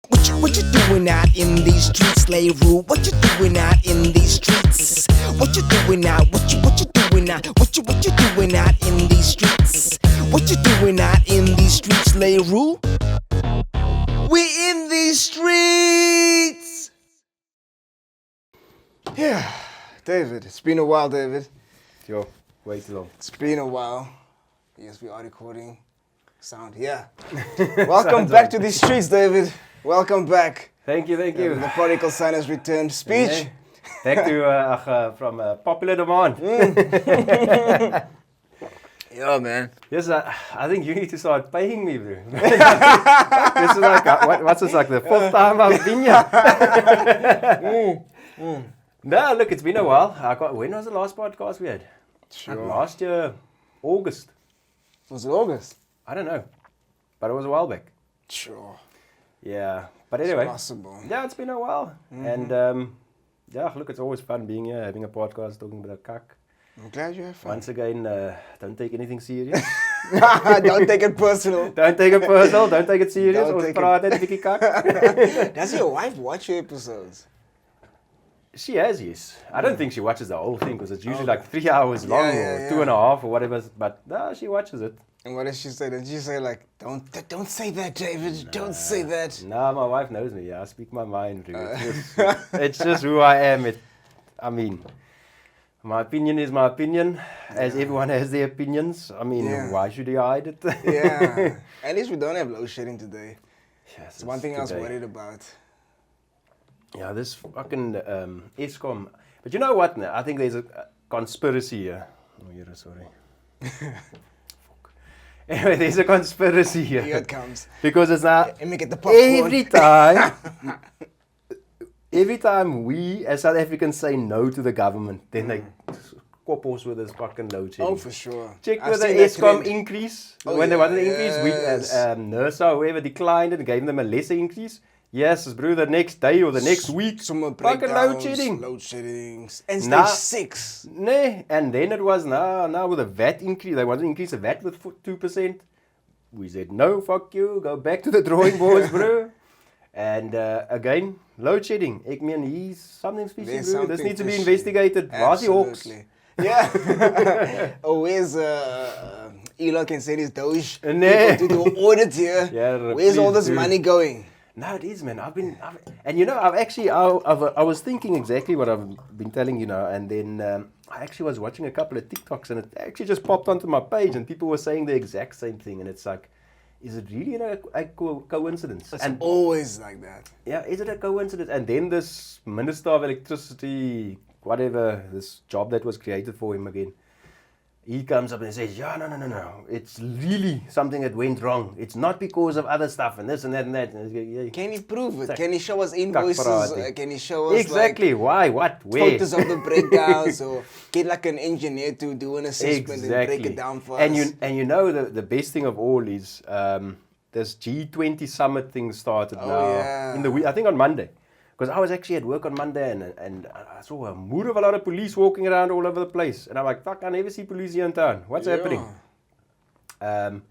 What you doing out in these streets, slave rule? What you doing out in these streets? What you doing out? What you doing out? What you doing out in these streets? What you doing out in these streets, slave rule? We in these streets. Yeah, David. It's been a while, David. Yo, way too long. It's been a while. Yes, we are recording sound. Yeah. Welcome back to these streets, David. Welcome back. Thank you. The prodigal son has returned. Speech. Back to from popular demand. Yeah, man. Yes, I think you need to start paying me, bro. This is like what's this like the fourth time I've been here. No, look, it's been a while. When was the last podcast we had? Sure. Like last year, August. Was it August? I don't know, but it was a while back. Sure. Yeah, but anyway. It's possible. Yeah, it's been a while, and yeah, look, it's always fun being here, having a podcast, talking about a cuck. I'm glad you have fun. Once again, don't take anything serious. Don't take it personal. Don't take it personal. Don't take it serious. Don't Ons take praat net 'n bietjie kak. Does your wife watch your episodes? She has, yes. I don't think she watches the whole thing because it's usually like 3 hours long Yeah. or 2.5 or whatever. But no, she watches it. And what does she say? Does she say like, don't say that, David. Don't say that. No, my wife knows me. Yeah, I speak my mind. Really. It's just who I am. I mean, my opinion is my opinion. As everyone has their opinions. I mean, why should you hide it? Yeah. At least we don't have load shedding today. Yes, It's one thing I was worried about. Yeah, this fucking Eskom. But you know what? I think there's a conspiracy here. Oh, you're sorry. Fuck. Anyway, there's a conspiracy here. Here it comes. Because it's now Let me get the popcorn. every time we as South Africans say no to the government, then they cop us with this fucking load shedding. Oh, for sure. Check I've with the seen that Eskom trend. increase. Oh, When they wanted the yes. increase, NERSA or whoever declined it and gave them a lesser increase. Yes, bro, the next day or the next week. Some Fucking load shedding. Load sheddings. And stage Nah. 6. Nee, and then it was now with a VAT increase. They wanted to increase the VAT with 2%. We said, no, fuck you, go back to the drawing boards, bro. And again, load shedding. Ek meen, he's something fishy, There's bro. This something needs to be fishy. investigated. Waar's die Hawks? Absolutely. Yeah. Oh, where's Elon can send his Doge Nee. people to do audit here. Yeah, Where's all please this do. money going? No, it is, man. And you know, I was thinking exactly what I've been telling you now, and then I actually was watching a couple of TikToks, and it actually just popped onto my page, and people were saying the exact same thing, and it's like, is it really a coincidence? It's And always like that. yeah, is it a coincidence? And then this Minister of Electricity, whatever, this job that was created for him again, he comes up and says, yeah, no. It's really something that went wrong. It's not because of other stuff and this and that and that. And yeah, Can he prove it? Like, Can he show us invoices? kakparate. Can he show us exactly. Why? What? like, Where? photos of the breakdowns or get like an engineer to do an assessment and break it down for us? And you know the best thing of all is this G20 summit thing started now yeah. in the week. I think on Monday. Because I was actually at work on Monday and I saw a mood of a lot of police walking around all over the place. And I'm like, fuck, I never see police here in town. What's happening? And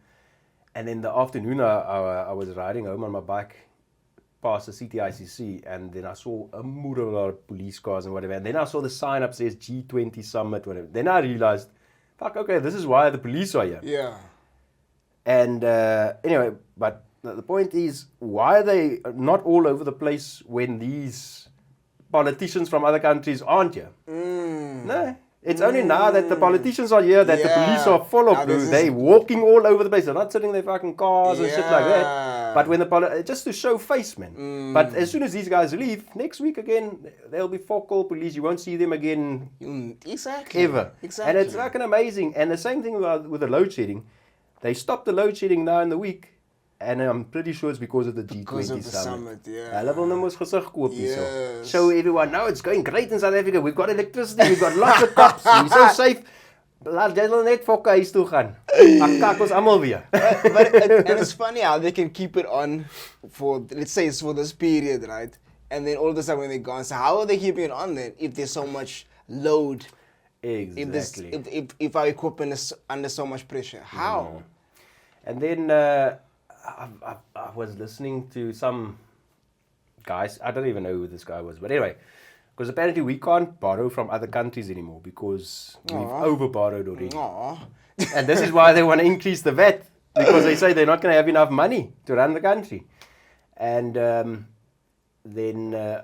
in the afternoon, I was riding home on my bike past the CTICC, and then I saw a mood of a lot of police cars and whatever. And then I saw the sign up says G20 Summit, whatever. Then I realized, fuck, okay, this is why the police are here. Yeah. And anyway, but the point is, why are they not all over the place when these politicians from other countries aren't here? No. It's only now that the politicians are here that the police are full of blue. They're walking all over the place. They're not sitting in their fucking cars and shit like that. But when just to show face, man. But as soon as these guys leave, next week again, there'll be fuck all police. You won't see them again. Exactly. Ever. Exactly. And it's fucking amazing. And the same thing with the load shedding. They stopped the load shedding now in the week. And I'm pretty sure it's because of the G20 summit. Hulle wil nou mos gesig koop hierso. Show everyone, now it's going great in South Africa. We've got electricity, we've got lots of cops, we're so safe. Laat hulle net fokke huis toe gaan. Ek kak ons almal weer. And it's funny how they can keep it on for, let's say it's for this period, right? And then all of a sudden when they're gone, so how are they keeping it on then if there's so much load? Exactly. If our equipment is under so much pressure, how? And then I was listening to some guys, I don't even know who this guy was, but anyway, because apparently we can't borrow from other countries anymore because we've over borrowed already. Aww. And this is why they want to increase the VAT, because they say they're not going to have enough money to run the country. And then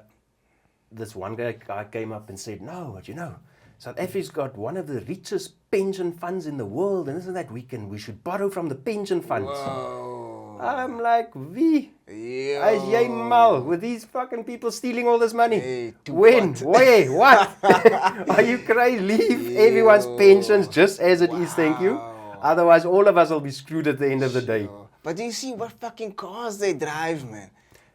this one guy came up and said, no, but you know, South Africa's got one of the richest pension funds in the world, and isn't that we should borrow from the pension funds. Whoa. I'm like, wie? Yo. As jy mal, with these fucking people stealing all this money. Hey, when? Where? What? Are you crazy? Leave everyone's pensions just as it is, thank you. Otherwise, all of us will be screwed at the end of the day. But do you see what fucking cars they drive, man?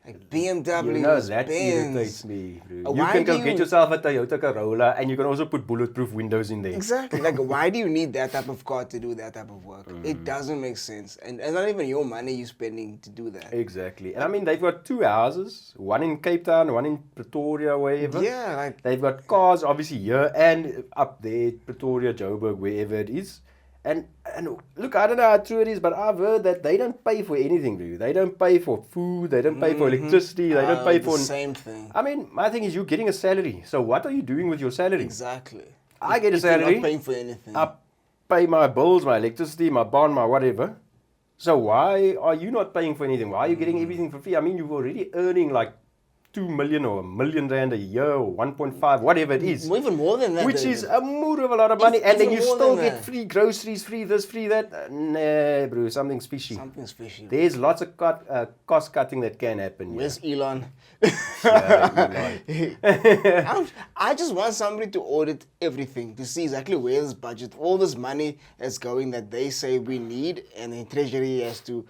Like BMWs, You know, that Benz. irritates me, bro. You Why can go do get you- yourself a Toyota Corolla and you can also put bulletproof windows in there. Exactly. Like, why do you need that type of car to do that type of work? It doesn't make sense. And it's not even your money you're spending to do that. Exactly. And I mean, they've got 2 houses, one in Cape Town, one in Pretoria, wherever. Yeah, like, They've got cars, obviously, here and up there, Pretoria, Joburg, wherever it is. And look, I don't know how true it is, but I've heard that they don't pay for anything, dude. They don't pay for food, they don't pay for electricity, they don't pay the for... same thing. I mean, my thing is you're getting a salary. So what are you doing with your salary? Exactly. I get a If you're salary. not paying for anything. I pay my bills, my electricity, my bond, my whatever. So why are you not paying for anything? Why are you getting everything for free? I mean, you're already earning like 2 million or $1 million a year or 1.5, whatever it is. Even more than that. Which David. is a mood of a lot of money. And then even you more still than get that. free groceries, free this, free that. Nah, bro, something's fishy. Something's fishy. There's lots of cost cutting that can happen. Yeah. Where's Elon? Yeah, Elon. I just want somebody to audit everything to see exactly where this budget, all this money is going that they say we need, and then Treasury has to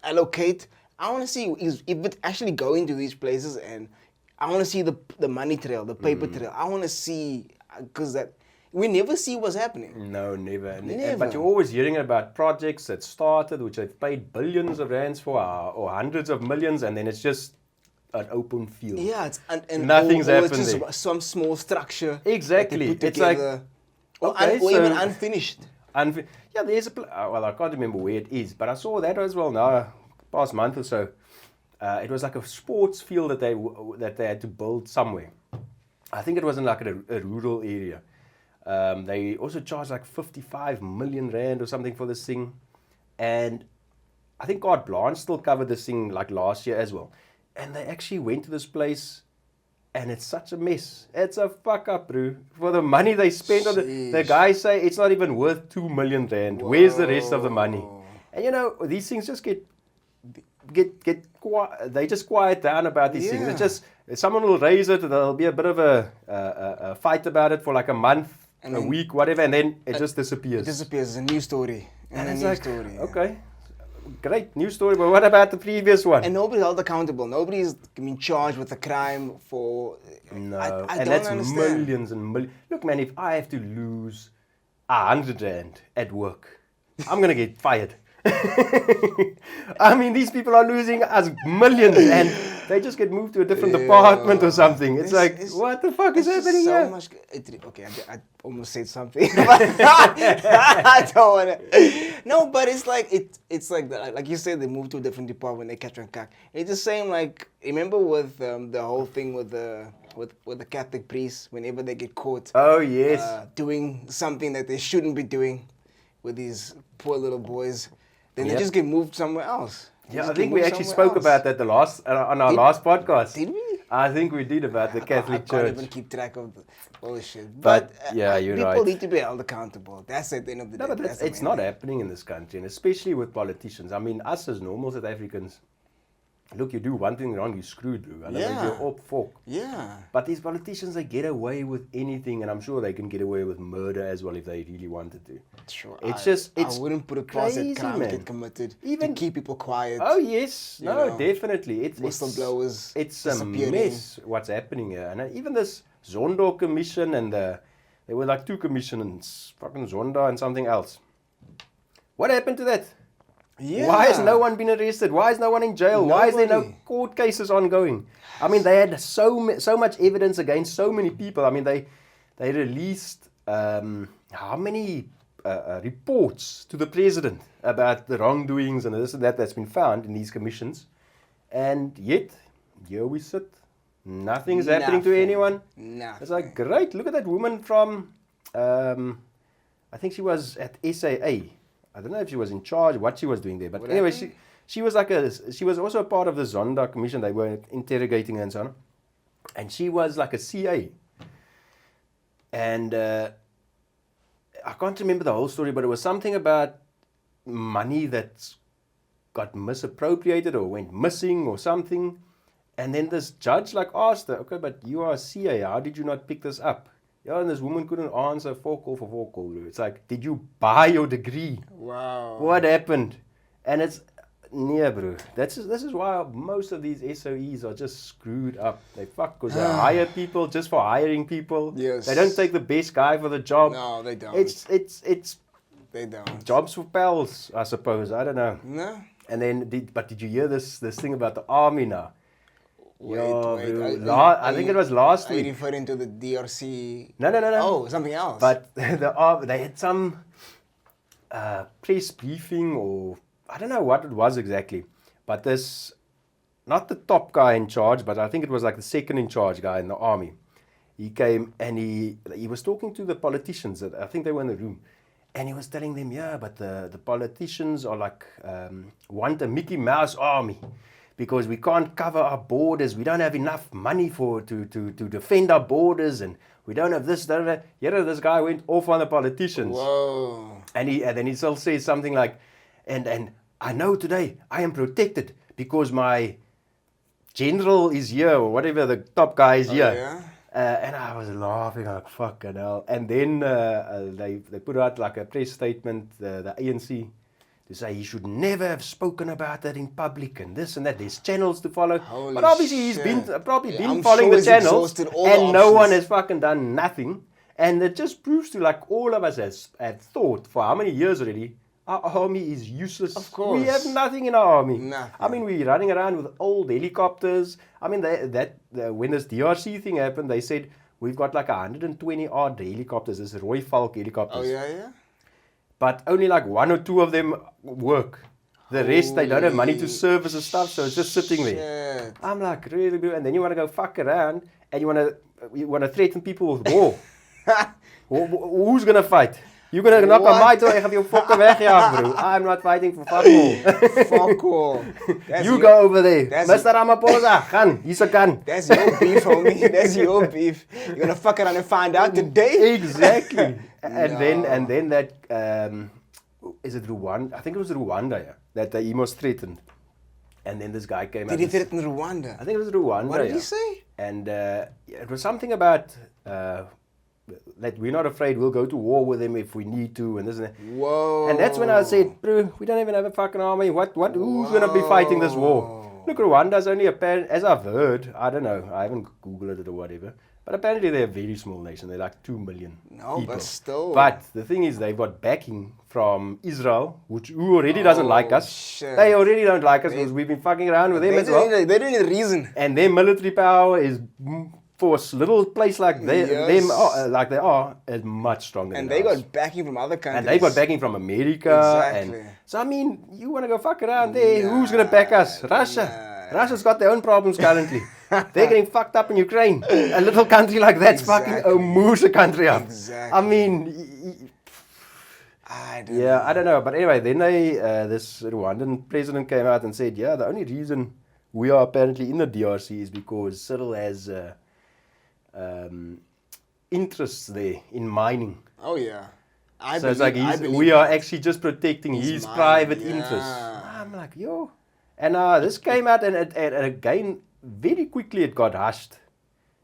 allocate. I want to see if it's actually going to these places, and I want to see the money trail, the paper trail. I want to see, because that we never see what's happening. No, never. Never. But you're always hearing about projects that started, which they've paid billions of rands for, or hundreds of millions, and then it's just an open field. Yeah, it's and Nothing's or it's happened just there. some small structure. that they Exactly. put It's like, together. Or okay, even so- unfinished. Yeah, there's well, I can't remember where it is, but I saw that as well now, past month or so. It was like a sports field that they had to build somewhere. I think it was in like a rural area. They also charged like 55 million rand or something for this thing. And I think Carte Blanche still covered this thing like last year as well. And they actually went to this place and it's such a mess. It's a fuck up, bro. For the money they spent on it. The guys say it's not even worth 2 million rand. Where's the rest of the money? And you know, these things just get quiet. They just quiet down about these things. It's just, someone will raise it and there'll be a bit of a fight about it for like a month, And a then- week, whatever, and then it just disappears. It disappears. It's a new story. And a it's new like, story. yeah. okay, great, new story, but what about the previous one? And nobody's held accountable. Nobody's been charged with a crime for. No, I and don't that's understand. millions and millions. Look, man, if I have to lose 100 rand at work, I'm gonna get fired. I mean, these people are losing us millions, and they just get moved to a different department or something. It's like, what the fuck is It's just happening so here? much. Okay, I almost said something. But I don't want to. No, but it's like it's like that. Like you said, they moved to a different department. They catch and cack. It's the same. Like remember with the whole thing with the Catholic priests, whenever they get caught Oh yes. doing something that they shouldn't be doing with these poor little boys, then Yep. they just get moved somewhere else. They Yeah, just I get think we moved actually somewhere spoke else. about that on our last podcast. Did we? I think we did about the Catholic I Church. can't even keep track of all this shit. But, yeah, you're people right. need to be held accountable. That's at the end of the No, day. but That's the it's main not thing. happening in this country, and especially with politicians. I mean, us as normal South Africans, look, you do one thing wrong, you're screwed, bro. And Yeah. you're up fork. Yeah. But these politicians, they get away with anything, and I'm sure they can get away with murder as well if they really wanted to. Sure. It's I wouldn't put it past that crazy, crimes man. get committed Even- to keep people quiet. Oh yes, You no, know, definitely. It's whistleblowers It's a disappearing. mess what's happening here, and even this Zondo commission and there were like 2 commissions, fucking Zonda and something else. What happened to that? Yeah. Why has no one been arrested? Why is no one in jail? Why is there no Nobody. court cases ongoing? I mean, they had so much evidence against so many people. I mean, they released how many reports to the president about the wrongdoings and this and that that's been found in these commissions, and yet here we sit. Nothing's happening to anyone. Nothing. It's like, great, look at that woman from, I think she was at SAA. I don't know if she was in charge, what she was doing there. But What anyway, happened? she was she was also a part of the Zonda Commission. They were interrogating her and so on. And she was like a CA. And I can't remember the whole story, but it was something about money that got misappropriated or went missing or something. And then this judge like asked her, okay, but you are a CA, how did you not pick this up? Yeah, and this woman couldn't answer for call. It's like, did you buy your degree? Wow. What happened? And it's, yeah, bro. This is why most of these SOEs are just screwed up. They fuck because they hire people just for hiring people. Yes. They don't take the best guy for the job. No, they don't. It's They don't. jobs for pals, I suppose. I don't know. No. And then, did you hear this thing about the army now? Wait. Bro. I think it was last Are you week. referring to the DRC? No. Oh, something else. But they had some press briefing, or I don't know what it was exactly. But this, not the top guy in charge, but I think it was like the second in charge guy in the army. He came and he was talking to the politicians. I think they were in the room. And he was telling them, yeah, but the politicians are like, want a Mickey Mouse army. Because we can't cover our borders, we don't have enough money to defend our borders, and we don't have this, that. Yeah, this guy went off on the politicians. Whoa. And then he still says something like, and I know today I am protected because my general is here, or whatever the top guy is here. Yeah? And I was laughing like, fucking hell. And then they put out like a press statement, the ANC, to say he should never have spoken about that in public and this and that. There's channels to follow. Holy but obviously he's shit. probably Yeah, been I'm following sure the he's channels, exhausted all and the no one options. has fucking done nothing. And it just proves to, like, all of us have thought for how many years already, our army is useless. Of course. We have nothing in our army. Nothing. I mean, we're running around with old helicopters. I mean, when this DRC thing happened, they said, we've got like 120 odd helicopters, this Roy Falk helicopters. Oh, yeah? But only like 1 or 2 of them work. The rest, they don't have money to service and stuff, so it's just sitting there. Shit. I'm like, really, bro? And then you want to go fuck around, and you want to threaten people with war. Who's going to fight? You're going to knock on my door, have your fucking wegjaag, bro. I'm not fighting for fuck all. Fuck all. That's You your- go over there. that's- Mr. Ramaphosa, gun. He's a gun. That's your beef, homie. That's your beef. You're gonna fuck around and find out today. Exactly. And No. then that, is it Rwanda? I think it was Rwanda, yeah, that he was threatened. And then this guy came out. Did he and threaten Rwanda? I think it was Rwanda. What did yeah. he say? And it was something about that we're not afraid, we'll go to war with them if we need to, and this and that. Whoa. And that's when I said, bro, we don't even have a fucking army. Who's going to be fighting this war? Look, Rwanda's only as I've heard, I don't know, I haven't Googled it or whatever, but apparently they're a very small nation. They're like 2 million No, people. but still. But the thing is, they've got backing from Israel, who already doesn't like us. shit. They already don't like us because we've been fucking around with them as well. They don't need a reason. And their military power is, for a little place like Yes. like they are, is much stronger And than they ours. got backing from other countries. And they got backing from America. Exactly. And so, I mean, you want to go fuck around there, who's going to back us? Russia. Russia's got their own problems currently. They're getting fucked up in Ukraine. A little country like that's fucking Exactly. moves a country up. Exactly. I mean, I don't yeah, I don't know. But anyway, then this Rwandan president came out and said, yeah, the only reason we are apparently in the DRC is because Cyril has interests there in mining. Oh, yeah. So it's like we are actually just protecting his mine, private yeah. interests. I'm like, yo. And this came out, and again, very quickly it got hushed.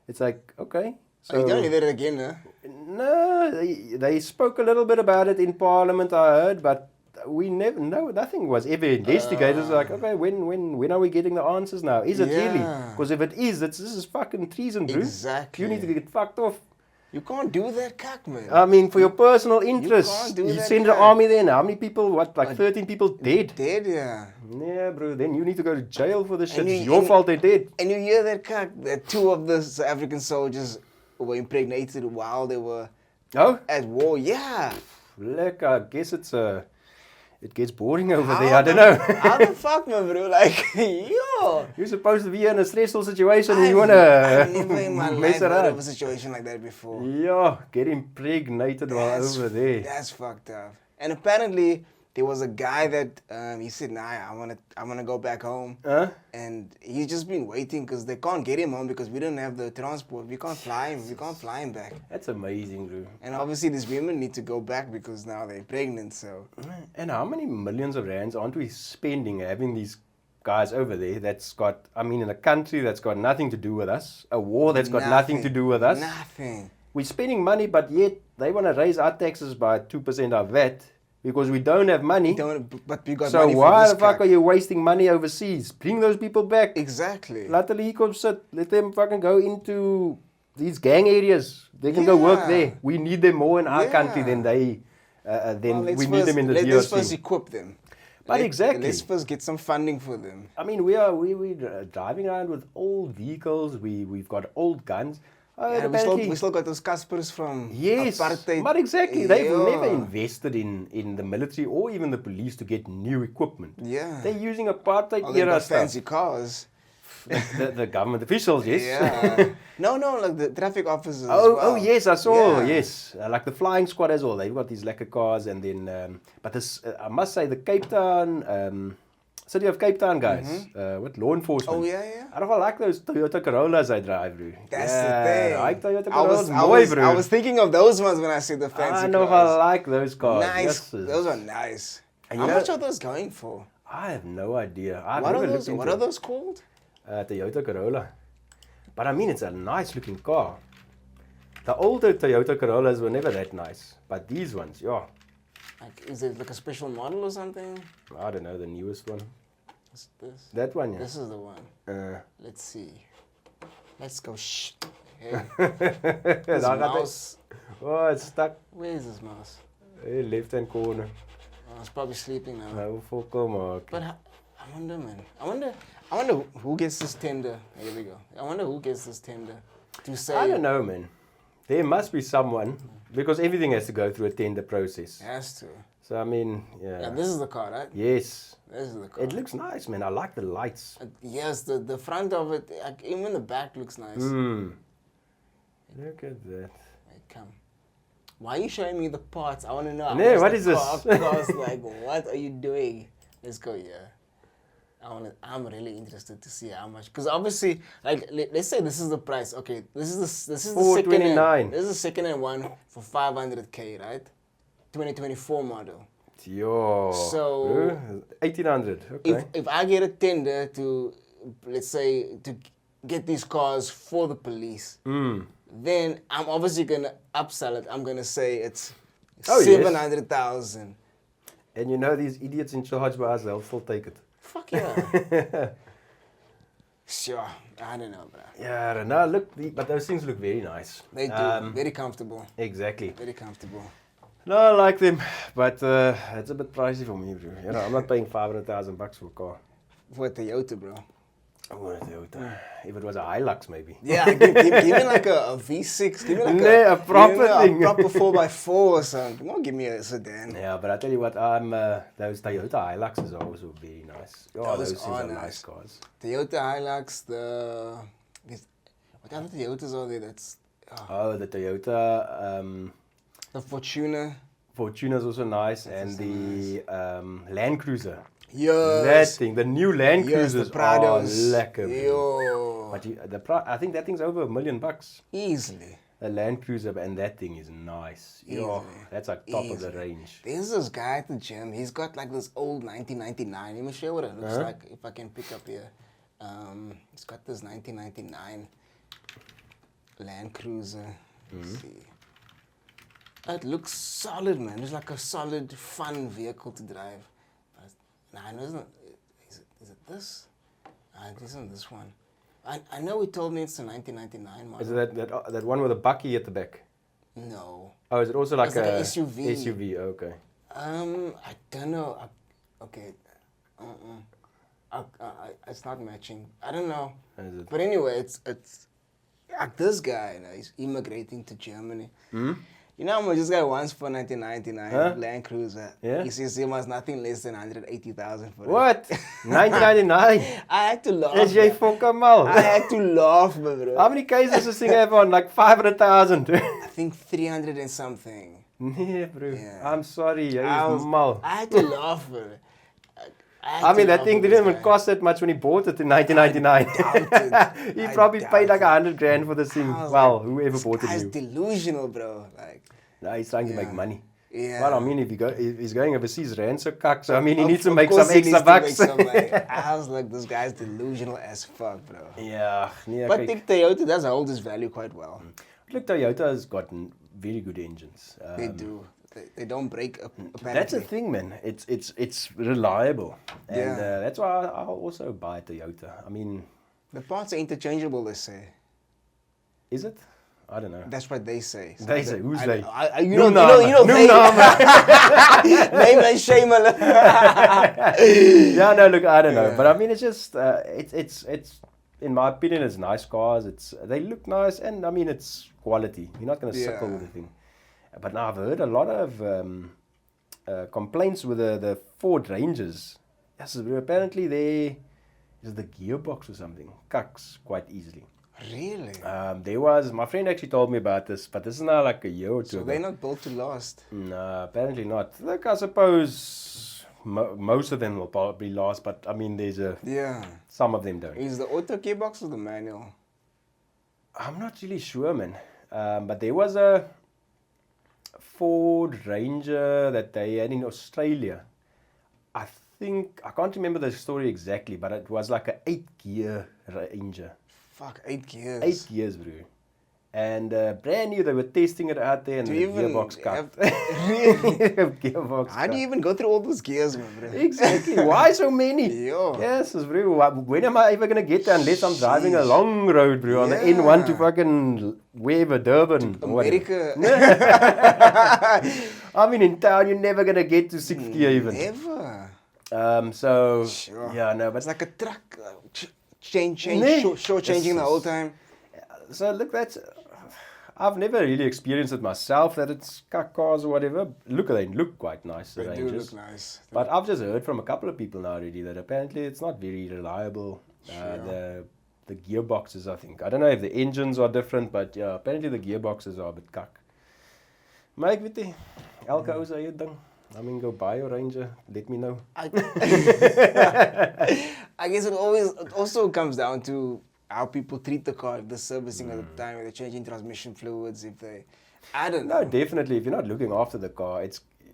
It's like, okay. So you don't hear that again, huh? No, they spoke a little bit about it in Parliament, I heard, but we never, nothing was ever investigated. It's like, okay, when are we getting the answers now? Is it really? Yeah. Because if it is, this is fucking treason, bro. Exactly. You need to get fucked off. You can't do that, cock, man. I mean, for your personal interests, can't do you that, send the man. army there, and how many people, like 13 people dead? Dead, yeah. Yeah, bro, then you need to go to jail for this shit. And It's you- your and- fault they're dead. And you hear that, cock, that 2 of the South African soldiers were impregnated while they were Oh? at war. Yeah. Look, I guess it's it gets boring over there. I don't know. How the fuck, man, bro? Like, yo. You're supposed to be in a stressful situation and you I've wanna never in my mess life heard of around. a situation like that before. Yeah, get impregnated while over there. That's fucked up. And apparently, there was a guy that he said, "Nah, I wanna go back home." Huh? And he's just been waiting because they can't get him home because we don't have the transport. We can't fly him. We can't fly him back. That's amazing, bro. And obviously, these women need to go back because now they're pregnant. So And how many millions of rands aren't we spending having these guys over there that's got, I mean, in a country that's got nothing to do with us, a war that's got nothing to do with us. Nothing. We're spending money, but yet they want to raise our taxes by 2% of VAT because we don't have money. But we got So money for why this the fuck guy. are you wasting money overseas? Bring those people back. Exactly. Let the legal sit. Let them fucking go into these gang areas. They can go work Yeah. there. We need them more in our Yeah. country than they. Then Well, we need them in the Let's first DRC. equip them. But exactly. Let's first get some funding for them. I mean, we're driving around with old vehicles. We've got old guns. And apparently- we still got those Caspers from Yes, apartheid. but exactly. They've Yeah. never invested in the military or even the police to get new equipment. Yeah. They're using apartheid Oh, they era got stuff. fancy cars. The government officials, yes. Yeah. no, like the traffic officers. Oh, as well. oh yes, I saw. Yeah. Yes, like the flying squad as well. They've got these lacquer cars, and then, but this, I must say, the Cape Town, city of Cape Town guys, what law enforcement. Oh, yeah. I don't like those Toyota Corollas I drive, bro. That's yeah, the thing. I like Toyota I was, Corollas, I, mooi, was, bro. I was thinking of those ones when I said the fancy I know cars. I like those cars. Nice. Yes. Those are nice. And How you know- much are those going for? I have no idea. I've What never are looked those? into What it. are those called? Toyota Corolla. But I mean, it's a nice looking car. The older Toyota Corollas were never that nice. But these ones, yeah. Like, is it like a special model or something? I don't know, the newest one. What's this? That one, yeah. This is the one. Let's see. Let's go. Shh. Hey, this Daar gaat hy. mouse. Oh, it's stuck. Where is this mouse? Hey, left hand corner. Oh, it's probably sleeping now. Nou, volkom maak. But I wonder, man. I wonder who gets this tender. Here we go. I wonder who gets this tender to say. I don't know, man. There must be someone, because everything has to go through a tender process. Has to. So, I mean, Yeah, yeah. this is the car, right? Yes. This is the car. It looks nice, man. I like the lights. Yes, the front of it, like, even the back looks nice. Look at that. Like, come. Why are you showing me the parts? I want to know. how No, much what the is this? car costs. Like, what are you doing? Let's go here. I'm really interested to see how much, because obviously, like, let's say this is the price. Okay, this is the second $429. hand. This is the second hand one for 500K, right? 2024 model. Yo. So- 1800. Okay. If I get a tender to, let's say, to get these cars for the police, then I'm obviously gonna upsell it. I'm gonna say it's Oh, yes. 700,000. And you know these idiots in charge by us, they'll still take it. Fuck yeah. Sure, I don't know, bro. Yeah, I don't know. Look, but those things look very nice. They do. Very comfortable. Exactly. Very comfortable. No, I like them, but it's a bit pricey for me, bro. You know, I'm not paying $500,000 for a car. For a Toyota, bro. I want a Toyota. If it was a Hilux, maybe. Yeah, give me like a V6. Give me like a proper give me thing. a proper 4x4 or something. Don't give me a sedan. Yeah, but I tell you what, those Toyota Hiluxes are also very nice. Oh, Those those things are are nice nice. cars. Toyota Hilux, what other Toyotas are there? That's Oh, the Toyota the Fortuner. Fortuner is also nice, and the Land Cruiser. Yes. That thing, the new Land Yes, the Cruisers are Prados. lekker. bro. Yo. But I think that thing's over $1 million. Easily. A Land Cruiser, and that thing is nice. Yo, Easily. that's like top of the Easily. range. There's this guy at the gym. He's got like this old 1999. Let me show you what it looks like if I can pick up here. He's got this 1999 Land Cruiser. Let's see. It looks solid, man. It's like a solid, fun vehicle to drive. But, nah, no, it's not. Is it this? It isn't this one. I know he told me it's a 1999 model. Is it that one with a bucky at the back? No. Oh, is it also like It's like a a SUV. SUV, okay. I don't know. Okay. It's not matching. I don't know. Is it? But anyway, it's like this guy. You know, he's immigrating to Germany. You know how much this guy wants for 1999 Huh? Land Cruiser? Yeah? He says he wants nothing less than 180,000 for it. What? 1999? I had to laugh. Is jy man. fucking mal? I had to laugh, bro. How many cases does this thing have on? Like 500,000? I think 300 and something. Nee, bro. Yeah. I'm sorry. Jy I is mal. had to laugh, bro. I mean, that thing didn't even cost that much when he bought it in 1999. He probably paid like 100 grand for this thing. Well, whoever bought it Guy's new. delusional, bro. Like, No, he's trying to make Yeah. money. yeah. Well, I mean, if he's going overseas, rand's a cuck, so I mean, he Of- needs to of make course some he extra needs to make bucks. some money. I was like, this guy's delusional as fuck, bro. Yeah, nee, But I kyk. think Toyota does hold his value quite well. Look, Toyota has gotten very good engines. They do. They don't break up. That's the thing, man. It's reliable, and Yeah. that's why I'll also buy a Toyota. I mean, The parts are interchangeable, they say. is it? I don't know. That's what they say. So They say, who's they? You know, they. Name and shame. Yeah, no, look, I don't know, Yeah. but I mean, it's just it's in my opinion, it's nice cars. They look nice, and I mean, it's quality. You're not gonna suckle Yeah. with the thing. But now I've heard a lot of complaints with the Ford Rangers. Yes, apparently they is the gearbox or something cucks quite easily. Really? There was my friend actually told me about this, but this is now like a year or two So ago. they're not built to last. No, apparently not. Look, I suppose most of them will probably last, but I mean, there's Yeah. some of them don't. Is the auto gearbox or the manual? I'm not really sure, man. But there was a Ford Ranger that they had in Australia. I think I can't remember the story exactly, but it was like an 8-gear Ranger. Fuck, 8 gears. 8 gears, bro. And brand new, they were testing it out there, and Do the you even gearbox cut. Really? Gearbox How do you cut. even go through all those gears, man, bro? Exactly. Why so many? Yo. Yes, bro. When am I ever gonna get there unless I'm driving a Sheesh. long road, bro, on the Yeah. N1 to fucking wherever, Durban, or whatever. America. I mean, in town, you're never gonna get to 6th gear even. Never. So Sure. yeah, no, but It's like a truck. Change, Nee. short changing the This whole is- time. so look, I've never really experienced it myself that it's cuck cars or whatever. Look, they look quite nice, the They do Rangers. look nice. But I've just heard from a couple of people now already that apparently it's not very reliable. The gearboxes, I think. I don't know if the engines are different, but yeah, apparently the gearboxes are a bit cuck. Maar ek weet nie, elke ou se eie ding. I mean, go buy your Ranger, let me know. I guess it also comes down to how people treat the car, the servicing at the time, if they're changing transmission fluids, if they, I don't know. No, definitely. If you're not looking after the car,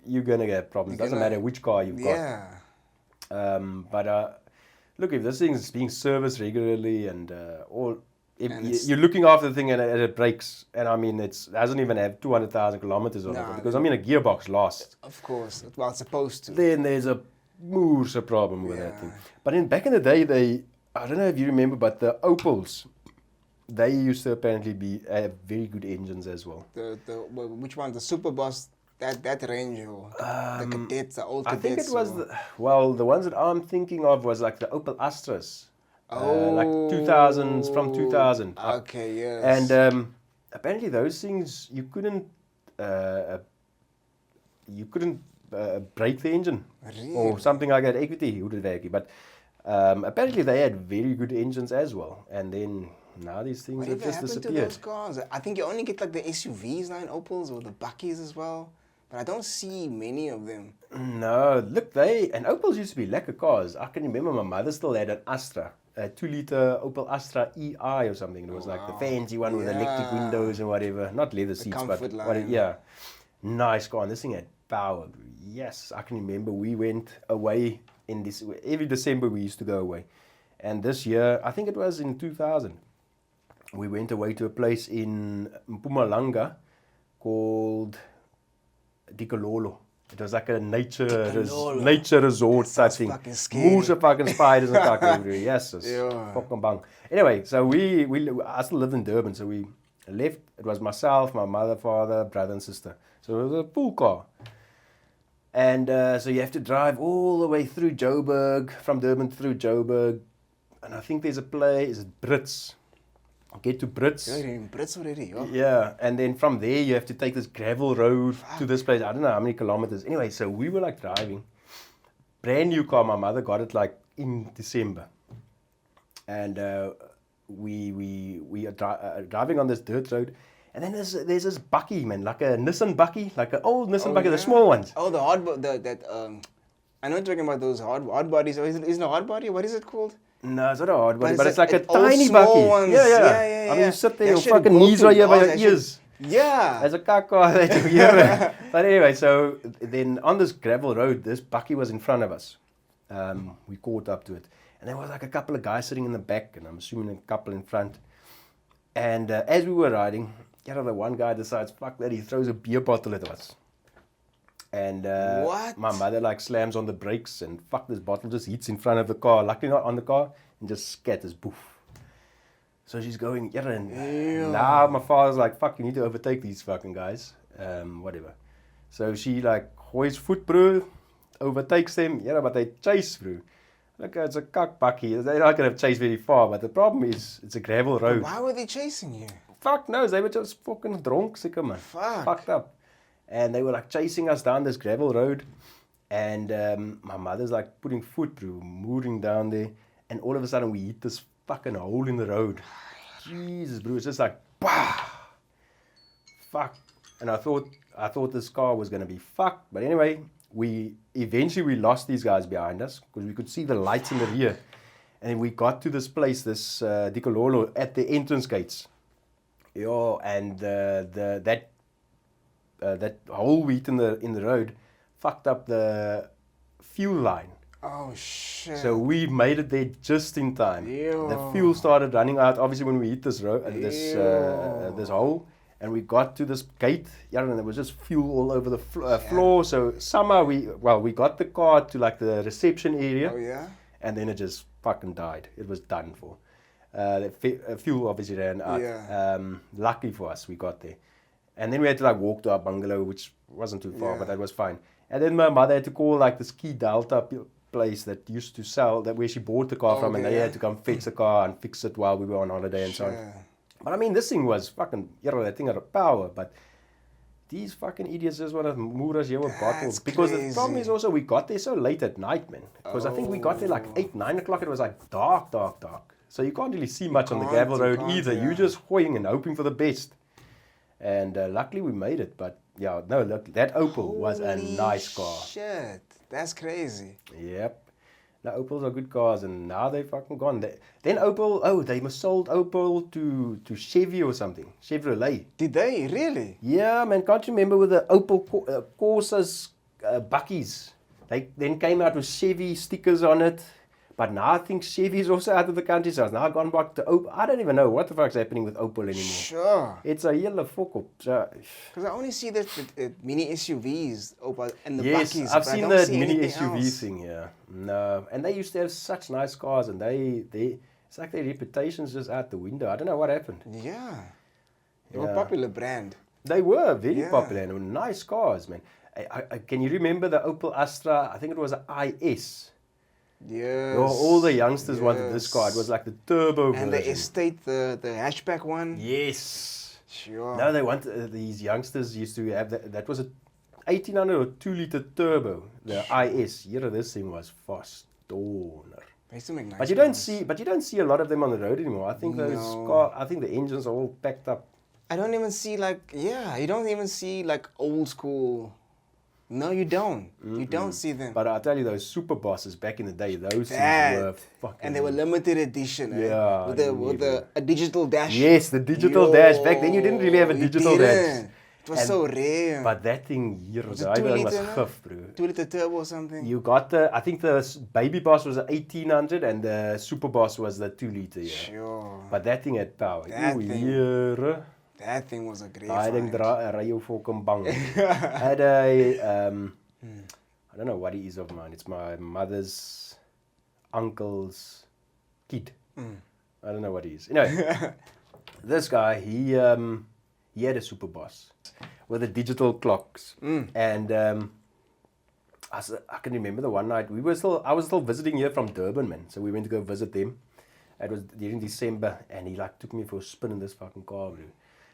you're gonna get problems. You're Doesn't gonna- matter which car you've got. Yeah. But look, if this thing is being serviced regularly and if And it's- you're looking after the thing and it breaks, and I mean it doesn't even have 200,000 kilometers on Nah, it, because I mean a gearbox lasts. Of course. Well, it's supposed to. Then there's a problem with that Yeah. thing. But back in the day, I don't know if you remember, but the Opels, they used to apparently have very good engines as well. Which one? The Super Boss, that Range, or the Cadets, the old I Cadets. think it was or- the ones that I'm thinking of was like the Opel Astras. Like 2000s, from 2000 up. Okay, yes. And apparently those things you couldn't break the engine Really? or something like that. Equity, hoe dit werk. But apparently they had very good engines as well. And then now these things have Whatever just happened to disappeared. those cars? I think you only get like the SUVs now in Opels or the Buckies as well. But I don't see many of them. No, look, and Opels used to be lekker cars. I can remember my mother still had an Astra, a 2-liter Opel Astra EI or something. It was like the fancy one with electric Yeah. windows and whatever. Not leather seats, but comfort line. yeah, nice car. And this thing had power. Yes, I can remember we went away every December we used to go away. And this year, I think it was in 2000, we went away to a place in Mpumalanga called Dikololo. It was like a nature resort type sounds thing. fucking scary. Moose of fucking spiders and fucking everywhere. Yes, it's Yeah. fucking bang. Anyway, so I still lived in Durban, so we left. It was myself, my mother, father, brother, and sister. So it was a full car. And so you have to drive all the way through Joburg, from Durban through Joburg. And I think there's a place, is it Brits? get to Brits. You're in Brits already, yo. Yeah, and then from there you have to take this gravel road to this place. I don't know how many kilometers. Anyway, so we were like driving. Brand new car. My mother got it like in December. And we are driving on this dirt road. And then there's this bucky, man, like a Nissan bucky, like an old Nissan bucky, the small ones. Oh, the hard I know you're talking about those hard bodies. Or isn't it a hard body? What is it called? No, it's not a hard body, But but it's it's like a old tiny small bucky. ones. Yeah. Yeah. I mean, you sit there, That your shit fucking go knees through right here by bars, your that shit- ears. Yeah. As a car that you hear it. But anyway, so then on this gravel road, this bucky was in front of us. We caught up to it. And there was like a couple of guys sitting in the back, and I'm assuming a couple in front. And as we were riding, the one guy decides, fuck that, he throws a beer bottle at us. And What? my mother like slams on the brakes, and fuck, this bottle just hits in front of the car, luckily not on the car, and just scatters, poof. So she's going, and now my father's like, fuck, you need to overtake these fucking guys. Whatever. So she like hoists foot, bro, overtakes them, but they chase through. Look, it's a cock bucky. They're not going to chase very far, but the problem is it's a gravel road. Why were they chasing you? Fuck knows, they were just fucking drunk, sicker man. Fucked up. And they were like chasing us down this gravel road. And my mother's like putting foot through, moving down there. And all of a sudden we hit this fucking hole in the road. Jesus, bro, it's just like, bah! Fuck. And I thought this car was going to be fucked. But anyway, we eventually lost these guys behind us because we could see the lights in the rear. And we got to this place, this Dikololo, at the entrance gates. And that hole we hit in the road fucked up the fuel line. Oh shit. So we made it there just in time. Ew. The fuel started running out, obviously, when we hit this road, this hole, and we got to this gate. And there was just fuel all over the floor. So somehow we got the car to like the reception area. Oh yeah. And then it just fucking died. It was done for. The fuel obviously ran out. Yeah. Lucky for us, we got there. And then we had to like walk to our bungalow, which wasn't too far, but that was fine. And then my mother had to call like the Ski Delta place that used to sell, that where she bought the car from, and they had to come fetch the car and fix it while we were on holiday and so on. But I mean, this thing was fucking, that thing had a power, but these fucking idiots just want to move us here with bottles. Because the problem is also, we got there so late at night, man. Because I think we got there like 8, 9 o'clock, it was like dark. So you can't really see much on the gravel road either. You're just hoying and hoping for the best. And luckily we made it. But yeah, no, look, that Opel was a nice car. Shit, that's crazy. Yep. Now Opels are good cars, and now they're fucking gone. Then Opel, they must sold Opel to Chevy or something. Chevrolet. Did they really? Yeah, man, can't you remember with the Opel Corsas buckies? They then came out with Chevy stickers on it. But now I think Chevy's also out of the country, so it's now gone back to Opel. I don't even know what the fuck's happening with Opel anymore. Sure. It's a yellow fuck up. Because I only see the mini SUVs Opel and the yes, buckies. I've but I seen don't the see mini anything SUV else. thing, yeah. No, and they used to have such nice cars, and they it's like their reputation's just out the window. I don't know what happened. Yeah. They were a popular brand. They were very Yeah. popular and were nice cars, man. Can you remember the Opel Astra? I think it was an IS. Yes. All the youngsters wanted this car. It was like the turbo And version. the Estate, the hatchback one. Yes. Sure. No, they want these youngsters used to have that was a 1800 or 2-liter turbo. The IS. This thing was fast. Donor. They used to make nice But you don't see a lot of them on the road anymore. I think I think the engines are all packed up. I don't even see you don't even see like old school. No, you don't. You don't see them. But I'll tell you, those super bosses back in the day, those things were fucking. And they were limited edition, eh? Yeah, With a digital dash. Yes, the digital dash. Back then you didn't really have a digital dash. It was so rare. But that thing here was was it 2 liter, gif, bro. 2-liter turbo or something. You got I think the Baby Boss was a 1800 and the Super Boss was the 2-liter. Yeah. Sure. But that thing had power. That Ooh, thing- here. That thing was a great Daai ding find. ry jou fucking bang. Had a I don't know what he is of mine. It's my mother's uncle's kid. I don't know what he is. Anyway, this guy, he had a Super Boss with the digital clocks, and I can remember the one night I was still visiting here from Durban, man. So we went to go visit them, It was during December, and he like took me for a spin in this fucking car, bro.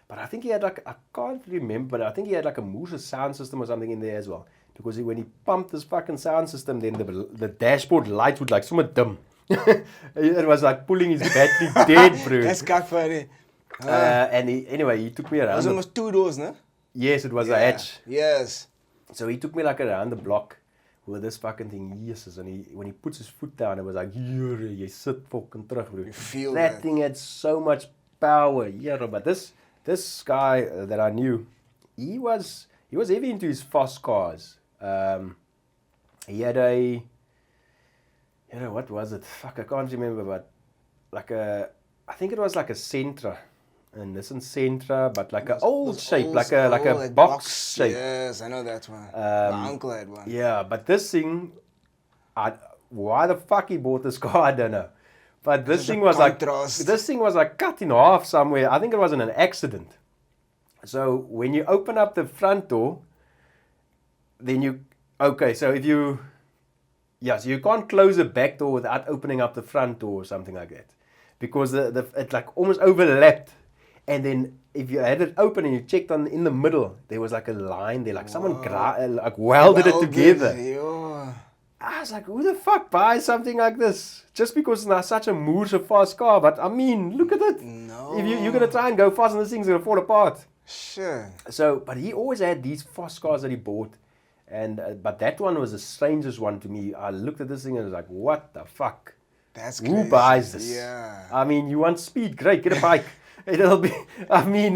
But I think he had like, I can't remember, but I think he had like a Moose sound system or something in there as well. Because when he pumped this fucking sound system, then the dashboard light would like somewhat dim. It was like pulling his battery dead, bro. That's got funny. And he took me It around. was almost 2 doors, no? Yes, it was a hatch. Yes. So he took me like around the block with this fucking thing. Yes, and when he puts his foot down, it was like, you sit fucking terug, bro. You feel that thing had so much power. Yeah, but this guy that I knew, he was heavy into his fast cars. He had a, what was it? Fuck, I can't remember, but like I think it was like a Sentra. A Nissan Sentra, but like an old shape, like a box shape. Yes, I know that one. My uncle had one. Yeah, but this thing, why the fuck he bought this car, I don't know. But this thing was like cut in half somewhere. I think it was in an accident. So when you open up the front door, then so you can't close the back door without opening up the front door or something like that, because it like almost overlapped. And then if you had it open and you checked in the middle, there was like a line there, like someone like welded it together. Yeah. I was like, who the fuck buys something like this? Just because it's not such a Moose fast car. But I mean, look at it. No. If you're going to try and go fast and this thing's going to fall apart. Sure. So, but he always had these fast cars that he bought. And but that one was the strangest one to me. I looked at this thing and was like, what the fuck? That's crazy. Who buys this? Yeah. I mean, you want speed? Great, get a bike. It'll be, I mean,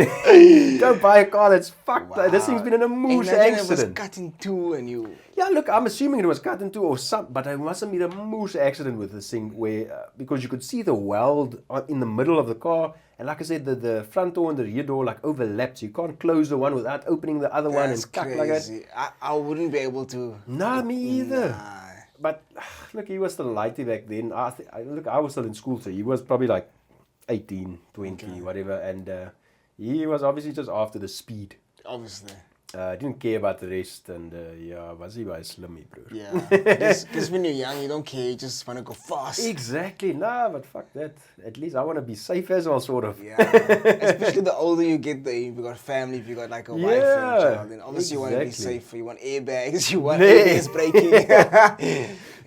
don't buy a car that's fucked. Wow. This thing's been in a Moose Imagine accident. it was cut in two and you... Yeah, look, I'm assuming it was cut in two or something, but it must have been a Moose accident with this thing where, because you could see the weld in the middle of the car, and like I said, the front door and the rear door like overlaps. You can't close the one without opening the other one and cut like that. I wouldn't be able to. No, me either. Nah. But look, he was still lighty back then. I was still in school, so he was probably like 18, 20, whatever, and he was obviously just after the speed. Obviously. Didn't care about the rest, and was he by slimmy, bro. Yeah. Because when you're young, you don't care. You just want to go fast. Exactly. Nah, but fuck that. At least I want to be safe as well, sort of. Yeah. Especially the older you get, if you got family, if you got like a wife and a child, then obviously you want to be safe. You want airbags, you want ABS braking.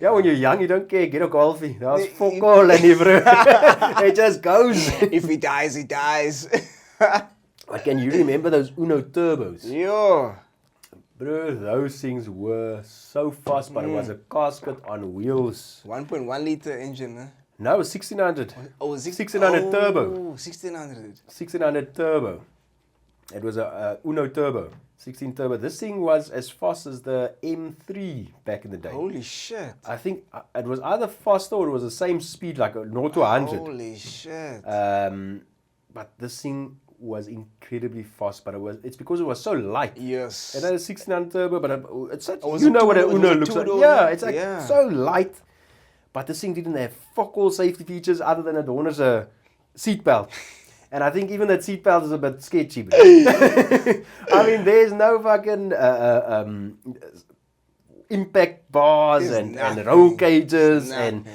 Yeah, when you're young, you don't care. Get a golfie. That's fuck all, and bro. It just goes. If he dies, he dies. But can you remember those Uno turbos? Yeah. Bro, those things were so fast, but it was a casket on wheels. 1.1 liter engine, huh? No, 1600. Oh, 1600 turbo. 1600. 1600 turbo. It was a Uno turbo. 16 turbo. This thing was as fast as the M3 back in the day. Holy shit. I think it was either faster or it was the same speed, like 0 to 100. Holy shit. But this thing was incredibly fast, but it's because it was so light. Yes. It had a 1600 turbo, but it's such, Was you it know what two- an was Uno it looks like. two-door? Yeah, it's like Yeah. so light. But this thing didn't have fuck all safety features other than it honors a seatbelt. And I think even that seatbelt is a bit sketchy. Bro. I mean, there's no fucking impact bars and roll cages and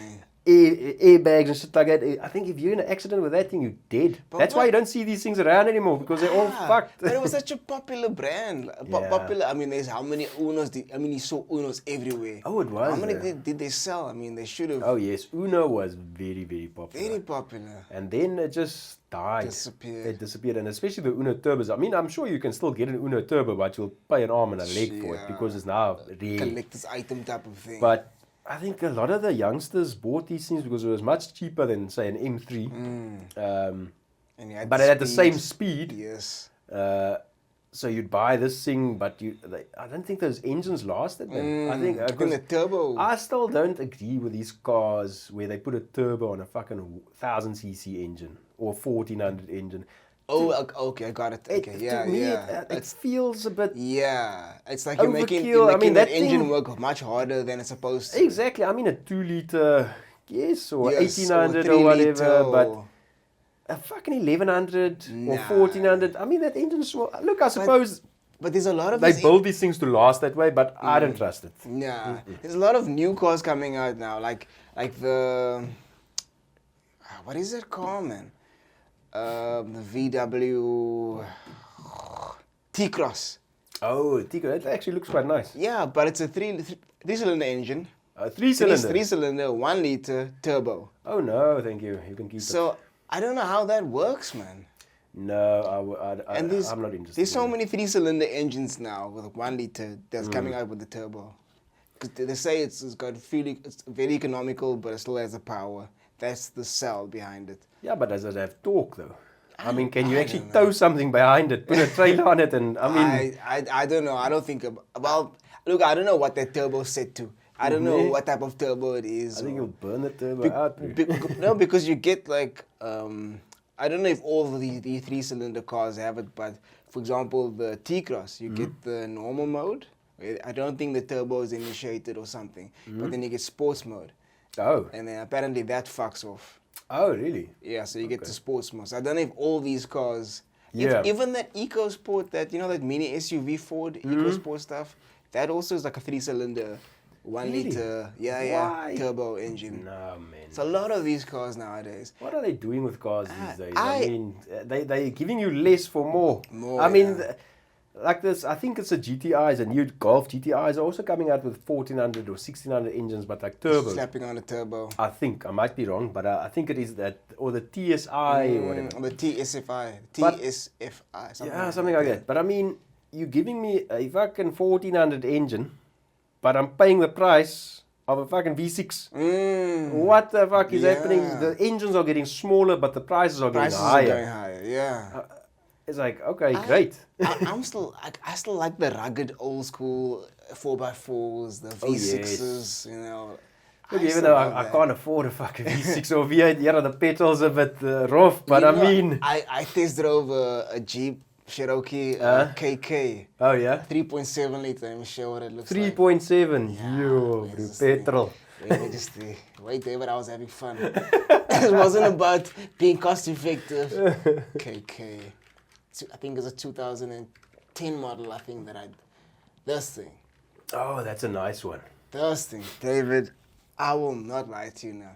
airbags and shit like that. I think if you're in an accident with that thing, you're dead. But That's why you don't see these things around anymore, because they're all fucked. But it was such a popular brand. Popular. I mean, there's how many Unos? You saw Unos everywhere. Oh, it was. How many did they sell? I mean, they should have. Oh yes, Uno was very, very popular. Very popular. And then it just died. Disappeared. It disappeared, and especially the Uno turbos. I mean, I'm sure you can still get an Uno turbo, but you'll pay an arm and a leg for it because it's now rare. Collector's item type of thing. But I think a lot of the youngsters bought these things because it was much cheaper than, say, an M3. And you had But it had the same speed. Yes. So you'd buy this thing, but I don't think those engines lasted. Man. I think the turbo. I still don't agree with these cars where they put a turbo on a fucking 1000cc engine or 1400 engine. Oh, okay, I got it. Okay, To me, it feels a bit. Yeah, it's like you're making Overkill. that engine work much harder than it's supposed to. Exactly. I mean, a 2 liter, yes, or Yes, 1800 or or 3 whatever, liter but or- a fucking 1100 or Nah. 1400. I mean, that engine's look. I suppose But there's a lot of they these build these things to last that way, but I don't trust it. There's a lot of new cars coming out now, like the what is that car, man? The VW T-Cross. Oh, Tico, that actually looks quite nice. Yeah, but it's a three-cylinder engine. Three-cylinder? Three-cylinder, 1 liter turbo. Oh, no, thank you. You can keep it. So, I don't know how that works, man. No, And I'm not interested. There's so many three-cylinder engines now with 1 liter that's coming out with the turbo. Because they say it's very economical, but it still has the power. That's the sell behind it. Yeah, but does it have torque, though? I mean, can you actually tow something behind it, put a trailer on it, and I mean... I don't know. I don't think about... Look, I don't know what that turbo's set to. I don't know what type of turbo it is. I think you'll burn the turbo out, bro. No, because you get like... I don't know if all of the three-cylinder cars have it, but for example, the T-Cross, you get the normal mode. I don't think the turbo is initiated or something, but then you get sports mode. Oh. And then apparently that fucks off. Oh, really? Yeah, so you get to sports mode. So I don't know if all these cars, Yeah. even that EcoSport, that that mini SUV Ford EcoSport stuff, that also is like a three-cylinder, 1 Really? liter, Why? turbo engine. No, man. It's a lot of these cars nowadays. What are they doing with cars these days? I mean, they're giving you less for more. More, I mean, yeah. like this, I think it's a GTIs, a new Golf GTIs are also coming out with 1400 or 1600 engines, but like turbo. Slapping on a turbo. I think, I might be wrong, but I think it is that, or the TSI or whatever. Or the TSFI. But- TSFI. Something like that. But I mean, you're giving me a fucking 1400 engine, but I'm paying the price of a fucking V6. What the fuck is happening? Yeah. The engines are getting smaller, but the prices are getting Prices higher. are going higher, yeah. It's like, okay, great. I still like the rugged old school 4x4s, the V6s, you know. Look, I even still though love I that. can't afford a fucking V6 or V8, yeah, the petrol's a bit rough, but You I know, mean... I test drove a Jeep Cherokee KK. Oh, yeah? 3.7 liter, let me show what it looks like. 3.7. Yeah, Yo, where's bro, this thing? petrol. Let me just wait there, but I was having fun. It wasn't about being cost effective. KK. I think it's a 2010 model, I think, this thing. Oh, that's a nice one. This thing, David, I will not lie to you now.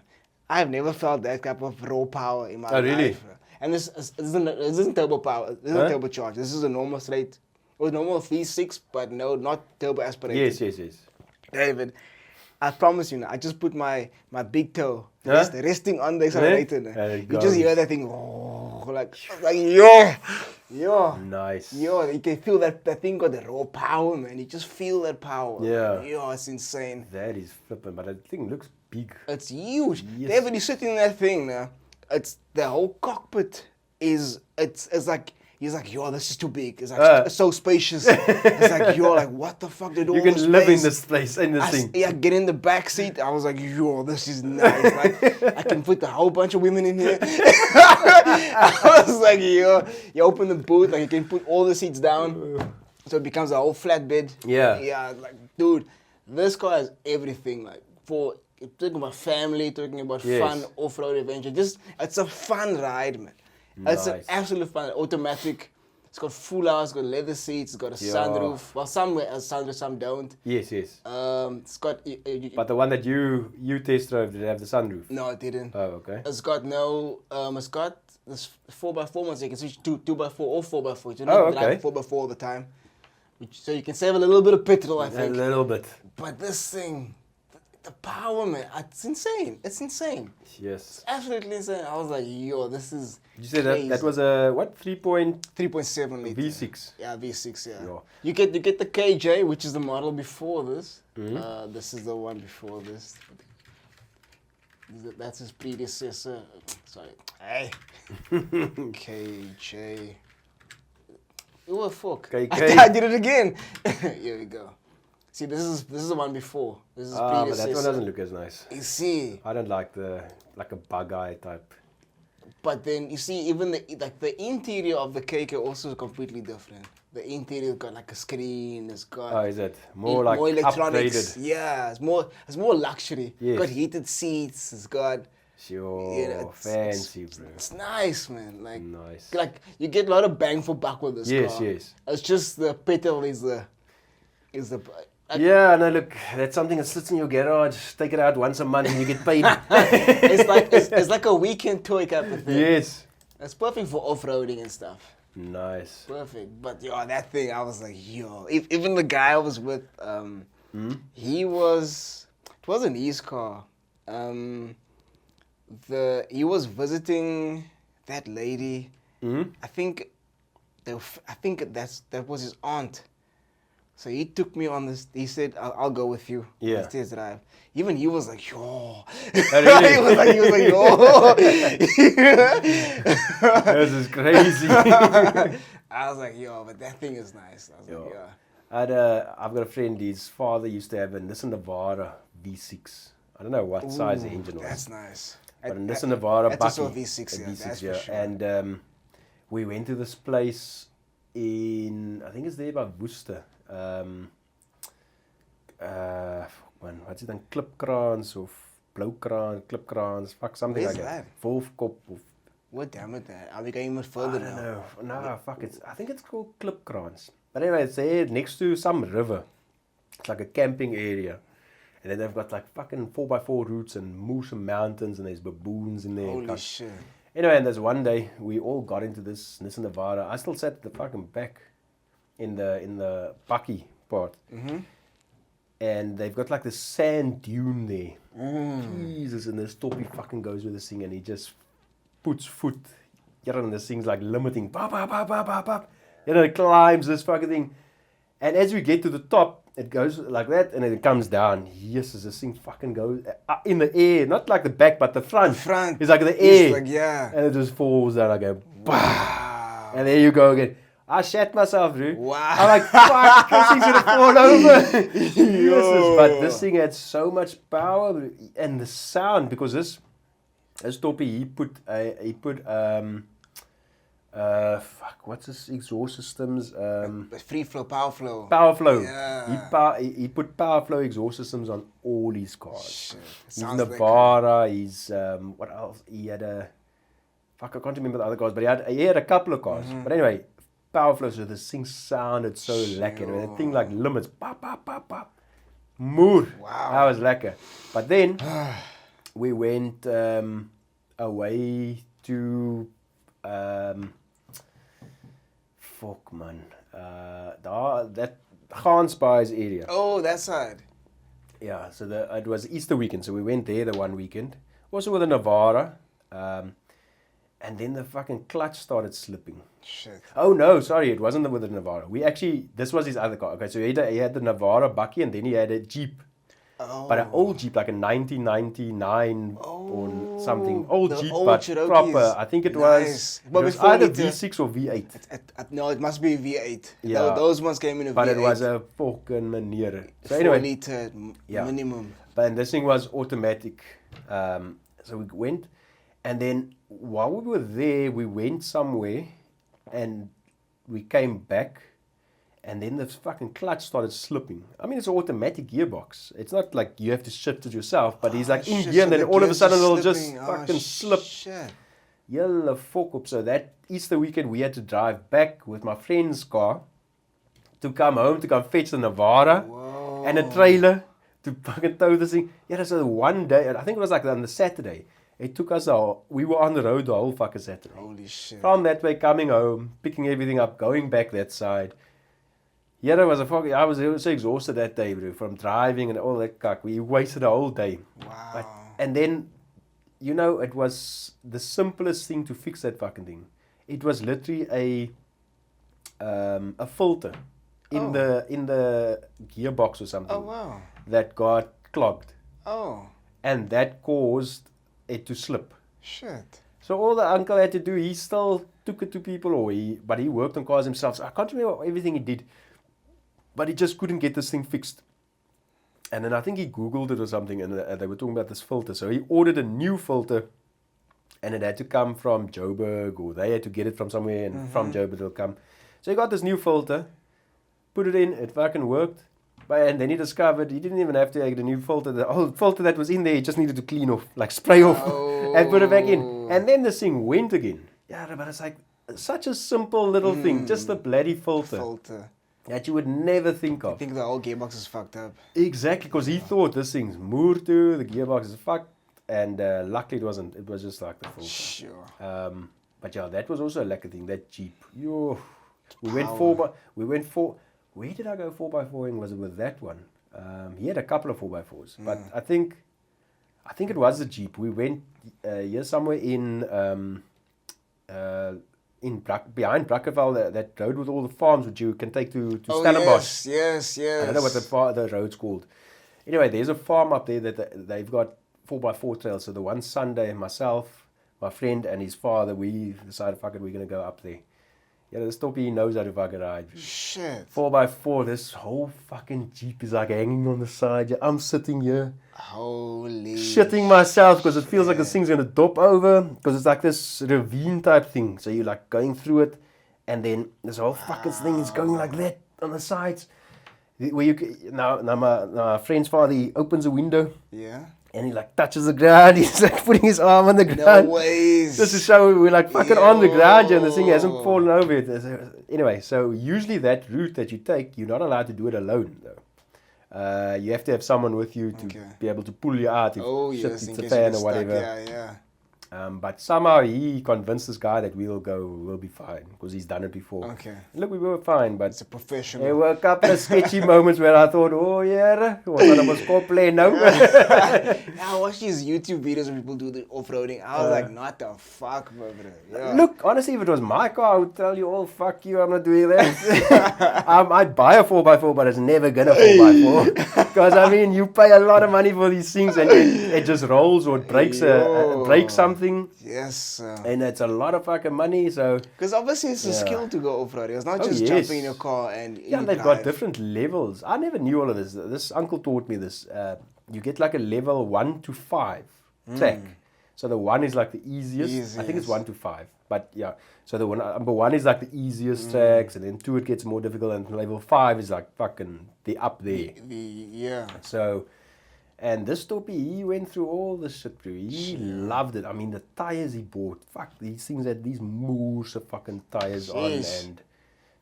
I've never felt that type of raw power in my life. really? Bro. And this isn't turbo power. This isn't turbocharged. This is a normal straight, or normal V6, but no, not turbo aspirated. Yes. David, I promise you now, I just put my big toe resting on the accelerator. And it You goes. just hear that thing, like yo. Nice. Yo, you can feel that thing got the raw power, man. You just feel that power. Yeah. Yo, it's insane. That is flipping, but that thing looks big. It's huge. Yes. David, you sit in that thing now. It's the whole cockpit it's like he's like, yo, this is too big. It's like it's so spacious. It's like, yo, like what the fuck did all You can this live in space? this place, in this thing. Yeah, get in the back seat. I was like, yo, this is nice. Like, I can put a whole bunch of women in here. I was like, yo, you open the boot, like you can put all the seats down, so it becomes a whole flatbed. Yeah. Yeah, like, dude, this car has everything. Like, for talking about family, talking about Yes. fun off-road adventure. Just, it's a fun ride, man. It's an Nice. absolute fun. Automatic. It's got full hours, it's got leather seats, it's got a sunroof. Well, some has sunroof, some don't. Yes. It's got. But the one that you test drove, did it have the sunroof? No, it didn't. Oh, okay. It's got no. It's got this 4x4 one, so you can switch to 2x4 or 4x4. You Oh, don't drive okay. 4x4 all the time. So you can save a little bit of petrol, I A think. little bit. But this thing, the power, man, it's insane. It's insane. Yes. Absolutely insane. I was like, yo, this is. You said that was a what? 3.7 liter. V6. Yeah, V6. Yeah. Yeah. You get the KJ, which is the model before this. This is the one before this. That's his predecessor. Sorry. Hey. KJ. Oh fuck. KK. I did it again. Here we go. See, this is the one before. This is But that predecessor. one doesn't look as nice. You see, I don't like like a bug eye type. but then you see, even the interior of the KK also is completely different. The interior got like a screen. It's got Oh, is it more like electronics. upgraded? Yeah, it's more luxury. Yes. Got heated seats. It's got. Sure, it's- fancy, bro. It's nice, man. Like, Nice. like you get a lot of bang for buck with this Yes, car. yes. It's just the petrol is the. Yeah, no, look, that's something that sits in your garage. Take it out once a month and you get paid. It's like a weekend toy type of thing. Yes. It's perfect for off-roading and stuff. Nice. Perfect. But yo, that thing, I was like, yo. Even the guy I was with, he was. It wasn't his car. He was visiting that lady. I think that was his aunt. So he took me on this. He said, "I'll go with you." Yeah. Let's test drive. Even he was like, "Yo." Oh, really? he was like, "Yo." This is crazy. I was like, "Yo," but that thing is nice. I was like, "Yeah." I've got a friend. His father used to have a Nissan Navara V6. I don't know what size the engine was. That's nice. But a Nissan Navara that's Bucky. a V6, yeah, that's yeah. for sure. And we went to this place in, I think it's there by Worcester. What's it then? Klipkrans of Blaukraan, Klipkrans, fuck, something Where's like that. that? Wolfkop of, What damn it, that? Are we going much further I don't now? know. No, fuck, I think it's called Klipkrans. But anyway, it's there next to some river. It's like a camping area. And then they've got like fucking 4x4 routes and moose and mountains and there's baboons in there. Holy shit. Anyway, and there's one day we all got into this Nissan Navara. I still sat at the fucking back in the Bucky part. And they've got like this sand dune there. Jesus, and this toppy fucking goes with this thing and he just puts foot. You know, and this thing's like limiting. Bop, bop, bop, bop, bop, bop. You know, it climbs this fucking thing. And as we get to the top, it goes like that and then it comes down. Yes, this thing fucking goes in the air. Not like the back, but the front. It's like the air. It's like, yeah. And it just falls down. I go, bah. Wow. And there you go again. I shat myself, dude. Wow. I'm like, fuck, this thing's gonna fall over. Yes, but this thing had so much power and the sound because this toppy he put fuck, what's this exhaust systems? Free flow, power flow. Power flow. Yeah. He put power flow exhaust systems on all his cars. Shit. He's Sounds like Navara. He's what else? He had a fuck. I can't remember the other cars, but he had a couple of cars. But anyway, power flow. So this thing sounded so lekker. And the thing like limits. Pop, pop, pop, pop. Moer. Wow. That was lekker. But then we went away to. Fuck man, that Gansbaai's area. Oh, that side. Yeah, so it was Easter weekend, so we went there the one weekend. Also with a Navara, and then the fucking clutch started slipping. Shit. Oh no, sorry, it wasn't with the Navara. This was his other car. Okay, so he had the Navara Bucky, and then he had a Jeep. Oh. But an old Jeep, like a 1999 or something. Old The Jeep, old but Cherokees. proper. I think it Nice. was, But it was before either later- V6 or V8. No, it must be V8. Yeah. Those ones came in a But V8. it was a fucking meneer. So 4 anyway, liter Yeah. minimum. but this thing was automatic. So we went, and then while we were there, we went somewhere, and we came back, and then the fucking clutch started slipping. I mean, it's an automatic gearbox. It's not like you have to shift it yourself, but he's like in Shit, gear, so and then the all of a gears sudden are it'll just slipping. fucking slip. Shit. Yalla fuck up. So that Easter weekend, we had to drive back with my friend's car to come home to come fetch the Navara Whoa. and a trailer to fucking tow this thing. Yeah, so one day, I think it was like on the Saturday, it took us we were on the road the whole fucking Saturday. Holy shit. From that way, coming home, picking everything up, going back that side. Yeah, it was I was so exhausted that day, bro, from driving and all that cuck. We wasted a whole day. Wow. And then, you know, it was the simplest thing to fix that fucking thing. It was literally a filter in the gearbox or something Oh, wow. that got clogged, Oh, and that caused it to slip. shit. So all the uncle had to do, he still took it to people, but he worked on cars himself. So I can't remember everything he did, but he just couldn't get this thing fixed. And then I think he Googled it or something, and they were talking about this filter. So he ordered a new filter, and it had to come from Joburg, or they had to get it from somewhere, and from Joburg it'll come. So he got this new filter, put it in, it fucking worked. And then he discovered he didn't even have to get a new filter. The old filter that was in there, he just needed to clean off, like spray off, and put it back in. And then this thing went again. Yeah, but it's like such a simple little thing, just a bloody filter. that you would never think I of. think the whole gearbox is fucked up. Exactly, because he thought this thing's moerto, the gearbox is fucked, and luckily it wasn't. It was just like the filter. Sure. But yeah, that was also a lucky thing. That Jeep, yo, we went Power. Where did I go 4x4ing? Was it with that one? He had a couple of 4x4s, but Mm. I think it was the Jeep. We went here somewhere in behind Brackenfell, that road with all the farms which you can take to Stellenbosch. yes. I don't know what the road's called. Anyway, there's a farm up there that they've got 4x4 trails. So the one Sunday, myself, my friend, and his father, we decided, fuck it, we're going to go up there. Yeah, the Stoppie knows how to fucking ride. Shit. 4x4, this whole fucking Jeep is like hanging on the side. Yeah, I'm sitting here Holy shitting myself because it feels like this thing's going to dop over because it's like this ravine type thing. So you're like going through it and then this whole fucking thing is going like that on the sides. Where you now my friend's father, he opens a window. Yeah. And he like touches the ground. He's like putting his arm on the ground. No ways. Just to show we're like fucking on the ground and this thing hasn't Yo. fallen over it. Anyway, so usually that route that you take, you're not allowed to do it alone though. You have to have someone with you to be able to pull you out if shit Yes, in hits the case fan you or get stuck. whatever. Yeah. But somehow he convinced this guy that we'll be fine because he's done it before. Okay. Look, we were fine, but It's a professional. there were a couple of sketchy moments where I thought, oh yeah, what I was playing now. I watch these YouTube videos where people do the off-roading. I was like, not the fuck, bro. Yeah. Look, honestly, if it was my car, I would tell you, oh, fuck you, I'm not doing that. I'd buy a 4x4, but it's never gonna 4x4. Because, I mean, you pay a lot of money for these things and it just rolls or it breaks, breaks something. Yes. And it's a lot of fucking money, so... Because obviously it's a skill to go off-roading. It's not Oh, just yes. jumping in your car and Yeah, you they've drive. got different levels. I never knew all of this. This uncle taught me this. You get like a level 1 to 5 track. So the 1 is like the easiest. I think it's 1 to 5. But yeah, so the number 1 is like the easiest tracks, and then 2 it gets more difficult, and level 5 is like fucking the up there. Yeah. So, and this Toppie, he went through all this shit, bro. He loved it. I mean, the tires he bought, fuck, these things had these moors of fucking tires on Jeez. and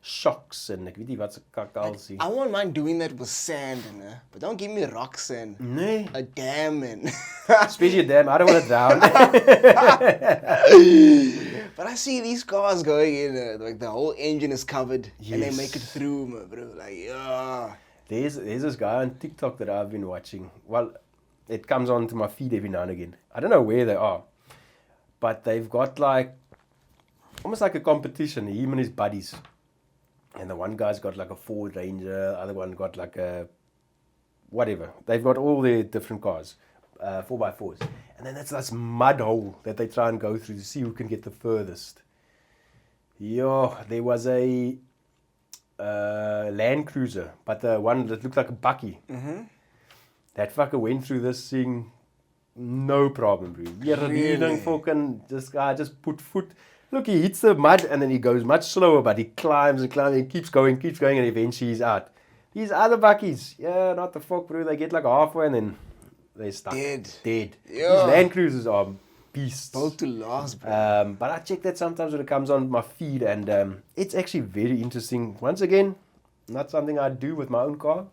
shocks and ek weet nie wat se kakalsie. I won't mind doing that with sand, but don't give me rocks and Nee. a dam and... Especially a dam, I don't want to drown. But I see these cars going in, like the whole engine is covered and they Yes. make it through, bro. Like, yeah. There's this guy on TikTok that I've been watching. Well, it comes onto my feed every now and again. I don't know where they are. But they've got like, almost like a competition, him and his buddies. And the one guy's got like a Ford Ranger, other one got like a, whatever. They've got all their different cars, 4x4s. And then that's this mud hole that they try and go through to see who can get the furthest. Yo, there was a Land Cruiser, but the one that looked like a bakkie. That fucker went through this thing, no problem, bro. Really? Fucking, this guy just put foot. Look, he hits the mud and then he goes much slower, but he climbs and climbs and keeps going, and eventually he's out. These other bakkies, yeah, not the fuck, bro. They get like halfway and then they're stuck. Dead. These Yeah. Land Cruisers are beasts. Built to last, bro. But I check that sometimes when it comes on my feed, and it's actually very interesting. Once again, not something I do with my own car.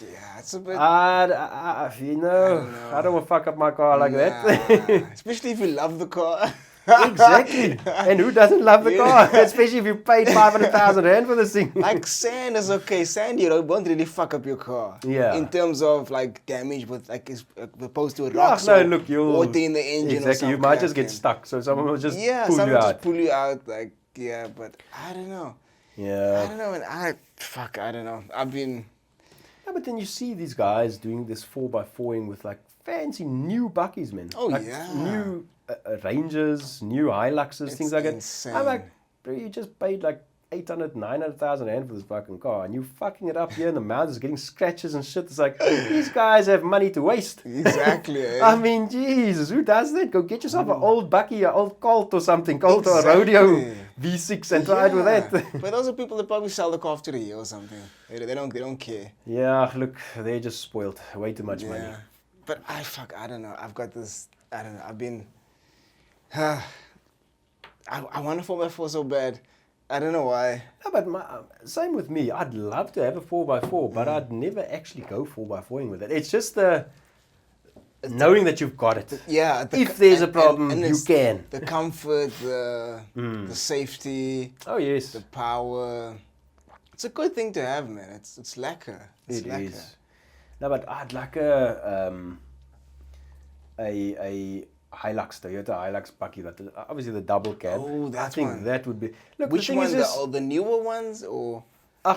Yeah, it's a bit... You know, I don't want to fuck up my car like that. Especially if you love the car. Exactly. And who doesn't love the car? Especially if you paid 500,000 rand for this thing. Like sand is okay. Sand, you know, won't really fuck up your car. Yeah. In terms of like damage with like as opposed to a Yeah, rock. no, look, you'll... water in the engine. Or Exactly, you some might just crap get and- stuck. So someone will just Yeah, pull someone you just out. pull you out. Like, yeah, but I don't know. I Yeah. don't know. And I don't know. I've been... Yeah, but then you see these guys doing this 4x4ing with like fancy new bakkies, man. Oh, like yeah. New Rangers, new Hiluxes, things like insane. that. I'm like, bro, you just paid like 800, 900,000 rand for this fucking car, and you fucking it up here in the mountains, getting scratches and shit. It's like, these guys have money to waste. Exactly. Eh? I mean, Jesus, who does that? Go get yourself an old bakkie, an old Colt or something, Colt or a rodeo V6 and try it with that. But those are people that probably sell the car after a year or something. They don't care. Yeah, look, they're just spoiled. Way too much money. But I don't know. I've got this, I don't know. I've been, I want a 4x4 so bad, I don't know why. No, but same with me. I'd love to have a 4x4, but I'd never actually go 4x4ing with it. It's just knowing that you've got it. Yeah. If there's a problem, you it's can. The comfort, the safety. Oh, yes. The power. It's a good thing to have, man. It's lekker. It's It lekker. is. No, but I'd like a Hilux, Toyota Hilux bakkie, but obviously the double cab. Oh, I that think one. that would be. Look, Which the thing one? is just, The newer ones or?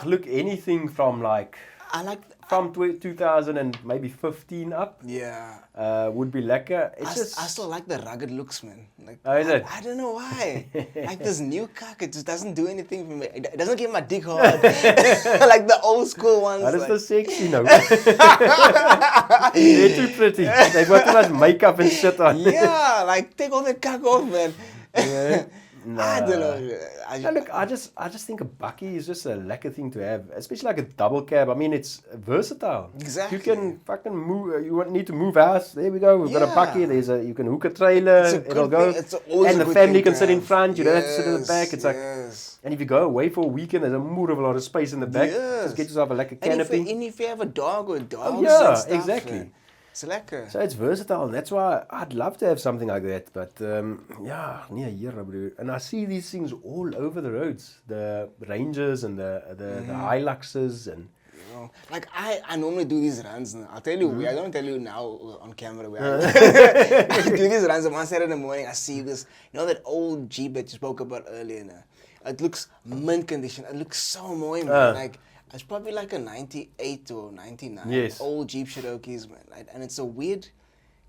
look, anything from like I like. from 2000 and maybe 15 up Yeah. would be lekker. It's just I still like the rugged looks, man. Like, Oh, is it? I don't know why. Like this new car, it just doesn't do anything for me. It doesn't get my dick hard. Like the old school ones. that is like, the sexy, no. They're too pretty. They've got too much makeup and shit on. yeah, like take all the cock off, man. Yeah. I don't know. No, look, I just think a bakkie is just a lekker thing to have, especially like a double cab. I mean, it's versatile. Exactly. You can fucking move. You need to move house. There we go. We've got a Yeah. bakkie. You can hook a trailer. It's a good It'll go. thing. It's always and a the good family thing can to sit in have. front. You don't have to sit in the Yes, back. It's like. yes. And if you go away for a weekend, there's a more of a lot of space in the back. Yes. Just get yourself a lekker And canopy. if you have a dog or dogs yeah, and stuff, exactly. man, it's lekker. So it's versatile, and that's why I'd love to have something like that. But yeah, near here, bro. And I see these things all over the roads, the Rangers and the Hiluxes, and You know, like I normally do these runs. Now. I'll tell you, I don't tell you now on camera. Where I do these runs. And one Saturday in the morning, I see this. You know that old Jeep that you spoke about earlier. Now, it looks mint condition. It looks so mooi, man. Like it's probably like a 98 or 99. Yes. Old Jeep Cherokees, man. Like, and it's a weird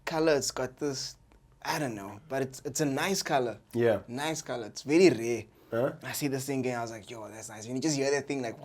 color. It's got this. I don't know, but it's a nice color. yeah. Nice color. It's very rare. Huh? I see this thing and I was like, yo, that's nice. When you just hear that thing, like,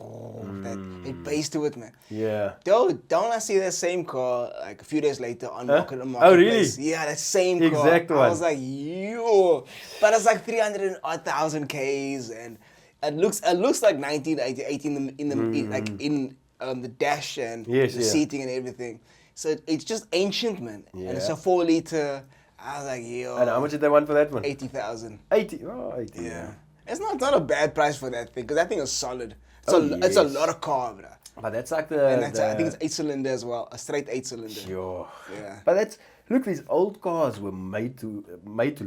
that it bass to it, man. Yeah. Don't I see that same car like a few days later on Huh? Marketplace? Oh, really? Yeah, that same car. Exact I one. was like, yo, but it's like 300,000 Ks and it looks like 1988 in the dash and Yes, the yeah. seating and everything. So it's just ancient, man. Yeah. And it's a 4-liter. I was like, yo, And how much did they want for that one? 80,000. 80. Oh, 80. Yeah. It's not a bad price for that thing, because that thing is solid. It's, Oh, it's a yes. lot of car, bro. But that's like And I think it's 8-cylinder as well, a straight 8-cylinder. Sure. Yeah. But look, these old cars were made to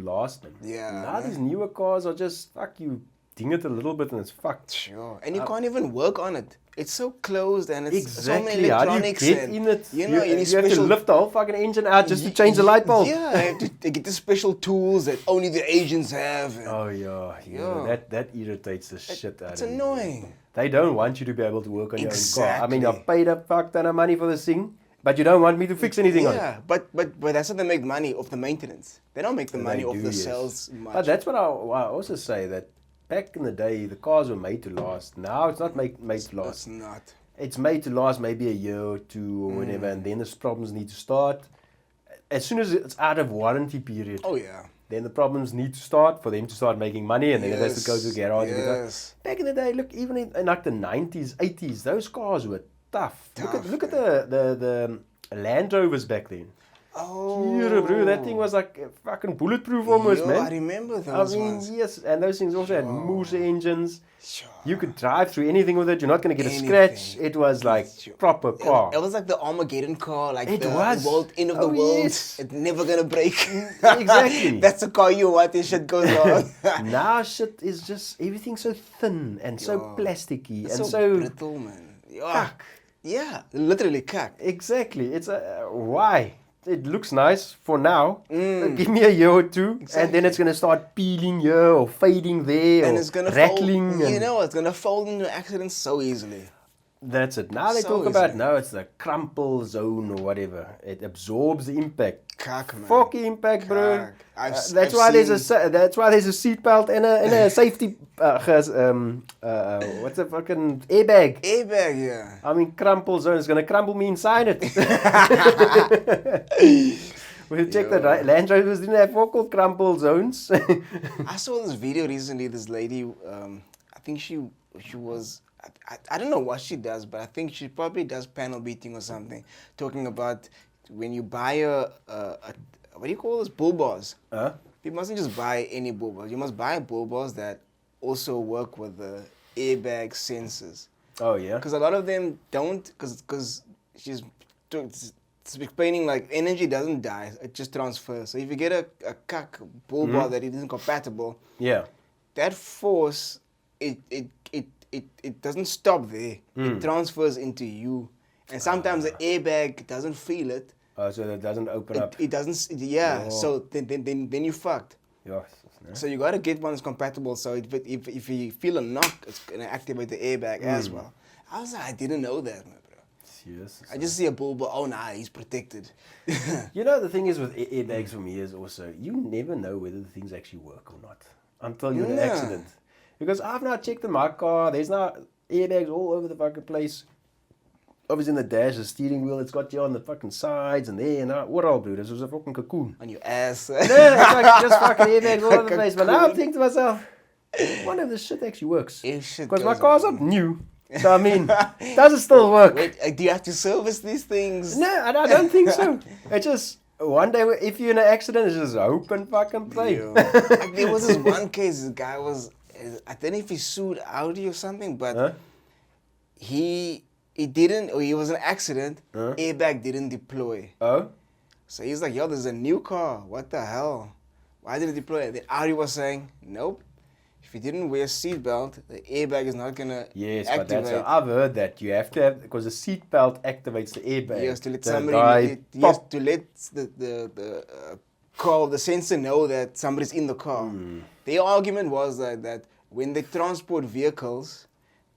last, man. Yeah, Now man. these newer cars are just fuck you. Ding it a little bit and it's fucked. Sure. And you can't even work on it. It's so closed and it's Exactly. so many How do you electronics. get and, in it? You know, you need have to special. lift the whole fucking engine out just to change the light bulb. Yeah, you have to get the special tools that only the Asians have. And Oh yeah, Yeah. that irritates the shit out it's of me. annoying. They don't want you to be able to work on your own car. I mean, Exactly. I've paid a fuck ton of money for this thing, but you don't want me to fix anything on it. Yeah, but that's how they make money off the maintenance. They don't make the money They off do, the yes. sales much. But that's what I also say, that back in the day, the cars were made to last. Now it's not made to last. It's not. It's made to last maybe a year or two or whatever, and then the problems need to start. As soon as it's out of warranty period, Oh yeah. then the problems need to start for them to start making money, and then it has to go to the garage. and go. Yes. Back in the day, look, even in like the 90s, 80s, those cars were tough. Tough, Look at the Land Rovers back then. Oh. Yeah, bro, that thing was like fucking bulletproof almost, Yo, man. I remember I those mean, ones. yes, and those things also had Moose engines. Sure. You could drive through anything with it. You're not going to get a Anything. scratch. It was like Sure. proper car. It was like the Armageddon car, like It the was. world, end of the Oh, world. yes. It's never gonna break. Exactly. That's the car you want. This shit goes wrong. Now shit is just everything's so thin and so Yo. plasticky It's and so so brittle, man. Yo. Cuck. Yeah, literally cack. Exactly. It's why? It looks nice for now. Give me a year or two, and then it's gonna start peeling here or fading there, And or it's gonna rattling. Fold, and you know, it's gonna fold into accidents so easily. that's it. Now they So talk about easy. it's the crumple zone or whatever. It absorbs the impact. Cack, man. Fuck impact, bro. Cack. I've That's why seen- there's a seatbelt and a safety what's a fucking airbag. Airbag, yeah. I mean, crumple zone is gonna crumble me inside it. We checked that, right? Land Rovers didn't have what called crumple zones. I saw this video recently. This lady, I think she was. I don't know what she does, but I think she probably does panel beating or something, talking about when you buy a what do you call those bull bars? Huh? You mustn't just buy any bull bars. You must buy bull bars that also work with the airbag sensors. Oh yeah. Because a lot of them don't, because she's explaining like energy doesn't die, it just transfers. So if you get a cuck bull bar that isn't compatible, Yeah. that force, it doesn't stop there. It transfers into you. And sometimes the airbag doesn't feel it. So that doesn't open up. It doesn't, yeah. Oh. So then you fucked. Yes. So you gotta get one that's compatible. So if you feel a knock, it's gonna activate the airbag as well. I was like, I didn't know that, man, bro. Yes. I just see a bull, but oh nah, he's protected. You know, the thing is with airbags for me is also, you never know whether the things actually work or not until you're in an Yeah. accident. Because I've now checked in my car, there's now airbags all over the fucking place. Obviously in the dash, the steering wheel, it's got you on the fucking sides and there and that. What all, dude? This was a fucking cocoon. On your ass. Yeah, it's like just fucking airbags all over the place. But now I'm thinking to myself, I wonder if this shit actually works. Because my car's not new. So I mean, does it still work? Wait, do you have to service these things? No, I don't think so. It's just one day if you're in an accident, it's just open fucking play. Yo. Like, there was this one case, this guy was, I don't know if he sued Audi or something, but Huh? he didn't, or he was in an accident, airbag didn't deploy. Oh? So he's like, yo, there's a new car. What the hell? Why did it deploy? Then Audi was saying, nope. If you didn't wear a seatbelt, the airbag is not gonna Yes, activate. but that's I've heard that you have to have, because the seatbelt activates the airbag. Yes, to let The somebody, guy pop. to let the car, the sensor know that somebody's in the car. Their argument was that when they transport vehicles,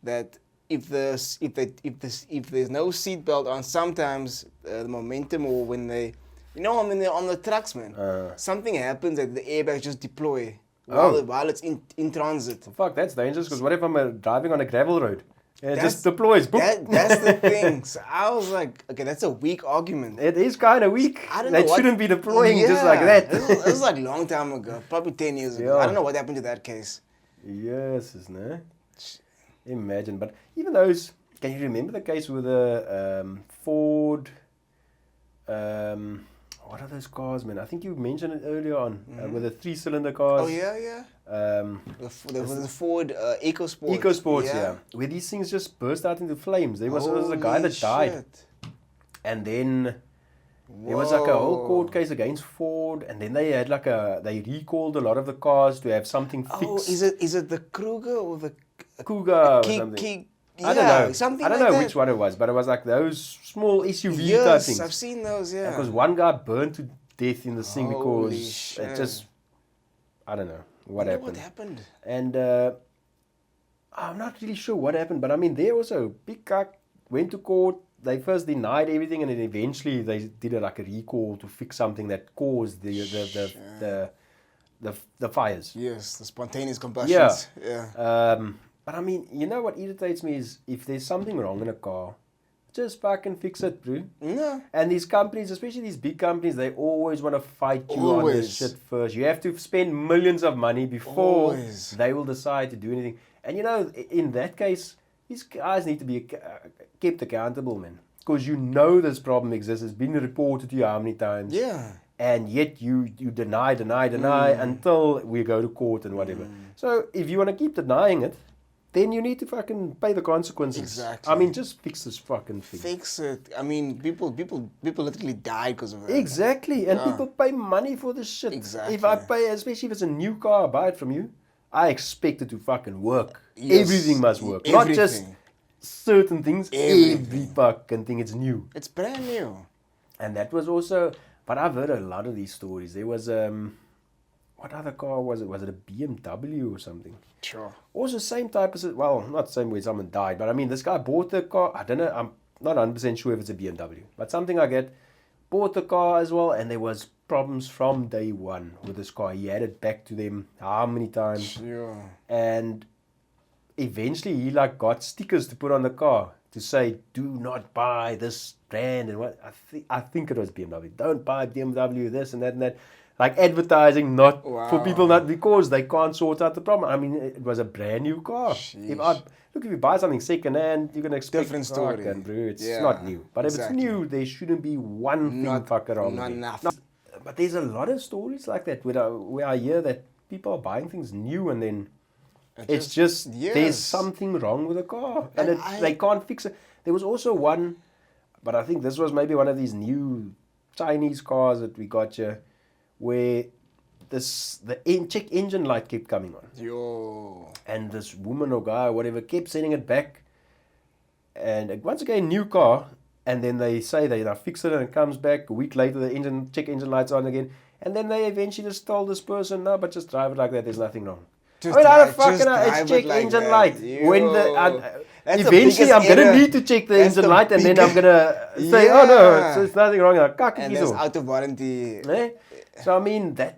that if there's no seatbelt on, sometimes the momentum, or when they, when they're on the trucks, man, something happens that the airbag just deploy while it's in transit. Fuck, that's dangerous, because what if I'm driving on a gravel road? And it That's- just deploys. Boop. That's the thing. So I was like, okay, that's a weak argument. It is kind of weak. I don't know They what- shouldn't be deploying just like that. This was like a long time ago, probably 10 years ago. Yeah. I don't know what happened to that case. Yes, isn't it? Imagine. But even those, can you remember the case with the Ford, what are those cars, man? I think you mentioned it earlier on, with the 3-cylinder cars. Oh, yeah. Um, The Ford EcoSport. EcoSports, yeah. Where these things just burst out into flames. There was a guy that died. Shit. And then there was like a whole Whoa. court case against Ford, and then they had they recalled a lot of the cars to have something fixed. Oh, is it the Kruger or the Cougar or Key- something. Key- I don't yeah, know. something I don't like know that. which one it was, but it was like those small SUV type Yes, things. I've seen those, yeah. Because one guy burned to death in this thing Holy because shit. it just, I don't know what Wonder happened. What happened? And I'm not really sure what happened, but I mean, there was a big guy went to court. They first denied everything, and then eventually they did like a recall to fix something that caused the fires. Yes, the spontaneous combustions. Yeah. But I mean, you know what irritates me is if there's something wrong in a car, just fucking fix it, bro. No. And these companies, especially these big companies, they always want to fight you on Always. this shit first. You have to spend millions of money before Always. they will decide to do anything. And you know, in that case, these guys need to be kept accountable, man. Because you know this problem exists. It's been reported to you how many times. Yeah. And yet you deny until we go to court and whatever. So if you want to keep denying it, then you need to fucking pay the consequences. Exactly. I mean, just fix this fucking thing. Fix it. I mean, people literally died because of that. Exactly. And Yeah. people pay money for this shit. Exactly. If I pay, especially if it's a new car, I buy it from you, I expect it to fucking work. Yes. Everything must work. Not just Everything. certain things. Everything. Every fucking thing. It's new. It's brand new. And that was also, but I've heard a lot of these stories. There was, what other car was it? Was it a BMW or something? Sure. Also same type of, well, not the same way someone died, but I mean, this guy bought the car. I don't know, I'm not 100% sure if it's a BMW, but something like that. Bought the car as well, and there was problems from day one with this car. He had it back to them how many times? Yeah. And eventually he like got stickers to put on the car to say, do not buy this brand, and what I think it was BMW. Don't buy BMW, this and that and that. Like advertising, not for people, not because they can't sort out the problem. I mean, it was a brand new car. If you buy something second hand, you're gonna expect Different story. Bro, it's Yeah, not new. But exactly. if it's new, there shouldn't be one thing fucker wrong. Not with it. enough. But there's a lot of stories like that where I hear that people are buying things new and then It's just there's yes. something wrong with the car, and And they can't fix it. There was also one, but I think this was maybe one of these new Chinese cars that we got here, where the check engine light kept coming on, Yo. and this woman or guy or whatever kept sending it back, and once again new car, and then they say they fix it and it comes back a week later the check engine lights on again, and then they eventually just told this person, no, but just drive it like that, there's nothing wrong. Just I mean, how the drive- fuck just can I? drive It's it check like engine that. light. When Yo. That's the eventually biggest I'm gonna error. need to check the That's engine the light, and then I'm biggest- gonna say, oh no, so it's nothing wrong. Like, And there's out of warranty. eh? So I mean, that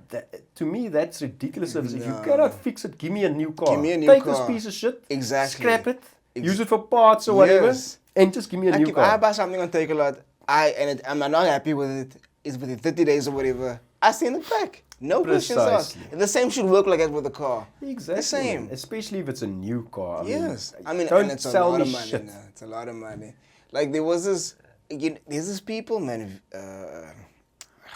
to me that's ridiculous. If you cannot fix it, give me a new car. Give me a new Take car. this piece of shit, Exactly. scrap it, use it for parts or whatever, Yes. and just give me a Like new if car. I buy something on Takealot, I'm not happy with it. It's within 30 days or whatever. I send it back. No questions asked. Precisely. The same should work like that with the car. Exactly. The same. Man. Especially if it's a new car. Yes. don't and it's a sell lot me of money shit. now. It's a lot of money. Like there was this, there's this people, man,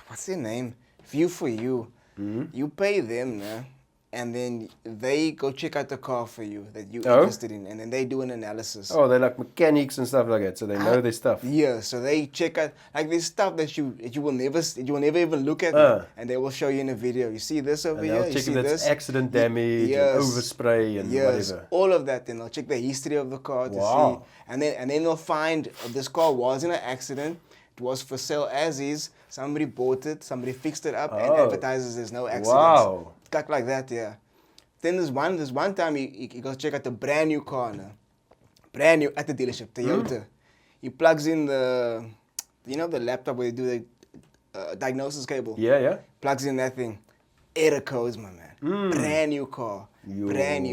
what's their name? View for You. Mm-hmm. You pay them, man, and then they go check out the car for you that you're Oh. interested in, and then they do an analysis. Oh, they're like mechanics and stuff like that, so they know their stuff. Yeah, so they check out like this stuff that you will never even look at, and they will show you in a video. You see this over And here. they'll You check see if it's this. accident damage, Yes. and overspray, and Yes, whatever. all of that. Then they'll check the history of the car to Wow. see, and then they'll find this car was in an accident. It was for sale as is. Somebody bought it. Somebody fixed it up and Oh. advertises there's no accidents. Wow. Stuff like that, yeah. Then there's one time he goes check out the brand new car now. Brand new at the dealership, Toyota. He plugs in the laptop where you do the diagnosis cable. Yeah. Plugs in that thing. Error codes, my man. Brand new car. Yo. Brand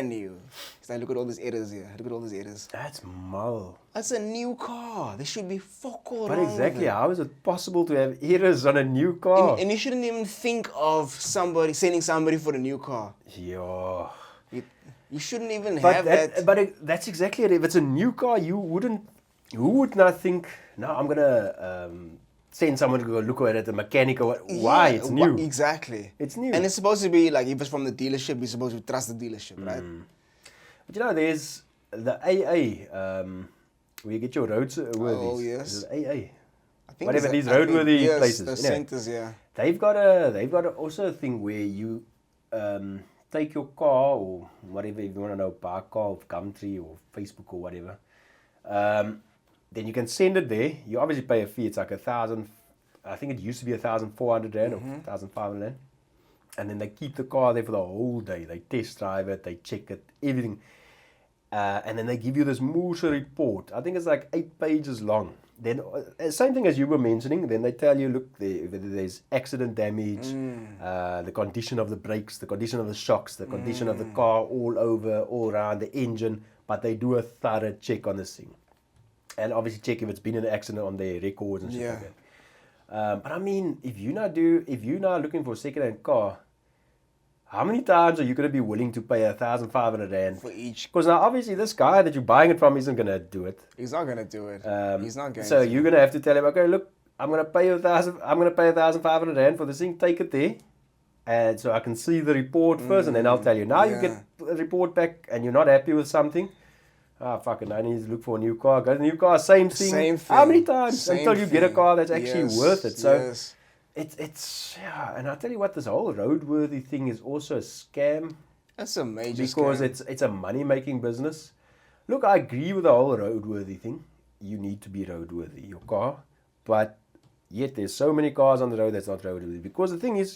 new. So look at all these errors here. Look at all these errors. That's mal. That's a new car. There should be fuck all But wrong exactly, with it. how is it possible to have errors on a new car? And you shouldn't even think of sending somebody for a new car. Yeah. You shouldn't even But have that. that's exactly it. If it's a new car, who would not think, no, I'm gonna send someone to go look at it, the mechanic or what? Why? It's new. Exactly. It's new. And it's supposed to be like if it's from the dealership, you're supposed to trust the dealership, right? But you know, there's the AA, where you get your roadworthies. Oh, yes. Is it AA? I think Whatever it's- these I think- roadworthy yes, places. The anyway. centers, yeah. They've got also a thing where you take your car or whatever, if you want to know, buy a car of Gumtree or Facebook or whatever. Then you can send it there. You obviously pay a fee. It's like 1,000. I think it used to be 1,400 rand or 1,500 rand. And then they keep the car there for the whole day. They test drive it. They check it, everything. And then they give you this Moose report. I think it's like 8 pages long. Then same thing as you were mentioning. Then they tell you, look, whether there's accident damage, the condition of the brakes, the condition of the shocks, the condition of the car all over, all around the engine. But they do a thorough check on this thing, and obviously check if it's been in an accident on their records and shit like that. But I mean, if you're not looking for a second-hand car, how many times are you going to be willing to pay 1,500 rand For each. Because now obviously this guy that you're buying it from isn't going to do it. He's not going to do it. He's not going So to. you're going to have to tell him, okay, look, I'm going to pay 1,500 rand for this thing. Take it there, and so I can see the report first, and then I'll tell you. Now you get a report back, and you're not happy with something. Fuck it, I need to look for a new car. Go to the new car, same thing. Same How thing. many times Same until you get a thing. car that's actually Yes, worth it? So yes. it's and I tell you what, this whole roadworthy thing is also a scam. That's a major Because scam. it's a money-making business. Look, I agree with the whole roadworthy thing. You need to be roadworthy, your car. But yet there's so many cars on the road that's not roadworthy. Because the thing is,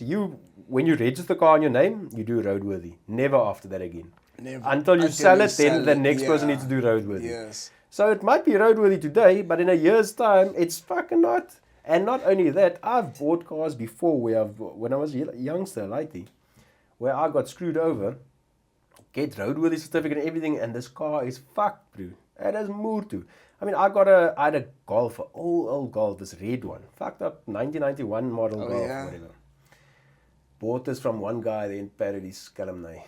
when you register the car in your name, you do roadworthy. Never after that again. Never. Until you sell it, then the next person needs to do roadworthy. Yes. So it might be roadworthy today, but in a year's time, it's fucking not. And not only that, I've bought cars before when I was a youngster, lately, where I got screwed over, get roadworthy certificate and everything, and this car is fucked, bro. It has moved to. I mean, I had a Golf, an old Golf, this red one, fucked up 1991 model Golf, yeah. whatever. Bought this from one guy there in Paradise, Kalamnai.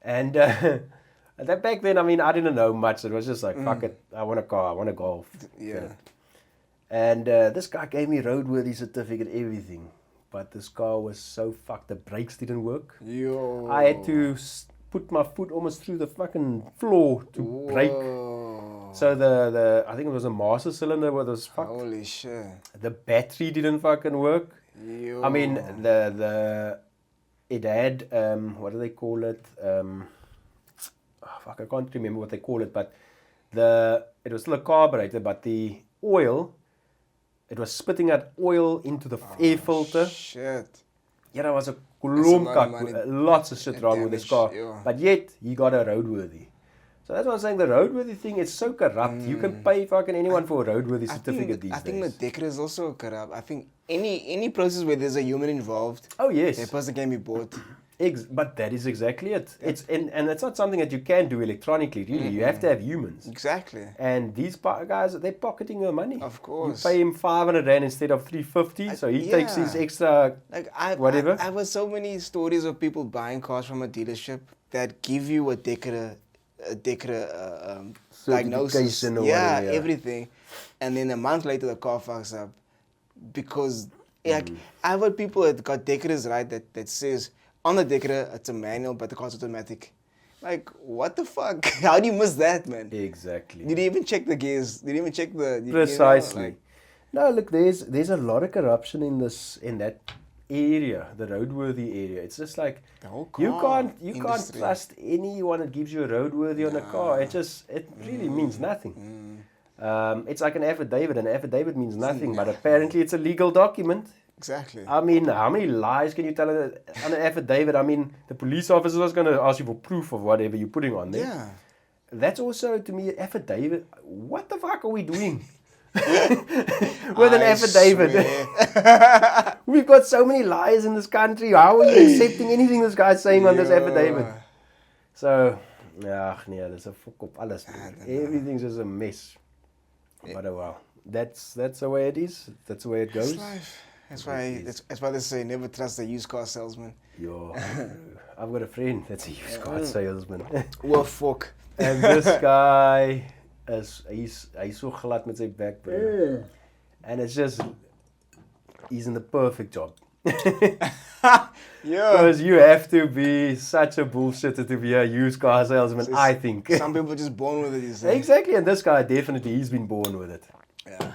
And that back then, I mean, I didn't know much. It was just like, fuck it, I want a car, I want a Golf. Yeah. And this guy gave me roadworthy certificate, everything. But this car was so fucked, the brakes didn't work. Yo. I had to put my foot almost through the fucking floor to break. So the I think it was a master cylinder where was fucked. Holy shit. The battery didn't fucking work. Yo. I mean it had what do they call it? Fuck, I can't remember what they call it, but it was still a carburetor, but the oil, it was spitting out oil into the air filter. Shit. Yeah, there was a lot of money. lots of shit wrong with this car. damage, yeah. But yet, he got a roadworthy. So that's what I'm saying, the roadworthy thing is so corrupt. You can pay fucking anyone for a roadworthy certificate these days. I think the decorator is also corrupt. I think any process where there's a human involved, Oh yes. the person can be bought. But that is exactly it. And it's not something that you can do electronically, really. You have to have humans. Exactly. And these guys, they're pocketing your money. Of course. You pay him 500 rand instead of 350, so he takes his extra Like whatever. I've heard so many stories of people buying cars from a dealership that give you a decorator diagnosis. Certification or Yeah, whatever, yeah. everything. And then a month later the car fucks up because like I've heard people that got decorators right that says on the decorator it's a manual but the car's automatic. Like what the fuck? How do you miss that, man? Exactly. Did you even check the gears? Did you even check the Precisely. No, look, there's a lot of corruption in that area, the roadworthy area. It's just like The whole you car can't industry. trust anyone that gives you a roadworthy on a car. It really means nothing. It's like an affidavit. An affidavit means nothing, but apparently it's a legal document. Exactly. I mean, how many lies can you tell on an affidavit? I mean, the police officer is going to ask you for proof of whatever you're putting on there. Yeah. That's also, to me, affidavit. What the fuck are we doing? With an affidavit. Swear. We've got so many lies in this country. How are you accepting anything this guy's saying on this affidavit? So, nee, that's a fuck up alles. Man. Everything's just a mess. But well, that's the way it is. That's the way it goes. It's life. That's why they say never trust a used car salesman. Yo, I've got a friend that's a used car salesman. Well, fuck. And this guy he's so glad met sy back, bro. And it's just he's in the perfect job. Yeah. Because you have to be such a bullshitter to be a used car salesman, I think. Some people are just born with it, you say. Exactly, and this guy definitely, he's been born with it. Yeah.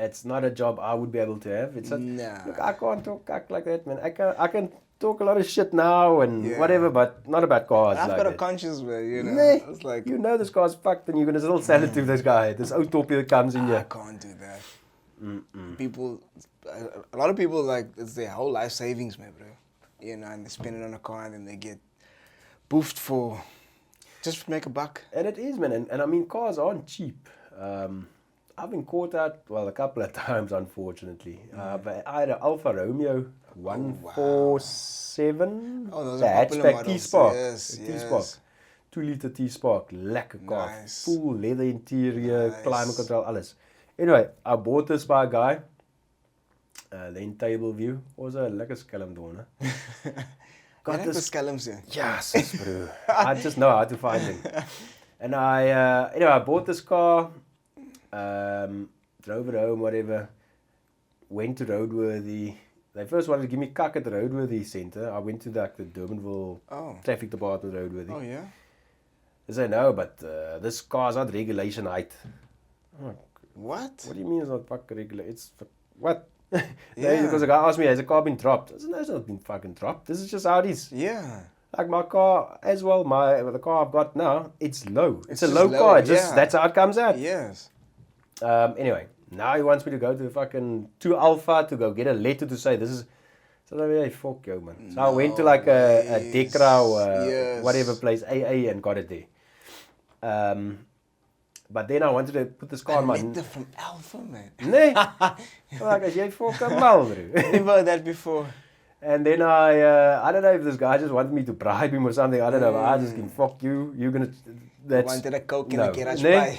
It's not a job I would be able to have. It's Nah. Look, I can't talk like that, man. I can talk a lot of shit now and whatever, but not about cars. I've like got a that. conscience, man, you know. Nee, It's like, you know this car's fucked and you're going to still sell it to this guy, this old toppie that comes in I here. can't do that. People, a lot of people, like, it's their whole life savings, man, bro. You know, and they spend it on a car and then they get boofed for just make a buck. And it is, man. And I mean, cars aren't cheap. I've been caught out, well, a couple of times, unfortunately. But I had an Alfa Romeo 147. Oh, those the are popular hatchback models. T-Spark. Yes, The yes. T-Spark. 2-liter T-Spark. Lekker car. Nice. Full leather interior, Nice. climate control, alles. Anyway, I bought this by a guy. Then table view. Was a lekker skelm door, Got the scallums here. Yes, bro. I just know how to find them. And I bought this car, drove it home, whatever, went to Roadworthy. They first wanted to give me cuck at the Roadworthy Centre. I went to the Durbanville Traffic Department, Roadworthy. Oh, yeah? They said, no, but this car's not regulation height. Oh, What? what do you mean it's not fucking regular? It's, what? Yeah. Because the guy asked me, has the car been dropped? I said, no, it's not been fucking dropped. This is just how it is. Yeah. Like my car as well, the car I've got now, it's low. It's a just low low, car. It's just, yeah. that's how it comes out. Yes. Anyway, now he wants me to go to to Alpha to go get a letter to say this is. So I mean, hey, fuck you, man. So I went to like a Decra or Yes. whatever place, AA, and got it there. But then I wanted to put this car on my. Letter from Alpha, man. Nee. Like, as jy fucking mal, bro. Never heard that before. And then I don't know if this guy just wanted me to bribe him or something. I don't know. But I just can fuck you. You're gonna. That's Wanted a coke in no. a garage Nee. buy.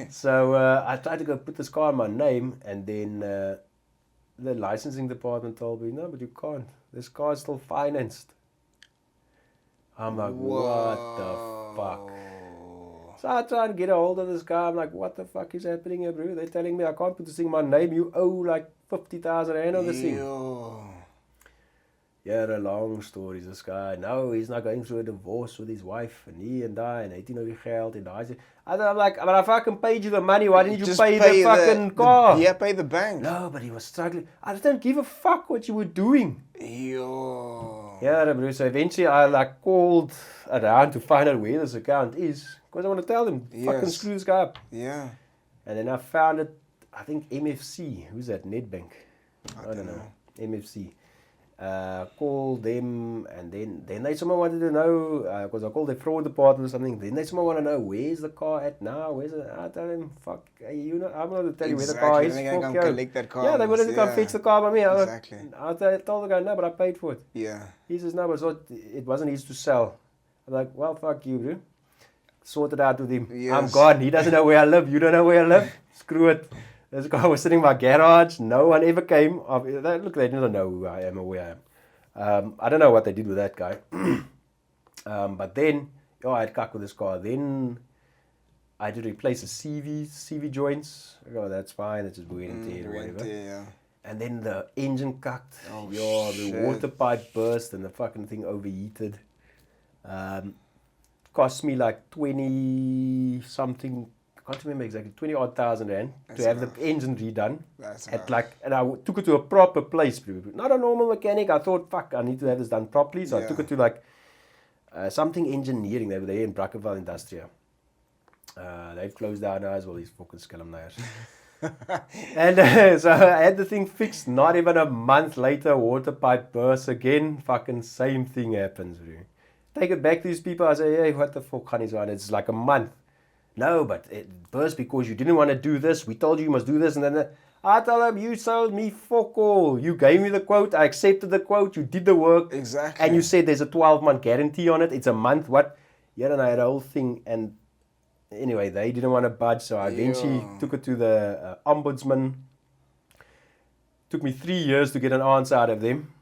So I tried to go put this car in my name, and then the licensing department told me, no, but you can't. This car is still financed. I'm like, what the fuck? So I try and get a hold of this guy. I'm like, what the fuck is happening here, bro? They're telling me I can't put this thing in my name. You owe like 50,000 rand on this thing. Yo. Yeah, a long story. This guy, no, he's not going through a divorce with his wife, and he and I, and 18 over geld, and I'm like, but I fucking paid you the money, why didn't you Just pay the fucking car? Yeah, pay the bank. No, but he was struggling. I don't give a fuck what you were doing. Yo. Yeah, bro, so eventually I like called around to find out where this account is, because I want to tell them, fucking Yes. screw this guy up. Yeah. And then I found it, I think MFC, who's that, Nedbank? I don't know. MFC. Called them, and then someone wanted to know, because I called the fraud department or something, then someone want to know, where's the car at now, where's it? I tell them, fuck, you know, I'm not going to tell you where the car is. They're going to come collect that car. Yeah, they wanted to come fetch the car by me. Exactly. I told the guy, no, but I paid for it. Yeah. He says, no, but it wasn't his to sell. I'm like, well, fuck you, bro. Sort it out with him. Yes. I'm gone. He doesn't know where I live. You don't know where I live. Screw it. This guy was sitting in my garage. No one ever came. Look, they didn't know who I am or where I am. I don't know what they did with that guy. But then, I had cuck with this car. Then I had to replace the CV joints. That's fine. That's just wear and tear or whatever. Yeah. And then the engine cucked. Oh, the shit. water pipe burst and the fucking thing overheated. Cost me like 20 something, I can't remember exactly, 20 odd thousand rand to have the engine redone. That's And I took it to a proper place, not a normal mechanic. I thought, fuck, I need to have this done properly. So I took it to like something engineering. They were there in Brackenfell Industria. They've closed down now as well, these fucking skelmneiers. And so I had the thing fixed. Not even a month later, water pipe bursts again. Fucking same thing happens, bro. Take it back to these people. I say, hey, what the fuck, honey's on? It's like a month. No, but it burst because you didn't want to do this. We told you you must do this. And then I tell them, you sold me fuck all. You gave me the quote. I accepted the quote. You did the work. Exactly. And you said there's a 12-month guarantee on it. It's a month. What? Yeah, and I had a whole thing. And anyway, they didn't want to budge. So I eventually took it to the ombudsman. Took me 3 years to get an answer out of them.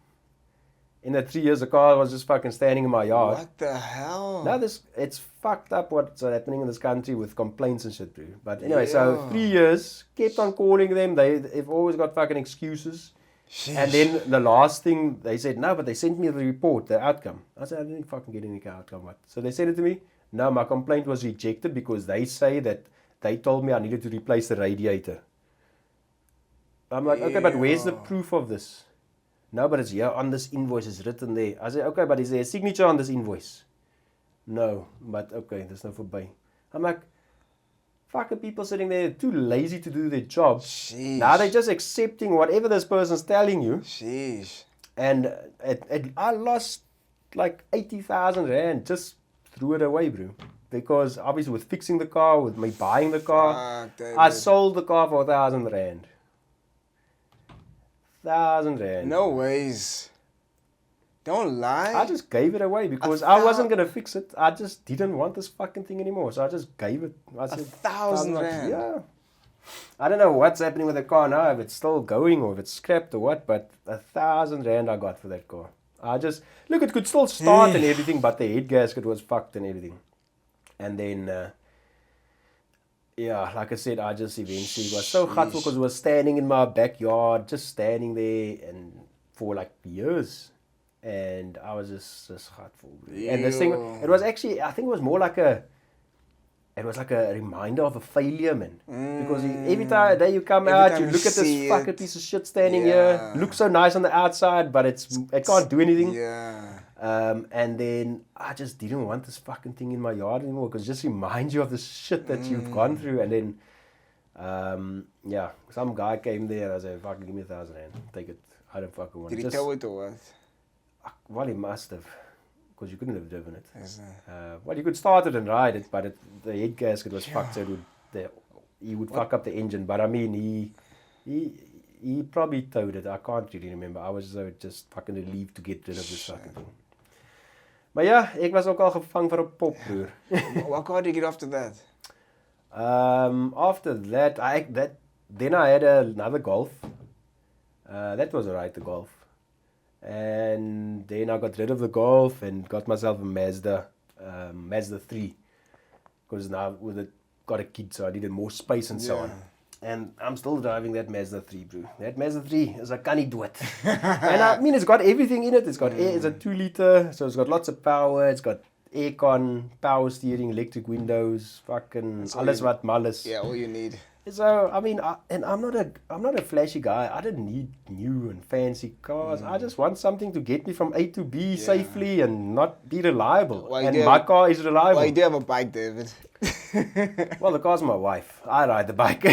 In that 3 years, the car was just fucking standing in my yard. What the hell? Now it's fucked up what's happening in this country with complaints and shit, bro. But anyway, so 3 years, kept on calling them. They've always got fucking excuses. Sheesh. And then the last thing, they said, no, but they sent me the report, the outcome. I said, I didn't fucking get any outcome. What? So they said it to me. No, my complaint was rejected because they say that they told me I needed to replace the radiator. I'm like, okay, but where's the proof of this? No, but it's here on this invoice, it's written there. I say, okay, but is there a signature on this invoice? No, but okay, there's no verby. I'm like, fucking people sitting there too lazy to do their job. Sheesh. Now they're just accepting whatever this person's telling you. Sheesh. And I lost like 80,000 rand, just threw it away, bro. Because obviously with fixing the car, with me buying the car, Fuck, I sold the car for 1,000 rand. 1,000 rand. No ways. Don't lie. I just gave it away because I wasn't going to fix it. I just didn't want this fucking thing anymore. So I just gave it. I said, 1,000 rand. Yeah. I don't know what's happening with the car now, if it's still going or if it's scrapped or what, but 1,000 rand I got for that car. I just, look, it could still start and everything, but the head gasket was fucked and everything. And then, yeah, like I said, I just eventually was so gutful because it was standing in my backyard, just standing there and for like years. And I was just gutful. And this thing, it was actually, I think it was more like a reminder of a failure, man. Because every day you come out, you look at this fucking piece of shit standing here. Looks so nice on the outside, but it can't do anything. Yeah. And then I just didn't want this fucking thing in my yard anymore because it just reminds you of the shit that you've gone through. And then, yeah, some guy came there and I said, fucking give me 1,000 rand. Take it. I don't fucking want it. Did he tow it or what? Well, he must have. Because you couldn't have driven it. Well, you could start it and ride it, but the head gasket was fucked, so he would fuck up the engine. But I mean, he probably towed it. I can't really remember. I was just fucking relieved to get rid of this fucking thing. Maar ja, ek was ook al gevang vir 'n popbroer. What car did you get after that? After that, then I had another Golf. That was alright, the Golf. And then I got rid of the Golf and got myself a Mazda 3. Because now got a kid, so I needed more space and so on. And I'm still driving that Mazda 3, bro. That Mazda 3 is a canny dood. And I mean, it's got everything in it. It's got air, it's a 2-liter, so it's got lots of power. It's got aircon, power steering, electric windows, fucking alles wat malles. Yeah, all you need. So I mean, I'm not a flashy guy. I don't need new and fancy cars. I just want something to get me from A to B safely and not be reliable. Well, and my car is reliable. Well, you do have a bike, David. Well, the car's my wife. I ride the bike.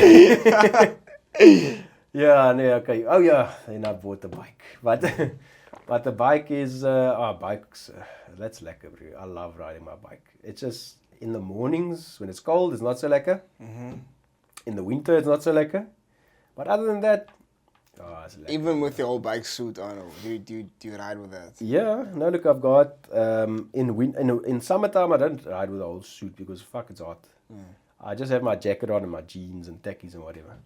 Yeah, no, okay. Oh yeah, then I bought the bike. But the bike is bikes. That's lekker, bro. I love riding my bike. It's just in the mornings when it's cold, it's not so lekker. In the winter, it's not so lekker. But other than that, it's lekker. Even with your old bike suit on, do you ride with that? Yeah, no, look, I've got in summertime I don't ride with the whole suit because fuck, it's hot. I just have my jacket on and my jeans and tackies and whatever.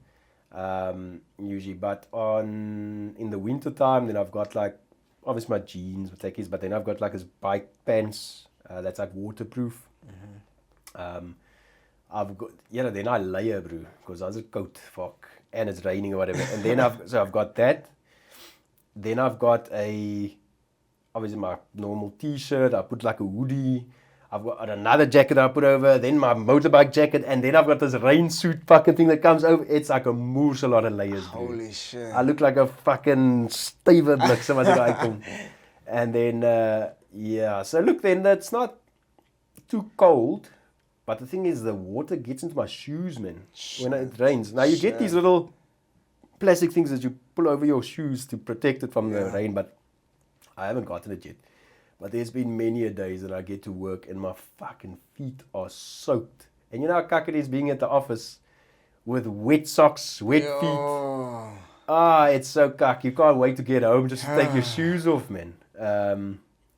Usually, but in the winter time, then I've got like obviously my jeans, my tackies, but then I've got like this bike pants that's like waterproof. I've got then I layer, bro, because I was a coat fuck and it's raining or whatever. And then I've got that. Then I've got obviously my normal t-shirt. I put like a hoodie. I've got another jacket I put over. Then my motorbike jacket, and then I've got this rain suit fucking thing that comes over. It's like a moose, a lot of layers, bro. Holy shit! I look like a fucking steward, like someone like. And then so look, then that's not too cold. But the thing is, the water gets into my shoes, man, when it rains. Now, you get these little plastic things that you pull over your shoes to protect it from the rain, but I haven't gotten it yet. But there's been many a days that I get to work and my fucking feet are soaked. And you know how cuck it is being at the office with wet socks, wet feet. It's so cuck. You can't wait to get home just to take your shoes off, man.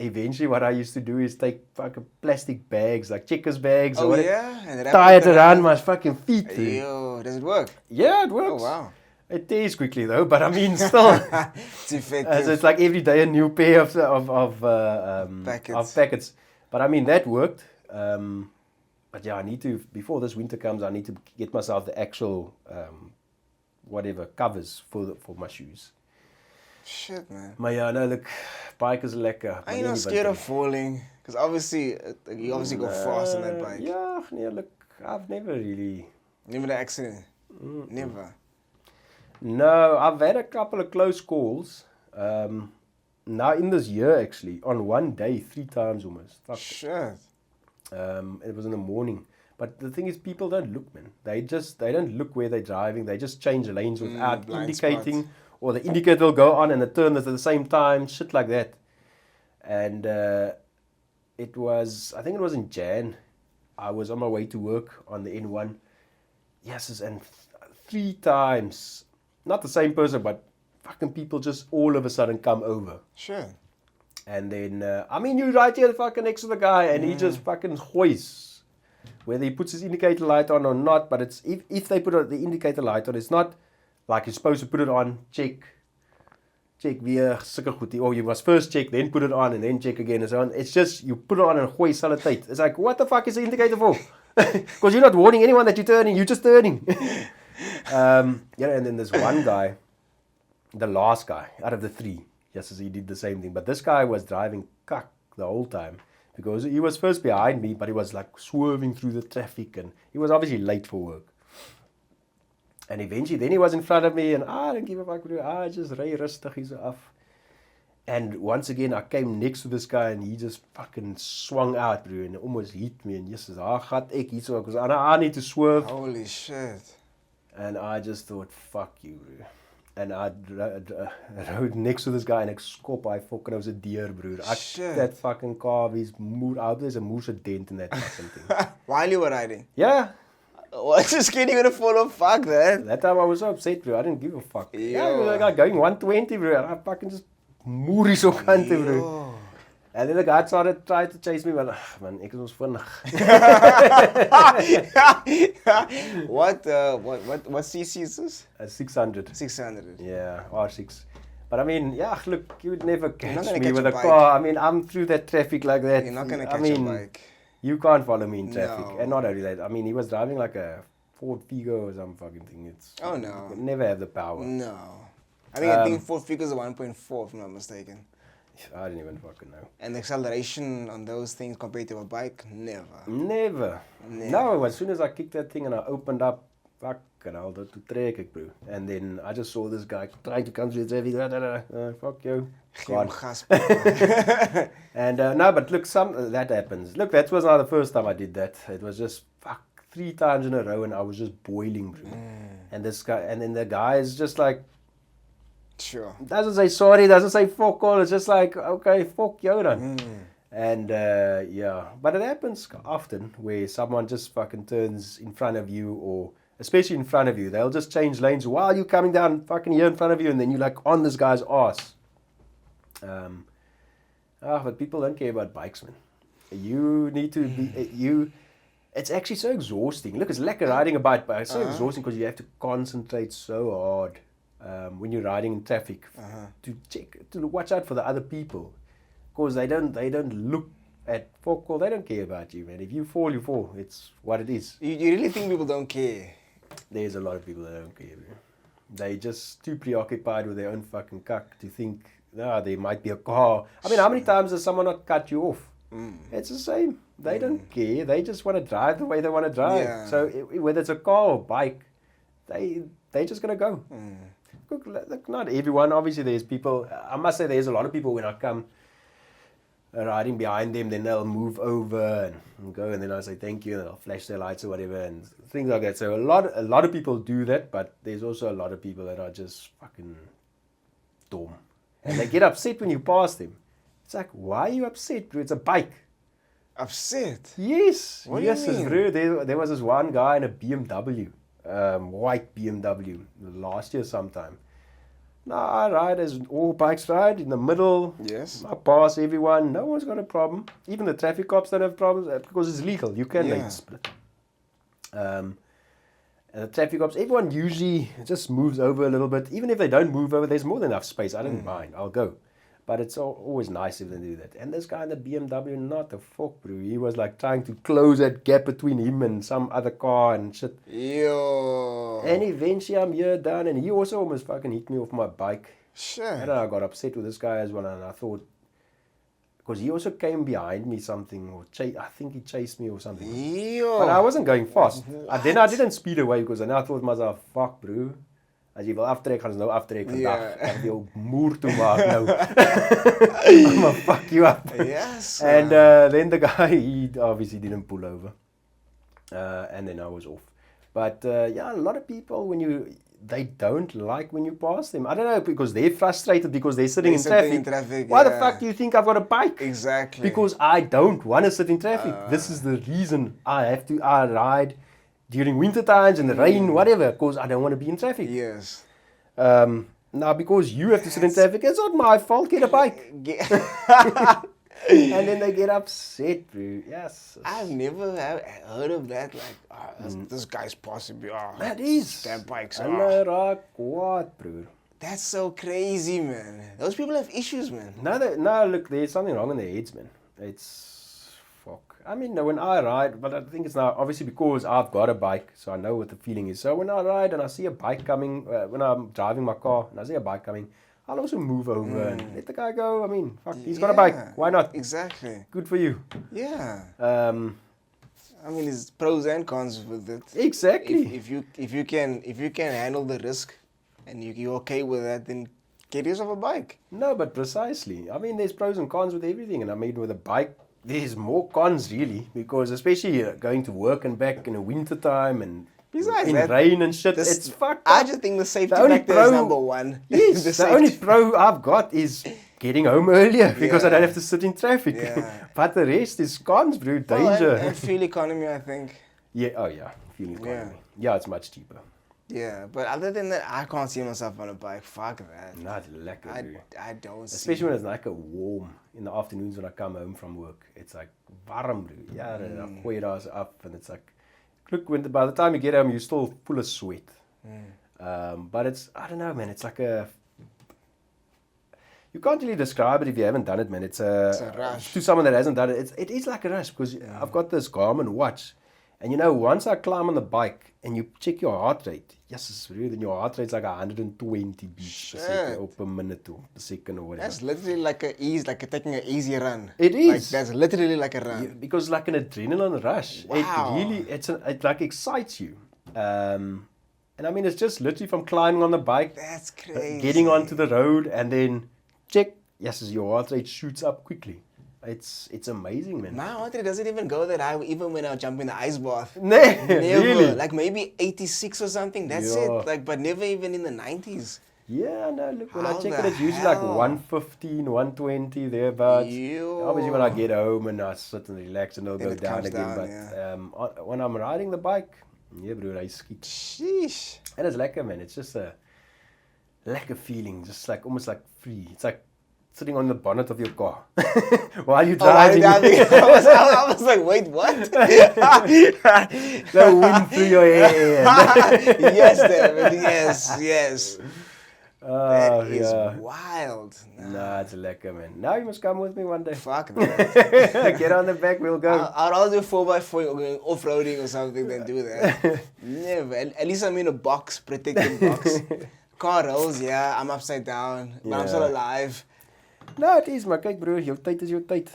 Eventually, what I used to do is take fucking plastic bags, like checkers bags, or whatever, and tie it around my fucking feet. Yo, does it work? Yeah, it works. Oh, wow. It tears quickly though, but I mean, still, it's effective. So it's like every day a new pair of packets. But I mean, that worked. But yeah, I need to, before this winter comes, I need to get myself the actual covers for my shoes. Shit, man. Maar ja, no, look, bike is lekker. Are you not scared of falling? Because obviously, you obviously go fast on that bike. Yeah, look, I've never really... Never an accident? Never? No, I've had a couple of close calls. Now in this year, actually, on one day, 3 times almost. Shit. It was in the morning. But the thing is, people don't look, man. They don't look where they're driving. They just change lanes without indicating. Spots. Or the indicator will go on and the turn is at the same time, shit like that. And I think it was in Jan. I was on my way to work on the N1. Yes, and 3 times, not the same person, but fucking people just all of a sudden come over. Sure. And then, you're right here fucking next to the guy, and he just fucking hoists. Whether he puts his indicator light on or not, but it's if they put the indicator light on, it's not like you're supposed to put it on, check weer, sulke goed. Or you must first check, then put it on, and then check again and so on. It's just, you put it on and hoist all the tijd. It's like, what the fuck is the indicator for? Because you're not warning anyone that you're turning, you're just turning. And then there's one guy, the last guy, out of the 3. Yes, he did the same thing. But this guy was driving cuck the whole time. Because he was first behind me, but he was like swerving through the traffic, and he was obviously late for work. And eventually, then he was in front of me, and I didn't give a fuck. I just ray rustig hier so af. And once again, I came next to this guy, and he just fucking swung out, bro, and almost hit me. And yes, gat ek hier so, because I need to swerve. Holy shit. And I just thought, fuck you, bro. And I rode next to this guy, and ek skop hy fucking was 'n deer, bro. That fucking car, I hope there's a moose dent in that fucking thing. While you were riding? Yeah. What's just getting you to fall off? Fuck that. That time I was so upset, bro. I didn't give a fuck. Yeah, I was like going 120, bro. And I fucking just moerie so kante, bro. And then the guy tried to chase me, but man, ek was vinnig. What cc is this? 600. 600. Yeah, R6. But I mean, look, you would never catch me with a car. I mean, I'm through that traffic like that. You're not going to catch a bike. You can't follow me in traffic. No. And not only that, I mean, he was driving like a Ford Figo or some fucking thing. It's Oh, no. you can never have the power. No. I think Ford Figures are 1.4 if I'm not mistaken. I don't even fucking know. And the acceleration on those things compared to a bike, never. Never. No, as soon as I kicked that thing and I opened up, fucking hell, dat toe trek ek, bro. And then I just saw this guy trying to come through the traffic. Fuck you. Gone. And no, but look, that happens. Look, that was not the first time I did that. It was just 3 times in a row, and I was just boiling, bro. And this guy, and then the guy is just like, sure, doesn't say sorry, doesn't say fuck all. It's just like, okay, fuck you then. And yeah, but it happens often where someone just fucking turns in front of you, or especially in front of you, they'll just change lanes while you're coming down fucking here in front of you, and then you're like on this guy's ass. But people don't care about bikes, man. You need to be it's actually so exhausting. Look, it's like riding a bike, but it's so exhausting because you have to concentrate so hard when you're riding in traffic to watch out for the other people, because they don't look at folk, they don't care about you, man. If you fall, you fall. It's what it is. You really think people don't care? There's a lot of people that don't care, man. They just too preoccupied with their own fucking cuck to think, there might be a car. I mean, how many times has someone not cut you off? It's the same. They don't care. They just want to drive the way they want to drive. Yeah. So whether it's a car or bike, they're just going to go. Look, not everyone. Obviously, there's people. I must say there's a lot of people when I come riding behind them, then they'll move over and go, and then I'll say thank you, and they'll flash their lights or whatever, and things like that. So a lot of people do that, but there's also a lot of people that are just fucking dumb. And they get upset when you pass them. It's like, why are you upset, bro? It's a bike. Upset? Yes. What yes, do you mean? Bro. There was this one guy in a BMW, white BMW, last year sometime. Now I ride as all bikes ride, in the middle. Yes. I pass everyone. No one's got a problem. Even the traffic cops don't have problems because it's legal. You can lane split. And the traffic cops, everyone usually just moves over a little bit. Even if they don't move over, there's more than enough space. I don't mind. I'll go. But it's always nice if they do that. And this guy in the BMW, not the fuck, bro. He was like trying to close that gap between him and some other car and shit. Yo. And eventually I'm here done, and he also almost fucking hit me off my bike. Sure. And I got upset with this guy as well, and I thought, because he also came behind me something, or I think he chased me or something. Yo. But I wasn't going fast. Then I What? didn't speed away, because then I thought to myself, fuck bro, as jy wil aftrek, gaan ons nou aftrek vandag. Ek wil jou moer toe maak nou. I'm gonna fuck you up. Yes. And then the guy, he obviously didn't pull over. And then I was off. But yeah, a lot of people, they don't like when you pass them. I don't know, because they're frustrated because they're sitting in traffic. Why the fuck do you think I've got a bike? Exactly. Because I don't want to sit in traffic. This is the reason I ride during winter times, in the rain, whatever, because I don't want to be in traffic. Yes. Now, because you have to sit in traffic, it's not my fault. Get a bike. And then they get upset, bro. Yes. I've never heard of that. Like, this guy's possibly. That is. That bike's. What, bro? That's so crazy, man. Those people have issues, man. No, look, there's something wrong in their heads, man. It's fuck. I mean, when I ride, but I think it's now obviously because I've got a bike, so I know what the feeling is. So when I ride and I see a bike coming, when I'm driving my car and I see a bike coming, I'll also move over and let the guy go. I mean, fuck, he's got a bike. Why not? Exactly. Good for you. Yeah. I mean, there's pros and cons with it. Exactly. If you can handle the risk, and you're okay with that, then get yourself a bike. No, but precisely. I mean, there's pros and cons with everything, and I mean, with a bike, there's more cons really, because especially going to work and back in the winter time and in rain and shit, it's fucked up. I just think the safety factor is number one. Yes, the only pro I've got is getting home earlier because I don't have to sit in traffic. Yeah. But the rest is cons, bro. Danger. And fuel economy, I think. Yeah. Oh yeah, fuel economy. Yeah, it's much cheaper. Yeah, but other than that, I can't see myself on a bike. Fuck that. Not lekker, bro. I don't see. Especially when it's like a warm in the afternoons when I come home from work. It's like warm, bro. Yeah, and I gooi daar up, and it's like, look, by the time you get home, you're still full of sweat. But it's, I don't know, man. It's like a. You can't really describe it if you haven't done it, man. It's a rush. To someone that hasn't done it, it is like a rush, because I've got this Garmin watch. And you know, once I climb on the bike and you check your heart rate, yes, it's really, then your heart rate's like 120 beats per second or per minute or per second or whatever. That's literally like taking an easy run. It is. Like, that's literally like a run. Because like an adrenaline rush. Wow. It like excites you. And I mean, it's just literally from climbing on the bike, That's crazy. getting onto the road, and then check, yes, your heart rate shoots up quickly. It's amazing, man. My heart rate doesn't even go that high, even when I jump in the ice bath. Never. Never. Like maybe 86 or something. That's Yeah. it. Like, but never even in the 90s. Yeah, no, look, when I How check the it, it's usually like hell? 115, 120, thereabouts. Yo. Obviously, when I get home and I sit and relax, and it'll Then go it down comes again. down, But when I'm riding the bike, yeah, bro, I skiet. Sheesh. And it's lekker, man. It's just a lekker feeling, just like almost like free. It's like sitting on the bonnet of your car while you're driving. I was like, wait, what? The wind through your hair. Yes, David. Yes. Oh, That is yeah. wild. Nah, it's lekker, man. Now you must come with me one day. Fuck that. Get on the back, we'll go. I'd rather do 4x4 going off-roading or something than do that. Never. At least I'm in a box, protected box. Car rolls, yeah, I'm upside down, but I'm still Yeah. alive. No, it is, maar kyk bro, jou tyd is jou tyd.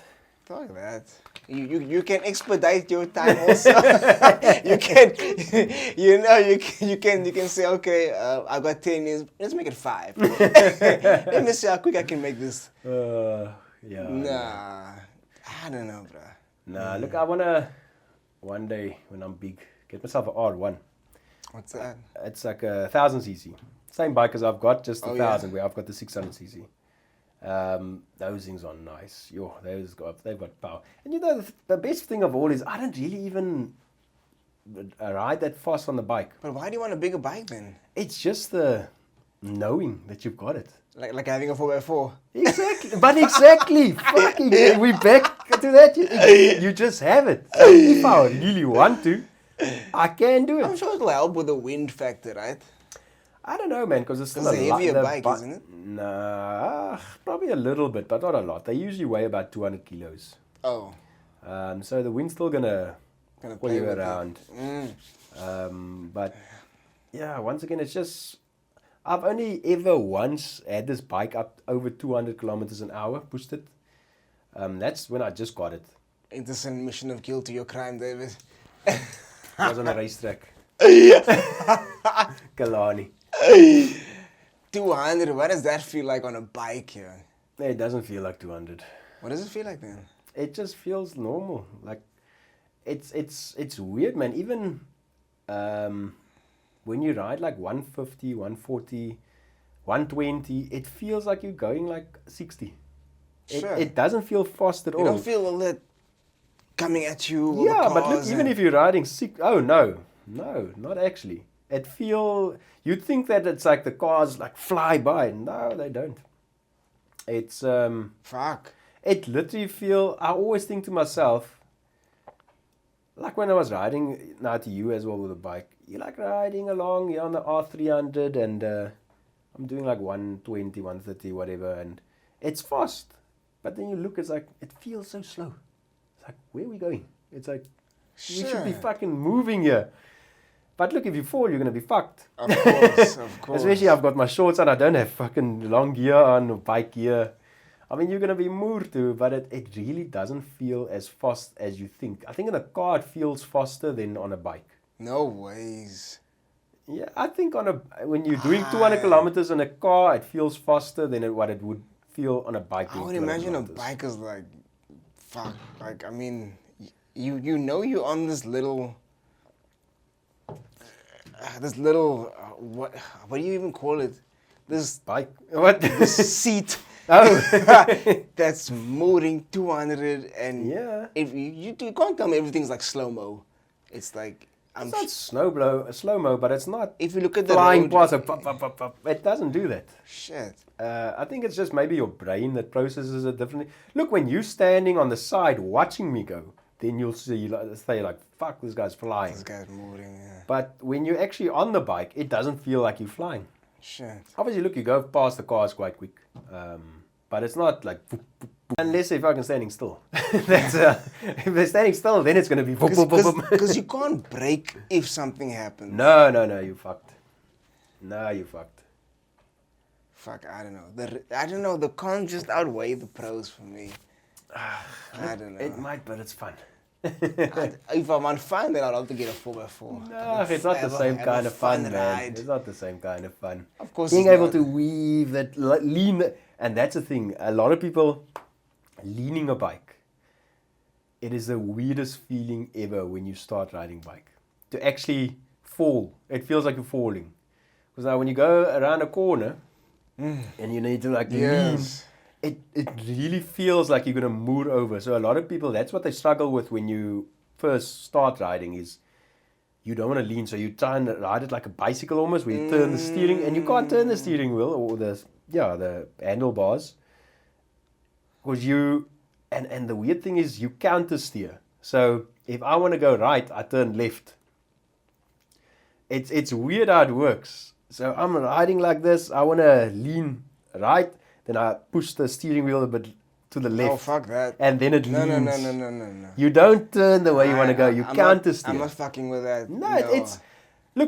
Fuck that. You can expedite your time also. you can you can say, okay, I got 10 minutes, let's make it 5. Let me see how quick I can make this. Yeah. Nah, I don't know, bro. Nah, look, I wanna one day when I'm big get myself an R1. What's that? It's like a 1000cc. Same bike as I've got, just the Oh, yeah. 1000 where I've got the 600cc. Those things are nice. They've got power. And you know, the best thing of all is I don't really even ride that fast on the bike. But why do you want a bigger bike then? It's just the knowing that you've got it. Like having a 4x4. Exactly. But exactly. Fucking, we back to that. You just have it. So if I really want to, I can do I'm it. sure it'll help with the wind factor, right? I don't know, man, because it's still It's a heavier bike, isn't it? Nah, probably a little bit, but not a lot. They usually weigh about 200 kilos. Oh. So the wind's still gonna pull play you with it. around. But yeah, once again, it's just I've only ever once had this bike up over 200 kilometers an hour, pushed it. That's when I just got it. Innocent admission of guilt to your crime, David. It was on a racetrack. Kalani. 200, what does that feel like on a bike here? It doesn't feel like 200. What does it feel like then? It just feels normal. Like it's weird, man. Even when you ride like 150, 140, 120, it feels like you're going like 60. Sure. It doesn't feel fast at all. You don't feel all that coming at you. all Yeah, the but look, cars even and- if you're riding oh no, not actually. You'd think that it's like the cars like fly by. No, they don't. It's Fuck. it literally I always think to myself, like when I was riding now to you as well with a bike, you're like riding along, you're on the R300 and I'm doing like 120, 130, whatever, and it's fast. But then you look, it's like, it feels so slow. It's like, where are we going? It's like, we should be Sure. fucking moving here. But look, if you fall, you're going to be fucked. Of course, of course. Especially I've got my shorts on, I don't have fucking long gear on or bike gear. I mean, you're going to be moored too, but it really doesn't feel as fast as you think. I think in a car it feels faster than on a bike. No ways. Yeah, I think when you're doing 200 kilometers in a car, it feels faster than what it would feel on a bike. I doing would 200 imagine a kilometers. bike is like, fuck. Like, I mean, you know you're on this little, what do you even call it? This Bike? What? seat Oh. that's moving 200 and Yeah. if you can't tell me everything's like slow-mo. It's like, It's not slow-mo, but it's not if you look at the flying road, past. Pop, pop, pop, pop. It doesn't do that. shit. I think it's just maybe your brain that processes it differently. Look, when you're standing on the side watching me go, then you'll say like, fuck, this guy's flying. This guy's moving, yeah. But when you're actually on the bike, it doesn't feel like you're flying. Shit. Obviously, look, you go past the cars quite quick. but it's not like unless they're fucking standing still. That's if they're standing still, then it's gonna be Because you can't brake if something happens. No, you fucked. No, you fucked. Fuck, I don't know. I don't know. The cons just outweigh the pros for me. I don't know. It might, but it's fun. If I want fun, then I'd love to get a 4x4. No, it's not the same kind of fun, man. Ride. It's not the same kind of fun. Of course, being it's able not. to weave that lean, and that's the thing. A lot of people leaning a bike. It is the weirdest feeling ever when you start riding bike. To actually fall, it feels like you're falling. Because now when you go around a corner and you need to like lean. It really feels like you're going to move over. So a lot of people, that's what they struggle with when you first start riding is you don't want to lean. So you try and ride it like a bicycle almost where you turn the steering and you can't turn the steering wheel or the handlebars. Because and the weird thing is you counter steer. So if I want to go right, I turn left. It's weird how it works. So I'm riding like this. I want to lean right. Then I push the steering wheel a bit to the left. Oh, fuck that. And then it leans. No. You don't turn the way you want to go. You counter steer. I'm not fucking with that. No,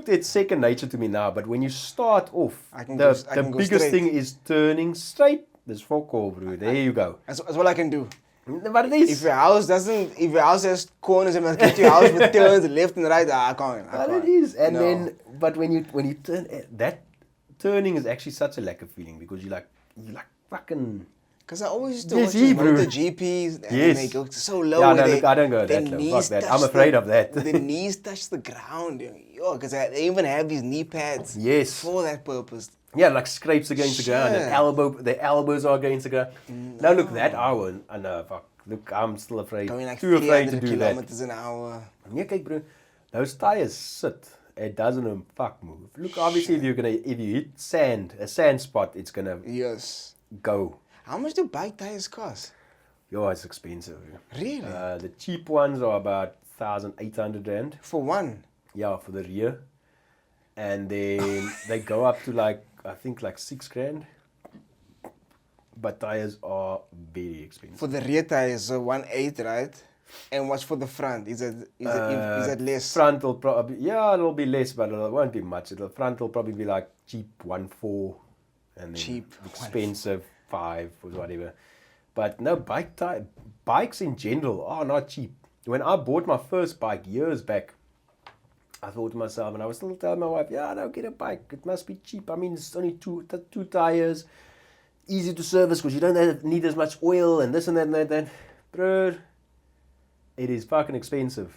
it's second nature to me now. But when you start off, the biggest thing is turning straight. There's fuck all, bro. There you go. That's all I can do. But it is. If your house has corners and must get your house with turns left and right, I can't. But it is. And but when you turn, that turning is actually such a lack of feeling because you like fucking. Because I always used to watch the GPs and they go so low. Yeah, no, look, I don't go that low. Fuck that. I'm afraid of that. The knees touch the ground. Because they even have these knee pads. Yes. For that purpose. Yeah, like scrapes against the ground and the elbows are against the ground. No, look, that hour, I know, fuck. Look, I'm still afraid. Going like too afraid to do that. kilometers an hour. Yeah, okay, bro. Those tires sit. It doesn't fuck move. Look, obviously, if you hit a sand spot, it's gonna go. How much do bike tires cost? Yo, it's expensive. Really? The cheap ones are about 1,800 rand. For one? Yeah, for the rear. And then they go up to I think 6 grand. But tires are very expensive. For the rear tires, so 1.8, right? And what's for the front? Is it less? Front will probably, it'll be less, but it won't be much. The front will probably be cheap 1.4, and then cheap expensive 5 or whatever. But no, bikes in general are not cheap. When I bought my first bike years back, I thought to myself, and I was still telling my wife, don't get a bike. It must be cheap. I mean, it's only two tires, easy to service because you don't need as much oil and this and that and that. Bro, it is fucking expensive.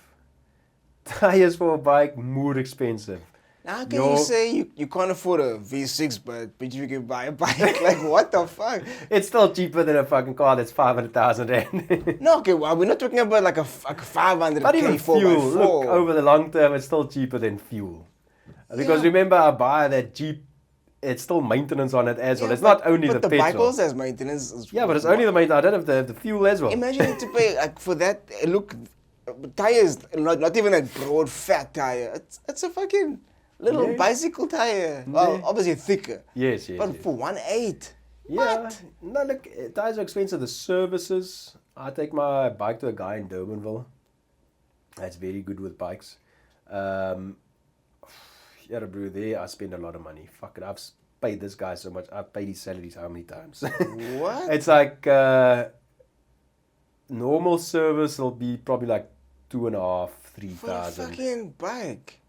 Tires for a bike, more expensive. How can you say you can't afford a V6, but you can buy a bike? Like, what the fuck? It's still cheaper than a fucking car that's 500,000 rand. No, okay, well, we're not talking about like a 500 But even fuel, 4x4. look, over the long term, it's still cheaper than fuel. Because remember, I buy that Jeep, it's still maintenance on it as well. It's not only the petrol. But the bike also has maintenance. Yeah, but it's only the maintenance. I don't have the fuel as well. Imagine to pay for that. Look, tires, not even a broad, fat tire. It's a fucking little bicycle tire. Well, obviously thicker. Yes. But for 1.8. Yeah. What? No, look, tires are expensive. The services. I take my bike to a guy in Durbanville. That's very good with bikes. Yeah, bro, there I spend a lot of money. Fuck it, I've paid this guy so much. I've paid his salaries how many times? What? It's normal service will be probably 2,500, 3,000. For a fucking bike.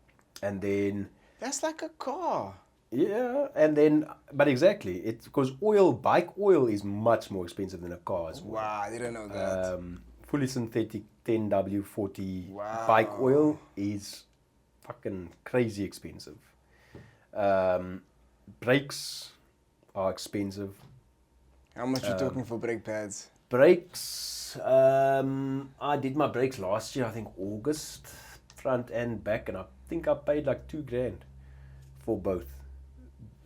And then... That's like a car. Yeah, but exactly. It's because bike oil is much more expensive than a car as well. Wow, I didn't know that. Fully synthetic 10W40 bike oil is fucking crazy expensive. Brakes are expensive. How much you talking for brake pads? Brakes, I did my brakes last year, I think August, front and back, and I think I paid $2,000 for both,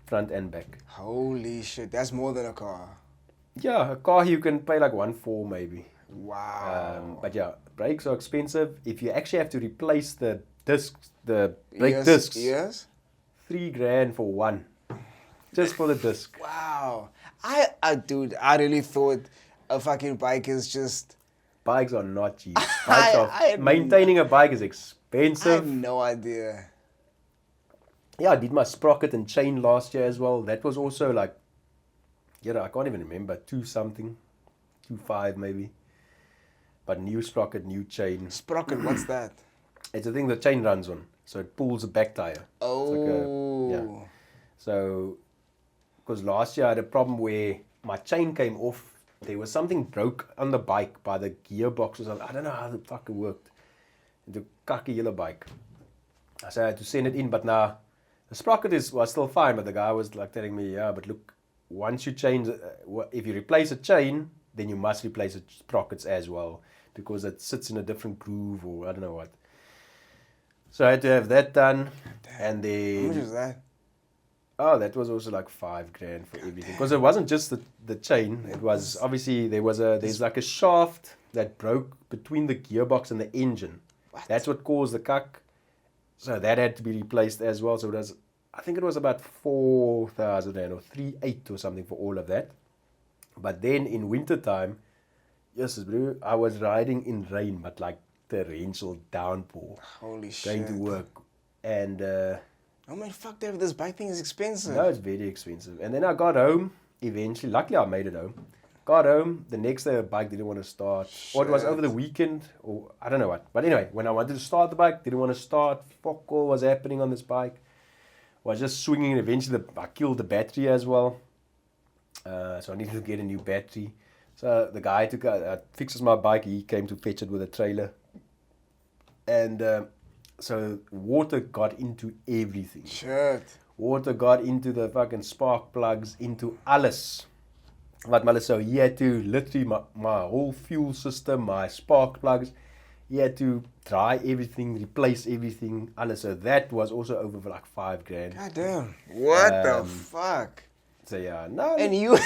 front and back. Holy shit, that's more than a car. Yeah, a car you can pay 1.4 maybe. Wow. But yeah, brakes are expensive. If you actually have to replace the discs, the brake discs, yes, $3,000 for one, just for the disc. Wow. Dude, I really thought a fucking bike is just. Bikes are not cheap. Maintaining a bike is I expensive. had no idea. Yeah, I did my sprocket and chain last year as well. That was also like, I can't even remember, 2.5 maybe. But new sprocket, new chain. Sprocket, what's that? It's a thing the chain runs on, so it pulls a back tire. Oh. So, because last year I had a problem where my chain came off. There was something broke on the bike by the gearbox or something. I don't know how the fuck it worked. The khaki yellow bike. So I had to send it in, but now the sprocket was still fine. But the guy was like telling me, yeah, but look, once you change, if you replace a chain, then you must replace the sprockets as well because it sits in a different groove or I don't know what. So I had to have that done, and then. How much was that? Oh, that was also like $5,000 for everything. Because it wasn't just the chain. It was obviously there's like a shaft that broke between the gearbox and the engine. What? That's what caused the cuck. So that had to be replaced as well. So I think it was about 4,000 rand or 3,800 or something for all of that. But then in winter time, yes, bro, I was riding in rain, but like torrential downpour. Holy shit. Going to work, and. Oh man, fuck that. This bike thing is expensive. No, it's very expensive. And then I got home eventually. Luckily, I made it home. Got home. The next day, the bike didn't want to start. Shit. Or it was over the weekend, or I don't know what. But anyway, when I wanted to start the bike, didn't want to start. Fuck all was happening on this bike. Was just swinging, and eventually I killed the battery as well. So I needed to get a new battery. So the guy fixes my bike. He came to fetch it with a trailer. And so water got into everything. Shit. Water got into the fucking spark plugs, into alles. So he had to literally my whole fuel system, my spark plugs, he had to dry everything, replace everything, alles. So that was also over for like $5,000. God damn. What the fuck? So yeah, no. And you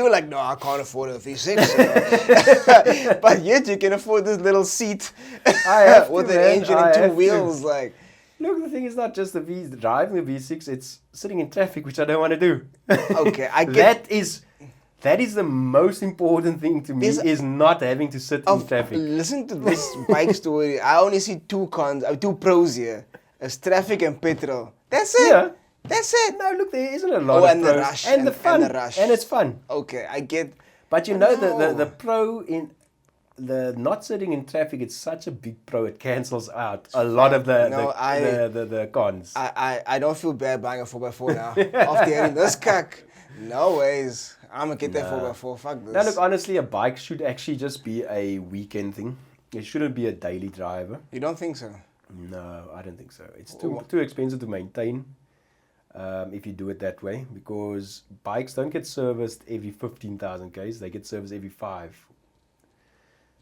were like, no, I can't afford a V6. But yet you can afford this little seat with an engine and two wheels. Like, look, the thing is not just driving the V6, it's sitting in traffic, which I don't want to do. Okay, I get that is the most important thing to me, is not having to sit in traffic. Listen to this bike story. I only see two pros here. It's traffic and petrol. That's it. Yeah. That's it. No, look, there isn't a lot of and pros. the rush. And the fun. And the rush. And it's fun. Okay, I get. But you know, the pro in the not sitting in traffic, it's such a big pro. It cancels out a lot of the cons. I don't feel bad buying a 4x4 now. After hearing this cuck. No ways. I'm going to get that 4x4. Fuck this. Now, look, honestly, a bike should actually just be a weekend thing. It shouldn't be a daily driver. You don't think so? No, I don't think so. It's too expensive to maintain. If you do it that way, because bikes don't get serviced every 15,000 k's, they get serviced every 5.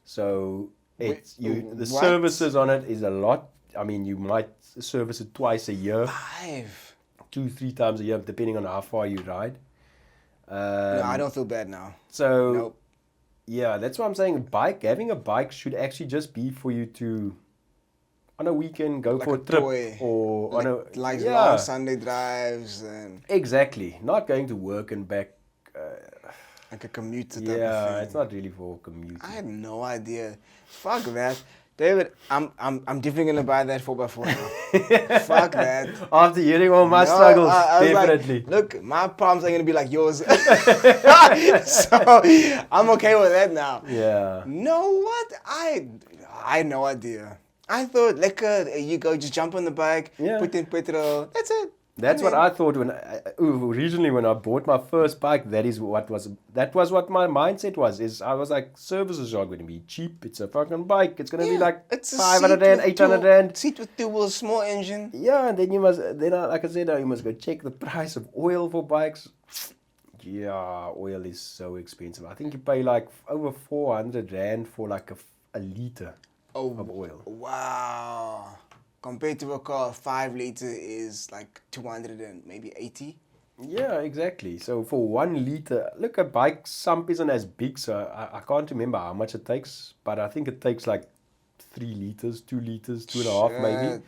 So the services on it is a lot. I mean, you might service it twice a year. 5? 2-3 times a year, depending on how far you ride. No, I don't feel bad now. So, nope. Yeah, that's what I'm saying. Having a bike should actually just be for you to, on a weekend, go like for a trip toy. Or long Sunday drives and exactly, not going to work and back. Like a commuter type of thing. Yeah, it's not really for commuting. I had no idea. Fuck that. David, I'm definitely gonna buy that 4x4 now. Fuck that. After hearing all my struggles, definitely. Like, look, my problems ain't gonna be like yours. So I'm okay with that now. Yeah. No, what? I had no idea. I thought, you go, just jump on the bike, put in petrol, that's it. That's what I thought originally when I bought my first bike. That was what my mindset was. I was like, services are going to be cheap. It's a fucking bike. It's going to be like 500 rand, 800 rand. Seat with 2 wheels, small engine. Yeah, and then like I said, you must go check the price of oil for bikes. Yeah, oil is so expensive. I think you pay like over 400 rand for like a liter of oil. Wow. Compared to a car, 5 liter is like 200 and maybe 80. Yeah, exactly. So for 1 liter, look, a bike sump isn't as big, so I can't remember how much it takes, but I think it takes like 3 liters, 2 liters, 2.5 maybe.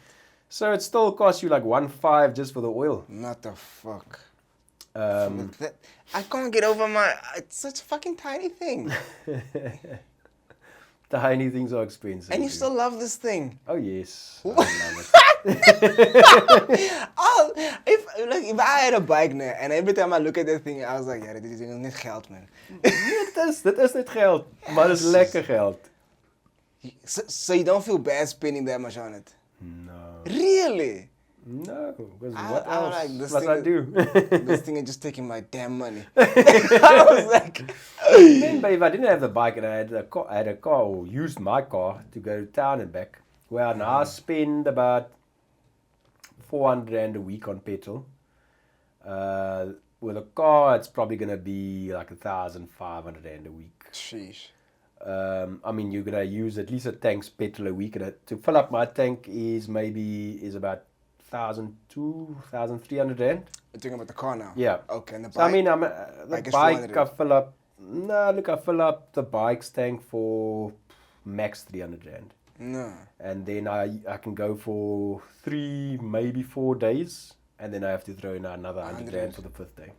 So it still costs you like 1.5 just for the oil. What the fuck? I can't get over it's such a fucking tiny thing. Tiny things are expensive. And you dude. still love this thing. Oh yes, I love it. Oh, if I had a bike now, and every time I look at that thing, I was like, ja, dit is net geld, man. Dit is net geld, maar dit is lekker geld. So you don't feel bad spending that much on it? No. Really? No, because I- what I else like this must thing I do? This thing is just taking my damn money. I was like, Remember, if I didn't have the bike and I had a car or used my car to go to town and back, where I now spend about 400 rand a week on petrol. With a car, it's probably going to be like 1,500 rand a week. sheesh. I mean, you're going to use at least a tank's petrol a week. And to fill up my tank is about 1,200, 1,300 rand. You're talking about the car now? Yeah. Okay, and the bike? So I mean, the Bike is bike 400. I fill up. No, look, I fill up the bike's tank for max 300 rand, No. and then I can go for 3, maybe 4 days, and then I have to throw in another 100 rand for the 5th day.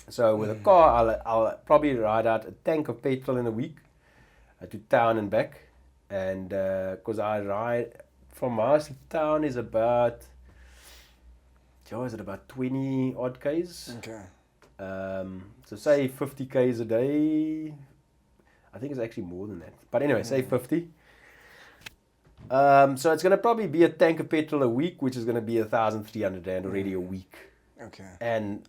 So with a car, I'll probably ride out a tank of petrol in a week to town and back, and because I ride from my house to town is about 20 odd k's. Okay. So say 50 k's a day. I think it's actually more than that. But anyway, say 50. So it's going to probably be a tank of petrol a week, which is going to be 1,300 rand already a week. Okay. And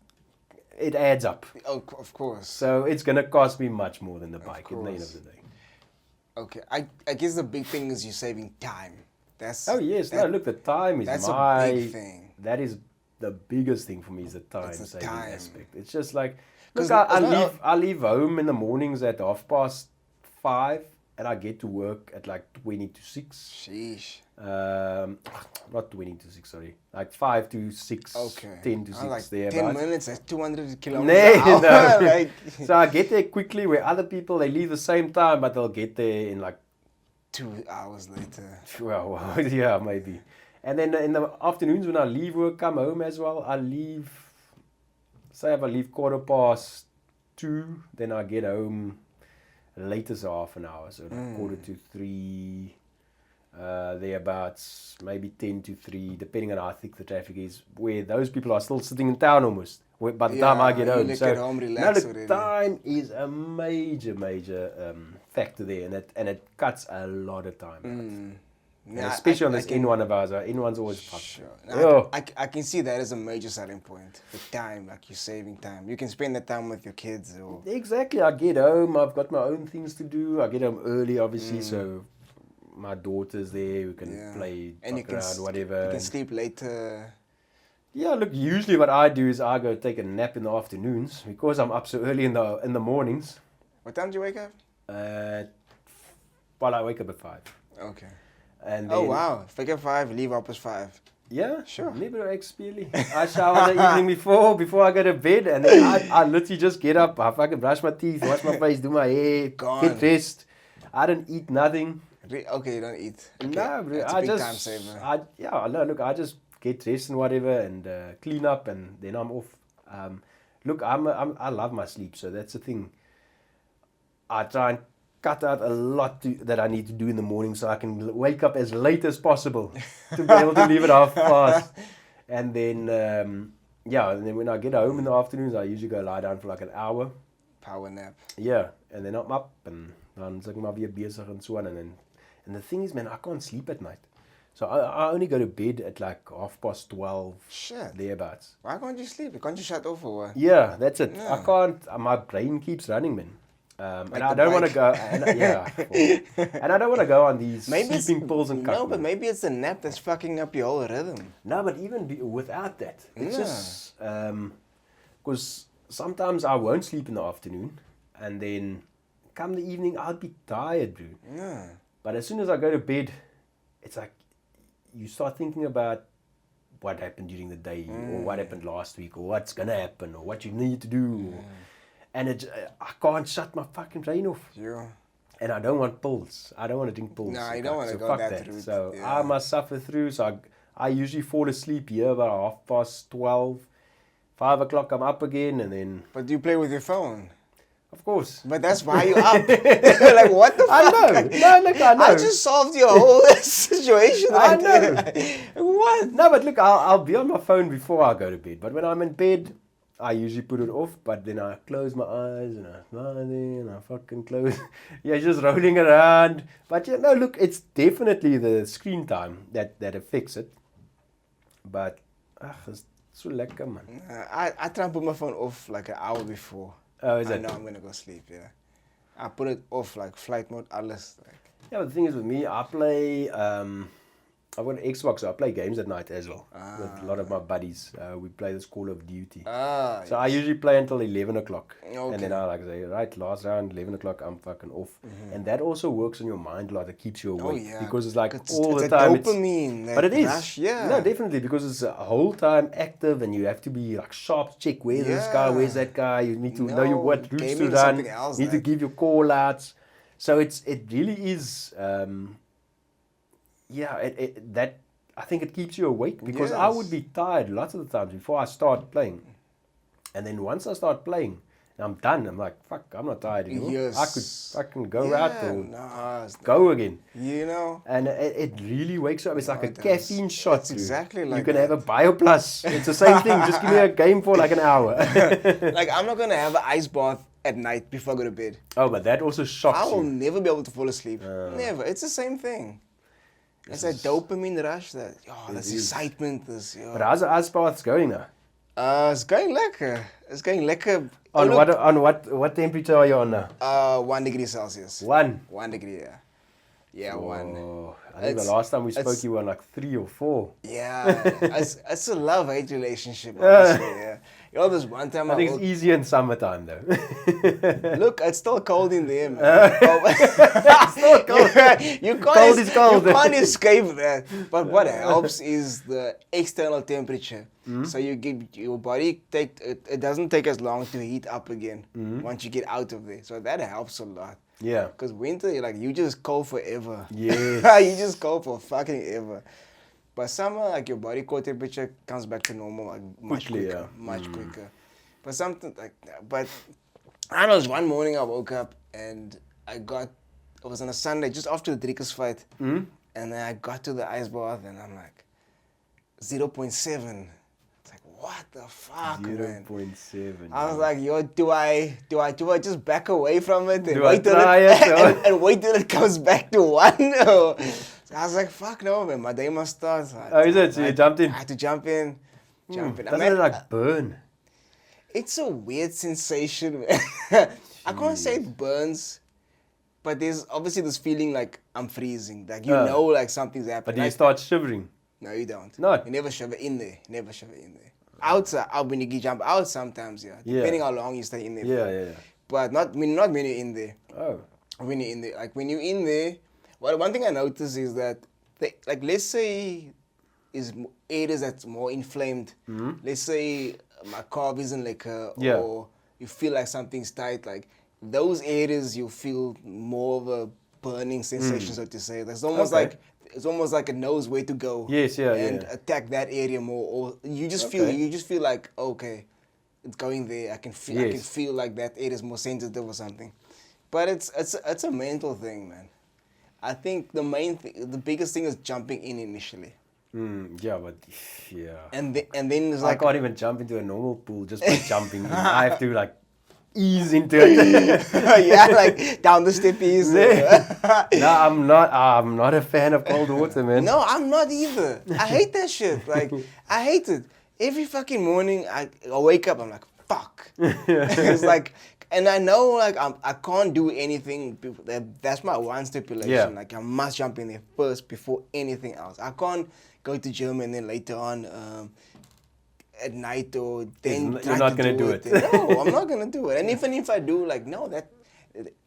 it adds up. Oh, of course. So it's going to cost me much more than the bike at the end course. of the day. Okay. I guess the big thing is you're saving time. That's. Oh yes, no, look, the time is that's my... a big thing. That is the biggest thing for me is the time It's the saving time. aspect. It's just like, 'Cause look, it's not I leave home in the mornings at 5:30 and I get to work at like 20 to 6. Sheesh. Not 20 to 6, sorry. Like 5 to 6, Okay. 10 to I 6 like there. 10 minutes, that's 200 kilometers No, an hour. no. Like, So I get there quickly where other people, they leave the same time, but they'll get there in like 2 hours later. well, yeah, maybe. And then in the afternoons when I leave work, come home as well, I leave, say if I leave 2:15, then I get home latest half an hour, so like 2:45, thereabouts, maybe 10 to 3, depending on how thick the traffic is, where those people are still sitting in town almost, by the time I get you home. look So at home, now relax the already. time is a major factor there, and it cuts a lot of time out. And Yeah, especially on I this can- N1 of ours. N1's always fucked. Sure. Oh. I can see that as a major selling point. The time, like you're saving time. You can spend the time with your kids or Exactly. I get home. I've got my own things to do. I get home early, obviously, so my daughter's there. We can play, and you fuck can around, whatever. You can sleep later. Yeah, look. Usually, what I do is I go take a nap in the afternoons because I'm up so early in the mornings. What time do you wake up? Well, I wake up at 5. Okay. And Oh then, wow. Wake up 5, leave up at 5. Yeah, Sure. Never experience. I shower the evening before I go to bed, and then I literally just get up, I fucking brush my teeth, wash my face, do my hair, Gone. get dressed. I don't eat nothing. Okay, you don't eat. Okay. No, bro, That's a I big just, time saver. I just get dressed and whatever, and clean up, and then I'm off. Look, I love my sleep, so that's the thing. I try and cut out a lot that I need to do in the morning so I can wake up as late as possible to be able to leave it half past. And then, and then when I get home in the afternoons, I usually go lie down for like an hour. Power nap. Yeah, and then I'm up and dan is ek maar weer besig and so on. And the thing is, man, I can't sleep at night. So I only go to bed at like 12:30, Shit. thereabouts. Why can't you sleep? Can't you shut off or what? Yeah, that's it. Yeah. I can't. My brain keeps running, man. And Like I the don't want to bike. go. And I don't want to go on these Maybe sleeping pills and no, cut, but man. maybe it's the nap that's fucking up your whole rhythm. No, but even without that, it's Yeah. just because sometimes I won't sleep in the afternoon, and then come the evening I'll be tired, dude. Yeah. But as soon as I go to bed, it's like you start thinking about what happened during the day, or what happened last week, or what's gonna happen, or what you need to do. And I can't shut my fucking brain off. Yeah. And I don't want pills. I don't want to drink pills. Nah, you don't wanna so go fuck that route, So yeah. I must suffer through. So I usually fall asleep here about 12:30. 5 o'clock I'm up again, and then But do you play with your phone? of course. But that's why you're up. Like, what the fuck? I know. No, look, I know. I just solved your whole situation. I right know. there. What? No, but look, I'll be on my phone before I go to bed. But when I'm in bed, I usually put it off. But then I close my eyes and I smile and I fucking close. Yeah, just rolling around. But yeah, no, look, it's definitely the screen time that affects it. But it's so lekker, man. I try and put my phone off like an hour before. Oh, is I it? know I'm gonna go sleep. Yeah, I put it off like flight mode, alles. Like, Yeah, but the thing is with me, I play. I've got an Xbox, so I play games at night as well with a lot of my buddies. We play this Call of Duty. So I usually play until 11 o'clock. Okay. And then I like say, right, last round, 11 o'clock, I'm fucking off. And that also works on your mind a lot. It keeps you awake. yeah. Because it's like it's all the a time. dopamine. But it is. Rush, yeah. No, definitely. Because it's a whole time active and you have to be like sharp, check where's this guy, where's that guy. You need to know No, what routes to gaming is run. something else, You need to like. give your call outs. So it really is, that I think it keeps you awake because I would be tired lots of the times before I start playing. And then once I start playing, I'm done. I'm like, fuck, I'm not tired anymore. Yes. I could fucking go out or Nah, go again. you know. And it really wakes you up. It's like a it does. caffeine shot. It's dude. exactly like You can that. have a BioPlus. It's the same thing. Just give me a game for like an hour. Like, I'm not gonna have an ice bath at night before I go to bed. Oh, but that also shocks I will you. never be able to fall asleep. Never. It's the same thing. It's a dopamine rush. That this excitement. But how's the ice baths going now? It's going lekker. It's going lekker. On what temperature are you on now? 1 degree Celsius. 1. 1 degree, yeah. Yeah, 1. Oh, I think the It's- last time we spoke it's- you were on like 3 or 4. Yeah, it's a love-hate relationship, honestly, yeah. You know, this one time I think it's easier in summertime though. look, it's still cold in there, man. Still cold. You can't, Cold is cold. You can't escape that. But what helps is the external temperature. So you give your body it doesn't take as long to heat up again once you get out of there. So that helps a lot. Yeah. Because winter, you just cold forever. Yes. You just cold for fucking ever. But summer, like your body core temperature comes back to normal like much Quickly, quicker, yeah. much quicker. But something like that. But I know, one morning I woke up and it was on a Sunday just after the Driekers fight, and then I got to the ice bath and I'm like 0.7. It's like, what the fuck, man? 0.7. I was like, yo, do I just back away from it and Do I wait till try it, or- and wait till it comes back to 1? Or, so I was like, fuck no, man, my day must start. So Oh, is it? So you jumped in? I had to jump in. Doesn't I mean, it like burn? it's a weird sensation, man. I can't say it burns, but there's obviously this feeling like I'm freezing. Like, you know, like something's happening. But do you Like, start shivering? no, you don't. Not? You never shove it in there. Never shove it in there. Outside, when you jump out sometimes, yeah. Depending how long you stay in there for. Yeah. But not when you're in there. Oh. When you're in there. Like, when you're in there, well, one thing I noticed is that, let's say, areas that's more inflamed. Let's say my calf isn't or you feel like something's tight. Like, those areas you feel more of a burning sensation, so to say. It's almost like it knows where to go. Yes, yeah, and yeah. attack that area more. Or you just feel like, okay, it's going there. I can feel like that area is more sensitive or something. But it's a mental thing, man. I think the biggest thing is jumping in initially. Yeah. And then it's I like, can't even jump into a normal pool just by jumping in. I have to like ease into it. yeah, like down the steppies. No, I'm not a fan of cold water, man. No, I'm not either. I hate that shit. Like, I hate it. Every fucking morning I wake up, I'm like, fuck. It's like, and I know, like, I can't do anything. That's my one stipulation. Yeah. Like, I must jump in there first before anything else. I can't go to gym and then later on at night or then You're not gonna do it. No, I'm not gonna do it. And even if I do, like, no, that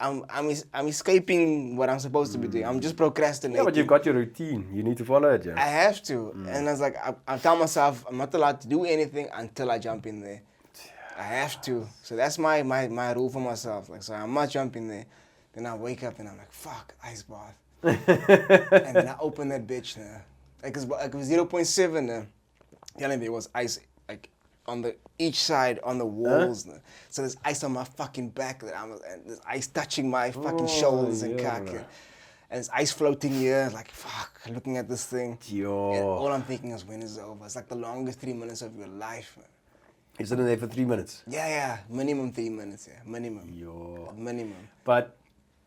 I'm escaping what I'm supposed to be doing. I'm just procrastinating. Yeah, but you've got your routine. You need to follow it, yeah. I have to. And I was like, I tell myself I'm not allowed to do anything until I jump in there. I have to. So that's my rule for myself. Like, so I must jump in there. Then I wake up and I'm like, fuck, ice bath. And then I open that bitch now. Like, it was 0.7 now. Telling me it was ice, like, on the each side on the walls. So there's ice on my fucking back and there's ice touching my fucking shoulders and yeah, cock. bro. And there's ice floating here. Like, fuck, looking at this thing. Yo. And all I'm thinking is, when is it over? It's like the longest 3 minutes of your life, man. You sitting there for 3 minutes. Yeah. Minimum 3 minutes, yeah. Minimum. Yo. Minimum. But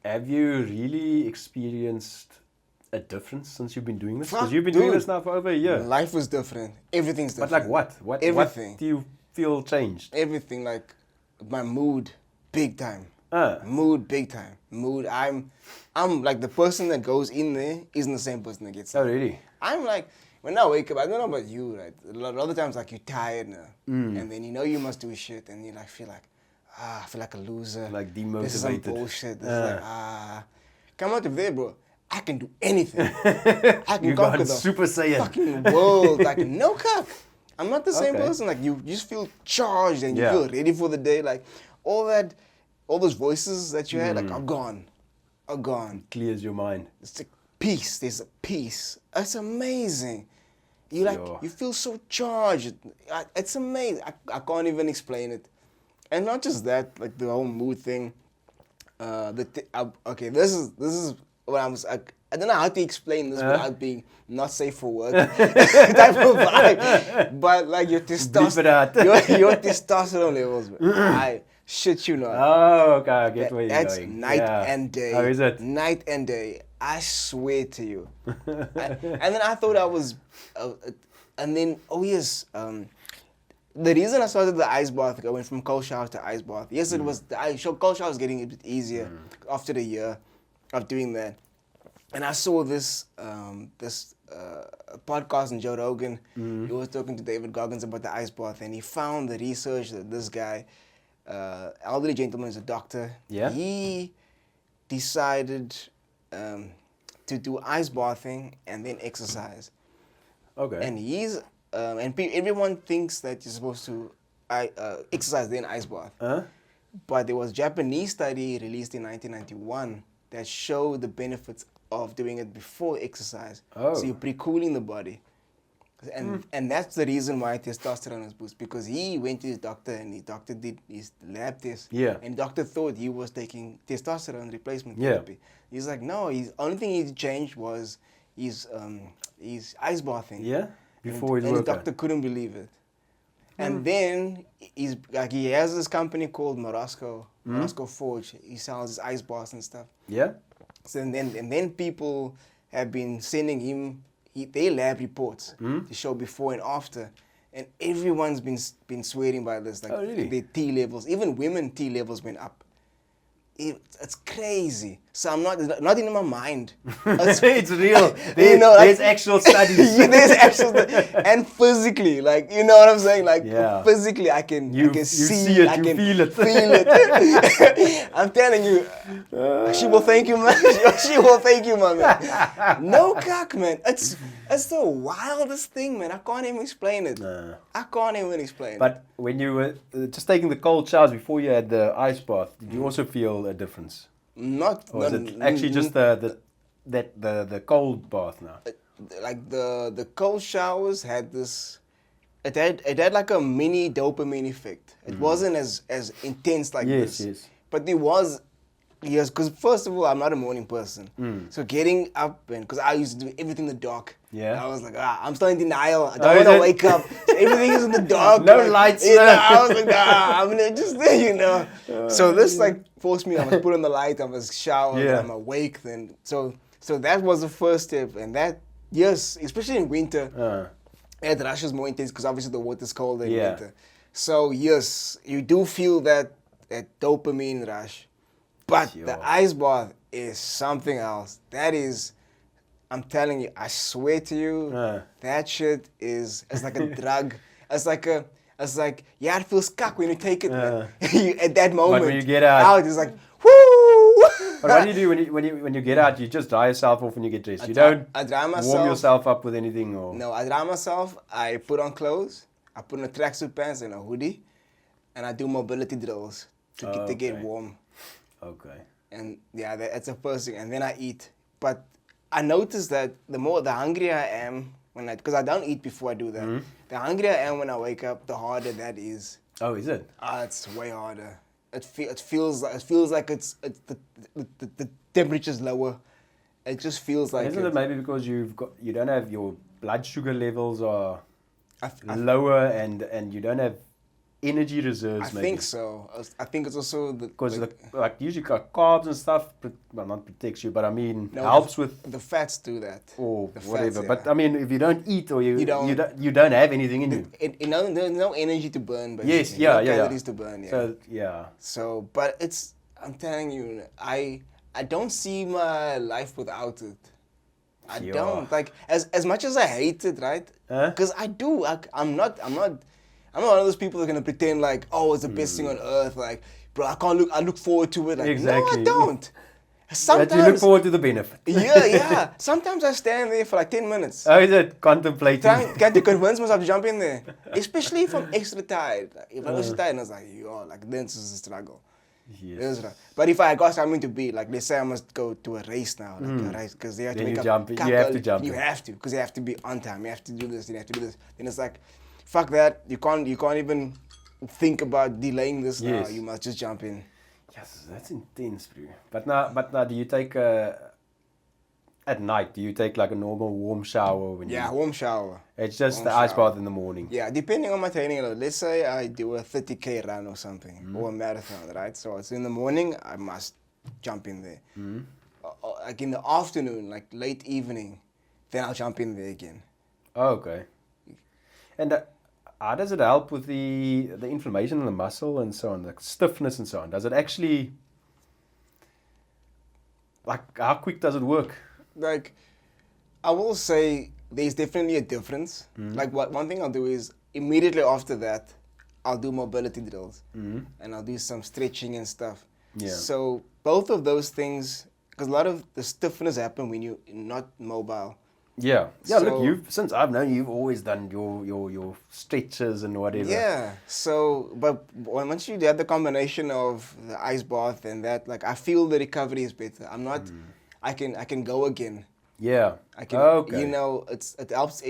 have you really experienced a difference since you've been doing this? Because Fuck, you've been doing dude. this now for over a year. Life was different. Everything's But different. like what? Everything. What do you feel changed? Everything, like my mood, big time. Ah. Mood, big time. Mood. I'm like the person that goes in there isn't the same person that gets Oh, out. really? I'm like, when I wake up, I don't know about you, right? A lot of other times, like, you're tired now. And then you know you must do shit, and you like feel like, I feel like a loser. Like This is some demotivated. bullshit. This is like, come out of there, bro. I can do anything. I can You conquer gone the Super Saiyan. fucking world. Like, no cap. I'm not the same Okay. person. Like, you just feel charged and you Yeah. feel ready for the day. Like, all those voices that you had, like, are gone. Are gone. Clears your mind. It's like peace. There's a peace. It's amazing. You like, Yo. you feel so charged. It's amazing. I can't even explain it. And not just that, like the whole mood thing. Okay, this is what I don't know how to explain this without being not safe for work type of vibe. But like your Beep it out. testosterone, your testosterone levels, man. I shit you not. Oh, okay. I get where you're That's going. night Yeah. and day. How is it? Night and day. I swear to you. And then I thought I was, and then the reason I started the ice bath, I went from cold shower to ice bath. Yes, it was cold shower was getting a bit easier after the year of doing that. And I saw this podcast on Joe Rogan. He was talking to David Goggins about the ice bath, and he found the research that this guy, elderly gentleman, is a doctor. Yeah. He decided to do ice bathing and then exercise. Okay. And everyone thinks that you're supposed to exercise then ice bath. But there was a Japanese study released in 1991 that showed the benefits of doing it before exercise. Oh. So you're pre-cooling the body. And that's the reason why testosterone is boosted, because he went to his doctor and his doctor did his lab test. Yeah. And the doctor thought he was taking testosterone replacement Yeah. therapy. He's like, no, only thing he changed was his ice bathing. Yeah? Before his and the workout. doctor couldn't believe it. And then he has this company called Morosco Forge. He sells his ice baths and stuff. Yeah? So and then people have been sending him their lab reports to show before and after, and everyone's been swearing by this. Like, Oh, really? their T levels, even women T levels went up. It's crazy. So I'm not in my mind. It's real. There's actual studies. There's actual and physically, like, you know what I'm saying? Like, Yeah. physically, I can see it, I you can feel it. I'm telling you, she will thank you, man. She will thank you, man. No cock, man. It's the wildest thing, man. I can't even explain it. I can't even explain it. But when you were just taking the cold showers before you had the ice bath, did you also feel a difference? Or is it actually just the cold bath now? Like the cold showers had this. It had like a mini dopamine effect. It wasn't as intense like this. Yes. But there was. Yes, because first of all, I'm not a morning person. So getting up, because I used to do everything in the dark. Yeah. I was like, I'm still in denial. I Oh, don't is want to it? wake up. So everything is in the dark. No lights, You know, no. I was like, I'm gonna just, you know. So this like forced me. I must put on the light. I must shower. Yeah. I'm awake. Then so that was the first step, and that yes, especially in winter. And the rush is more intense because obviously the water's colder in winter. So yes, you do feel that dopamine rush. But the ice bath is something else. That is, I'm telling you, I swear to you, that shit it's like a drug. It's like, yeah, it feels cuck when you take it, man. At that moment. But when you get out, it's like, whoo! But what do you do when you get out? You just dry yourself off when you get dressed. You don't I dry myself. warm yourself up with anything, or No, I dry myself. I put on clothes. I put on a tracksuit pants and a hoodie, and I do mobility drills to get warm. Okay. And yeah, that's the first thing. And then I eat. But I noticed that the hungrier I am, because I don't eat before I do that. The hungrier I am when I wake up, the harder that is. Oh, is it? It's way harder. It feels like it's the temperature's lower. It just feels like Isn't it maybe because you don't have your blood sugar levels are I lower and you don't have energy reserves? I maybe. think so. I think it's also Because like usually carbs and stuff, well, not protects you, but I mean helps with the fats do that or the whatever. Fats, yeah. But I mean, if you don't eat or you You don't have anything in you. There's no energy to burn. Basically. Yes, yeah, no yeah. calories to burn. Yeah. So yeah. So, but I'm telling you, I don't see my life without it. I Yeah. don't like as much as I hate it, right? Because I do. I'm not one of those people that are gonna pretend like, oh, it's the best thing on earth. Like, bro, I look forward to it. Like, Exactly. no, I don't. But Sometimes you look forward to the benefit. yeah. Sometimes I stand there for like 10 minutes. How is it contemplating? Trying to convince myself to jump in there. Especially if I'm extra tired. Like, if I'm extra tired and I was like, yo, like this is a struggle. Yes. This is right. But if I got something to be, like let's say I must go to a race now, like a race, because they have to Then make you up. jump in. You have to jump You in. have to, because you have to be on time. You have to do this. You have to do this. Then it's like, fuck that. You can't even think about delaying this now. Yes. You must just jump in. Yes, that's intense, bro. But now, do you take at night? Do you take like a normal warm shower when Yeah, you? warm shower. It's just warm the ice shower. bath in the morning. Yeah, depending on my training load. Let's say I do a 30K run or something, or a marathon, right? So it's in the morning, I must jump in there. Like in the afternoon, like late evening, then I'll jump in there again. Oh, okay. And how does it help with the inflammation in the muscle and so on, the stiffness and so on? Does it actually, like, how quick does it work? Like, I will say there's definitely a difference. Like, one thing I'll do is immediately after that, I'll do mobility drills and I'll do some stretching and stuff. Yeah. So both of those things, because a lot of the stiffness happen when you're not mobile. Yeah. Yeah. So- Look, since I've known you, you've always done your stretches and whatever. Yeah. So, but once you have the combination of the ice bath and that, like, I feel the recovery is better. I'm not. I can go again. Yeah. I can. Okay. You know, it helps.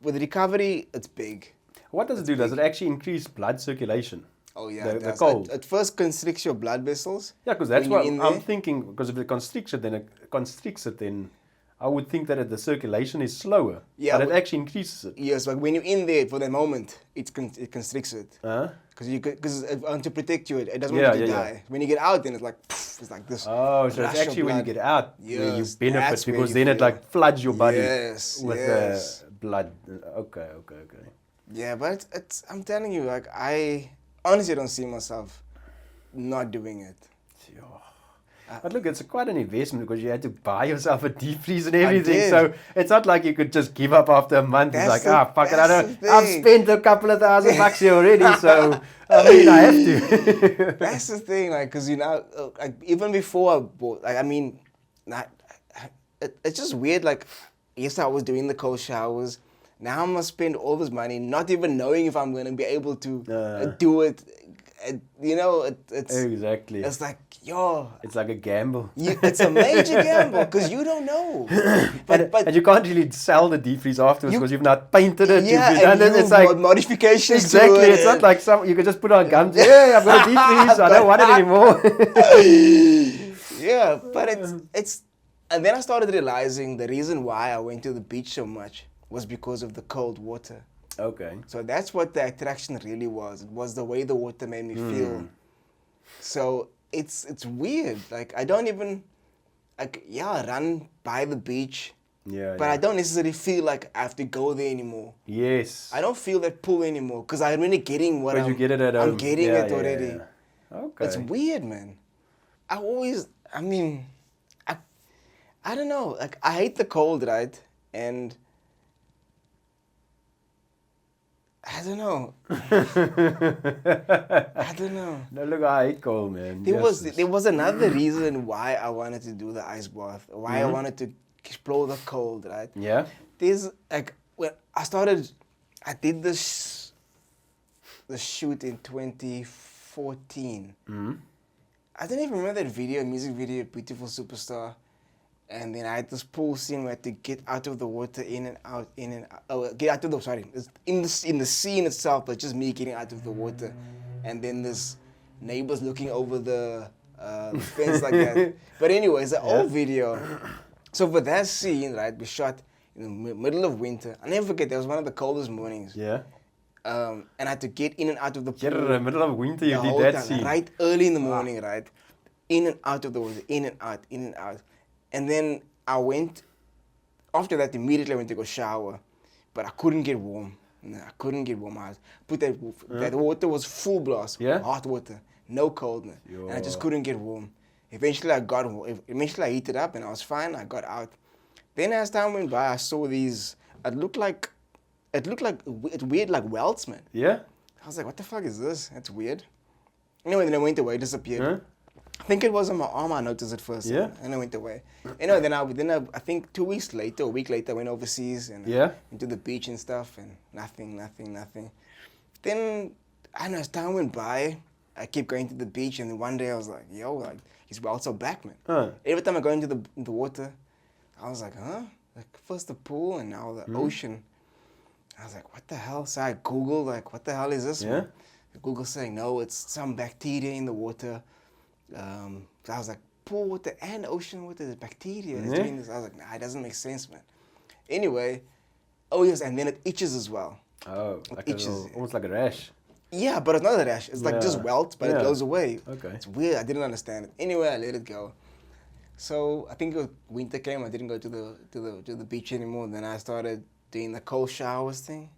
With recovery, it's big. What does it do? Does it actually increase blood circulation? Oh yeah, The it does. cold. It first constricts your blood vessels. Yeah, because that's when what you're in I'm there. thinking. Because if it constricts it, then I would think that the circulation is slower. Yeah, but it but- actually increases it. Yes, but when you're in there for the moment, it constricts it. Huh? Because to protect you, it doesn't Yeah, want you to yeah, yeah. die. When you get out, then it's like poof, it's like this. Oh, so rush it's of actually when you blood. get out where you Yes, benefit that's where because you then it feel- like floods your body Yes, with yes. the blood. Okay. Yeah, but it's I'm telling you, like I honestly don't see myself not doing it. Yeah. But look, it's quite an investment because you had to buy yourself a deep freeze and everything. did. So it's not like you could just give up after a month. That's It's like, fuck it, that's the I've thing. spent a couple of $1,000 here already, so I mean, I have to. That's the thing, like, cause you know, like even before I bought, like, I mean, it's just weird. Like, yes, I was doing the cold showers. Now I'm gonna spend all this money, not even knowing if I'm gonna be able to do it. You know, it's Exactly. It's like, yo, It's like a gamble. it's a major gamble because you don't know. And you can't really sell the deep freeze afterwards You- because you've not painted it. yeah, you've done and it. It's like modifications. exactly. To it. It's not like you could just put on gums. Yeah, I've got a deep freeze. I don't want it anymore. Yeah, but it's and then I started realizing the reason why I went to the beach so much was because of the cold water. Okay. So that's what the attraction really was. It was the way the water made me feel. So it's weird. Like I don't even I run by the beach, Yeah. but I don't necessarily feel like I have to go there anymore. Yes. I don't feel that pull anymore because I'm really getting what Because you get it at home. I'm getting Yeah, it yeah, already. yeah. Okay. It's weird, man. I don't know. Like, I hate the cold, right? And I don't know. I don't know. No, look, I hate cold, man. There Yes. was another reason why I wanted to do the ice bath. Why I wanted to explore the cold, right? Yeah. There's like when I did this the shoot in 2014. I don't even remember that video, music video, Beautiful Superstar. And then I had this pool scene where I had to get out of the water, in and out, in and out. Oh, get out of the, sorry. It's in the scene itself, but just me getting out of the water. And then this neighbors looking over the fence like that. But anyway, it's an old video. So for that scene, right, we shot in the middle of winter. I'll never forget, that was one of the coldest mornings. Yeah. And I had to get in and out of the pool. Yeah, in the middle of winter you the did whole that time, scene. right early in the morning, right? In and out of the water, in and out, in and out. And then I went, after that immediately I went to go shower, but I couldn't get warm. No, I couldn't get warm. I put that water was full blast, hot water, no coldness, and I just couldn't get warm. Eventually I heated up and I was fine. I got out. Then as time went by, I saw these. It looked like it's weird, like welts, man. Yeah. I was like, what the fuck is this? That's weird. Anyway, then it went away, disappeared. I think it was on my arm. I noticed it first. Yeah. And it went away. Anyway, then I think 2 weeks later, a week later, I went overseas and went to the beach and stuff, and nothing. Then I don't know, as time went by, I kept going to the beach, and then one day I was like, yo, like these welts are back, man. Every time I go into the water, I was like, huh? Like first the pool and now the ocean. I was like, what the hell? So I Googled, like, what the hell is this, man? Google saying, no, it's some bacteria in the water. So I was like, pool water and ocean water, there's bacteria is doing this. I was like, nah, it doesn't make sense, man. Anyway, oh yes, and then it itches as well. Oh, like itches. almost like a rash. Yeah, but it's not a rash. It's like just welts, but it goes away. Okay. It's weird. I didn't understand it. Anyway, I let it go. So I think winter came. I didn't go to the beach anymore. Then I started doing the cold showers thing,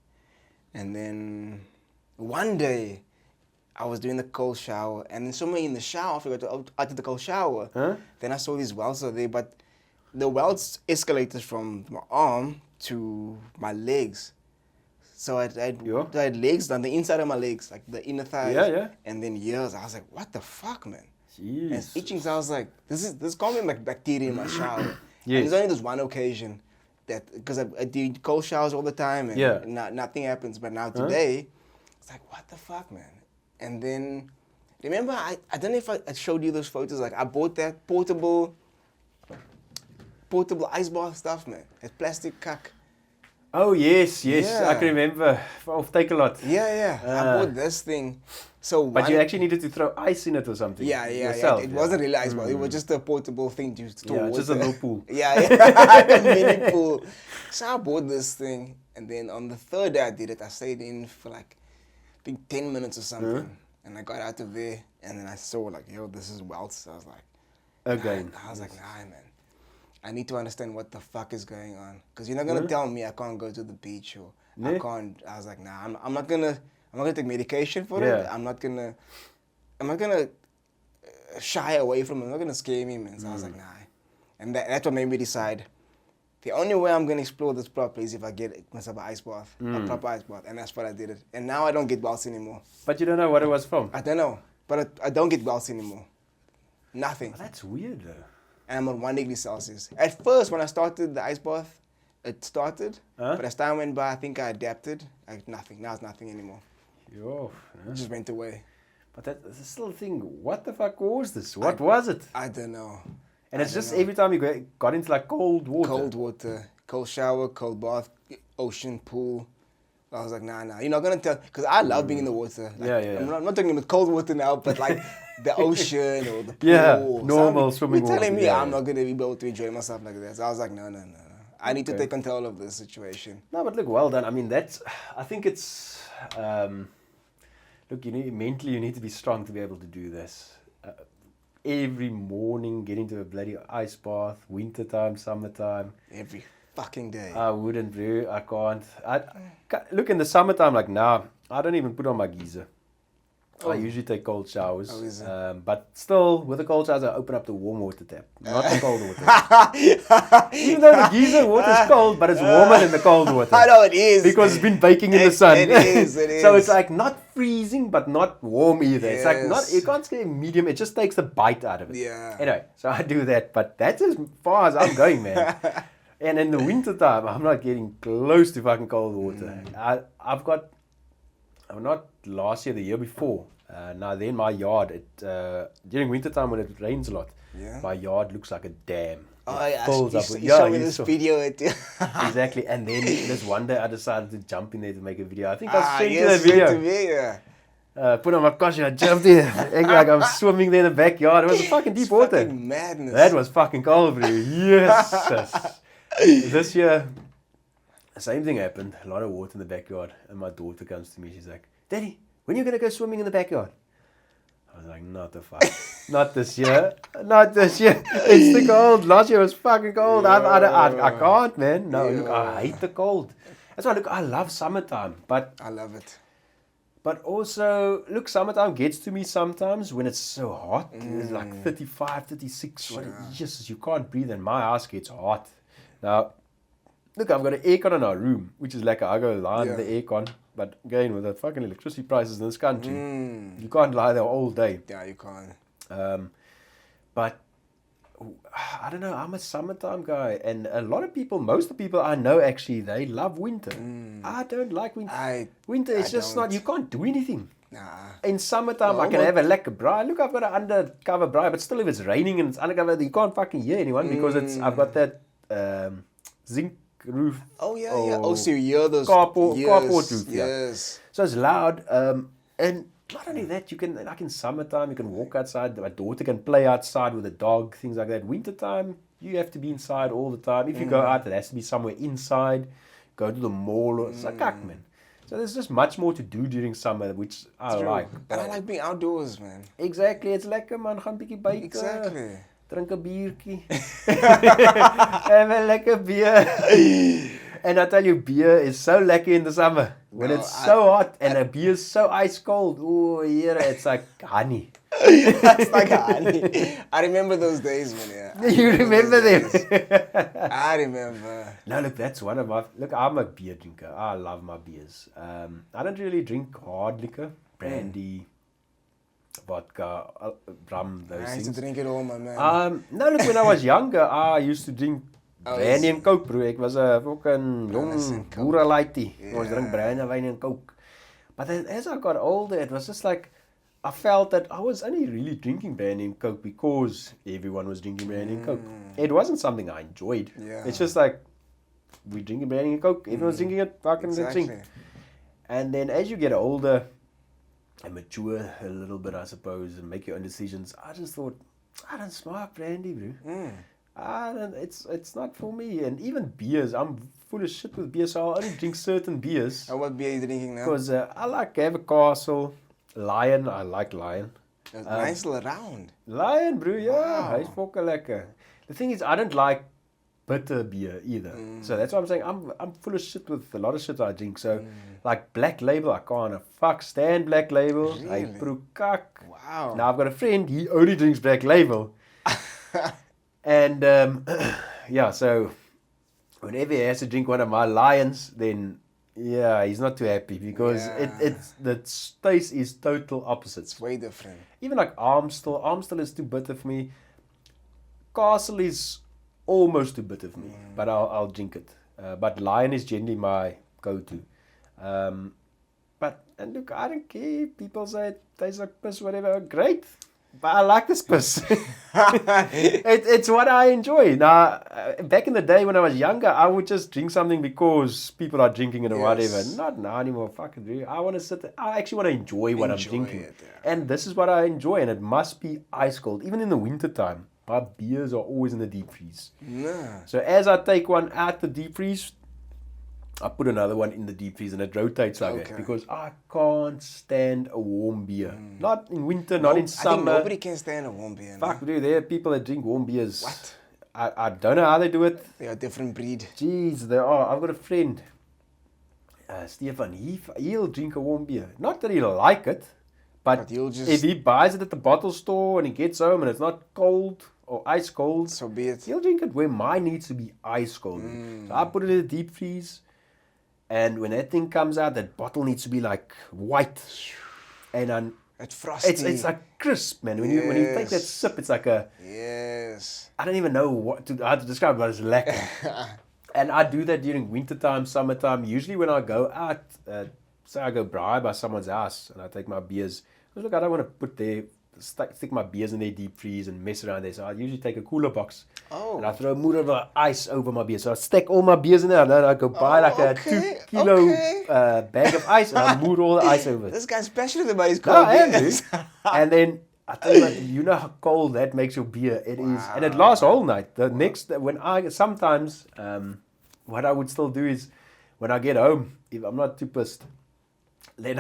and then one day I was doing the cold shower, and then somewhere in the shower, after I got out of the cold shower, then I saw these welts are there, but the welts escalated from my arm to my legs. So I had legs on the inside of my legs, like the inner thighs, and then ears. I was like, what the fuck, man? Jeez. And it's itching, so I was like, this can't be like bacteria in my shower. And there's only this one occasion that, because I do cold showers all the time, and nothing happens. But now today, it's like, what the fuck, man? And then, remember, I don't know if I showed you those photos. Like, I bought that portable ice bath stuff, man. That plastic cuck. Oh, yes. I can remember. Off Take a Lot. Yeah. I bought this thing. So but you actually needed to throw ice in it or something. Yourself, It wasn't really ice bath. It was just a portable thing to store water. Just a little pool. A mini pool. So I bought this thing, and then on the third day I did it, I stayed in for like, I think 10 minutes or something. And I got out of there, and then I saw like, yo, this is welts. So I was like, again. I was like, nah, man. I need to understand what the fuck is going on. Because you're not going to tell me I can't go to the beach or I can't. I was like, nah, I'm not going to take medication for it. I'm not going to shy away from it. I'm not going to scare me, man. So I was like, nah. And that's what made me decide. The only way I'm going to explore this properly is if I get myself an ice bath, a proper ice bath. And that's what I did. And now I don't get welts anymore. But you don't know what it was from? I don't know. But I don't get welts anymore. Nothing. Oh, that's weird, though. And I'm on 1 degree Celsius. At first, when I started the ice bath, it started. But as time went by, I think I adapted. Nothing. Now it's nothing anymore. It just went away. But that's still a thing. What the fuck was this? What was it? I don't know. And it's just every time you got into like cold water. Cold water. Cold shower, cold bath, ocean, pool. I was like, nah. You're not going to tell. Because I love being in the water. Like, I'm not talking about cold water now, but like the ocean or the pool. Normal swimming water. You're telling me I'm not going to be able to enjoy myself like that. So I was like, no. I need to take control of this situation. No, but look, well done. I mean, I think it's, look, mentally you need to be strong to be able to do this. Every morning, get into a bloody ice bath, wintertime, summertime. Every fucking day. I wouldn't do. I can't. Look, in the summertime, like, nah, I don't even put on my geyser. I usually take cold showers. Oh, is it? But still, with the cold showers, I open up the warm water tap, not the cold water. Even though the geyser water is cold, but it's warmer than the cold water. I know it is. Because it's been baking in the sun. It is. So it's like not freezing, but not warm either. It's like you can't say medium, it just takes the bite out of it. Yeah. Anyway, so I do that, but that's as far as I'm going, man. And in the winter time, I'm not getting close to fucking cold water. I'm not last year, the year before. Now then my yard, during winter time when it rains a lot, my yard looks like a dam. Oh, yeah, fills you, up with- you showed me you this saw- video. Exactly. And then this one day I decided to jump in there to make a video. I think I Ah, sent you yes, that video. to me, yeah. Put on my costume, I jumped in. Act like I'm swimming there in the backyard. It was fucking deep It's water. fucking madness. That was fucking cold, bro. Yes. This year, the same thing happened. A lot of water in the backyard. And my daughter comes to me. She's like, Daddy, when are you going to go swimming in the backyard? I was like, not the fuck. Not this year. Not this year. It's too cold. Last year was fucking cold. I can't, man. No, look, I hate the cold. That's why, look, I love summertime. But I love it. But also, look, summertime gets to me sometimes when it's so hot. It's like 35, 36. What, Jesus, you can't breathe and my house gets hot. Now, look, I've got an aircon in our room, which is like I go lie in the aircon. But again, with the fucking electricity prices in this country, you can't lie there all day. Yeah, you can't. But I don't know, I'm a summertime guy. And a lot of people, most of the people I know actually, they love winter. I don't like winter. Winter is just not, you can't do anything. Nah. In summertime, I can have a lekker braai. Look, I've got an undercover braai, but still if it's raining and it's undercover, you can't fucking hear anyone because I've got that zinc roof. Oh, yeah, yeah. Oh, so you hear those. Carport roof, yeah. Yes. So it's loud. And not only that, you can, like in summertime, you can walk outside. My daughter can play outside with a dog, things like that. Wintertime, you have to be inside all the time. If you go out, it has to be somewhere inside. Go to the mall. Or, it's like, man. So there's just much more to do during summer, which I like. And I like being outdoors, man. Exactly. It's lekker, man. Gaan bietjie buite. Exactly. Drink 'n biertjie. Have a lekker beer. And I tell you, beer is so lekker in the summer. When it's so hot and a beer is so ice cold. Oh, yeah, it's like honey. It's like honey. I remember those days, man. Yeah. You remember them? I remember. No, look, that's one of my... Look, I'm a beer drinker. I love my beers. I don't really drink hard liquor. Brandy, vodka, rum, those I used things. to drink it all, my man. No, look, when I was younger, I used to drink brandy and coke, bro. Ek was 'n fucking jong boerelaitie. Ons drink brandy, wyn and coke. But then as I got older, it was just like, I felt that I was only really drinking brandy and coke because everyone was drinking brandy and coke. It wasn't something I enjoyed. Yeah. It's just like, we're drinking brandy and coke, everyone's drinking it, fucking let's drink. And then as you get older and mature a little bit, I suppose, and make your own decisions, I just thought, I don't smoke brandy, bro. It's not for me. And even beers, I'm full of shit with beer, so I only drink certain beers. And what beer are you drinking now? Because I like to have a Castle, Lion, I like Lion. Nice little round. Lion, bro, yeah, Wow. hy's fucking lekker. The thing is, I don't like bitter beer either. So that's why I'm saying I'm full of shit with a lot of shit I drink. So like Black Label, I can't fuck stand Black Label. I Really? brew kak. Wow. Now I've got a friend, he only drinks Black Label. And yeah, so whenever he has to drink one of my Lions, then yeah, he's not too happy because it's the taste is total opposites. Way different. Even like Amstel is too bitter for me. Castle is almost too bitter for me, but I'll drink it. But Lion is generally my go-to. And look, I don't care. People say it tastes like piss, whatever. Great. But I like this piss. It's what I enjoy. Now, back in the day when I was younger, I would just drink something because people are drinking it or whatever. Not now anymore. Fucking do. I want to sit there. I actually want to enjoy what I'm drinking. And this is what I enjoy. And it must be ice cold. Even in the winter time, my beers are always in the deep freeze. Nah. So as I take one out the deep freeze, I put another one in the deep freeze and it rotates like that because I can't stand a warm beer. Not in winter, not in summer. I think nobody can stand a warm beer. Fuck, dude, there are people that drink warm beers. What? I don't know how they do it. They are a different breed. Jeez, they are. I've got a friend, Stefan, he'll drink a warm beer. Not that he'll like it, but he'll just... if he buys it at the bottle store and he gets home and it's not cold or ice cold, so be it. He'll drink it where mine needs to be ice cold. So I put it in the deep freeze. And when that thing comes out, that bottle needs to be like white, and it's frosty. It's like crisp, man. When you take that sip, it's like a I don't even know how to describe it, but it's lekker. And I do that during wintertime, summertime. Usually when I go out, say I go braai by someone's house, and I take my beers. Because look, I don't want to put their stick my beers in their deep freeze and mess around there. So I usually take a cooler box and I Oh. throw a mood of ice over my beer. So I stack all my beers in there and then I go buy like a 2 kilo bag of ice and I mood all the ice over it. This guy's passionate about his No, cold I am, beers. dude. And then I tell you what, you know how cold that makes your beer. It is, and it lasts all night. The next, when I sometimes, what I would still do is, when I get home, if I'm not too pissed, then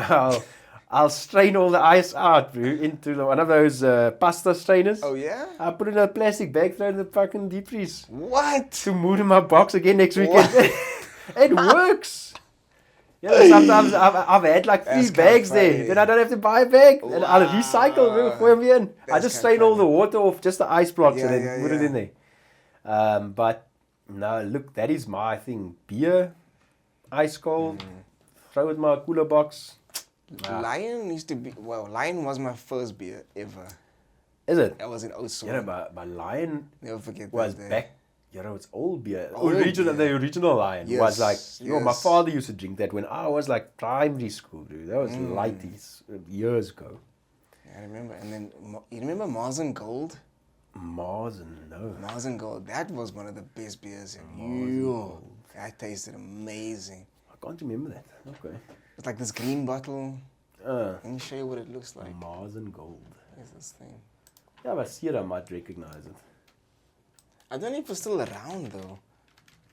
I'll strain all the ice out, bro, into one of those pasta strainers. Oh yeah? I put it in a plastic bag, throw it in the fucking deep freeze What? to mood in my box again next weekend. It works. Yeah, sometimes I've had like 3 That's bags kinda there. funny. Then I don't have to buy a bag. And I'll recycle real quick in. I That's just kinda strain all the funny. water off, just the ice blocks, Yeah, and then yeah, put it yeah. in there. But no, look, that is my thing. Beer, ice cold, throw it in my cooler box. Lion used to be, Lion was my first beer ever. Is it? That was in Oslo. You know, my Lion Never forget was that day. back. You know, it's old beer. Old original, beer. The original Lion was Yes, like, you know, my yes. father used to drink that when I was like primary school, dude. That was lighties years ago. I remember. And then, you remember Mars and Gold? Mars and no. Mars and Gold. That was one of the best beers. Yo, that tasted amazing. I can't remember that. Okay. It's like this green bottle. Let me show you what it looks like. Mars and gold. Here's this thing. Yeah, but Sierra might recognize it. I don't know if it's still around though.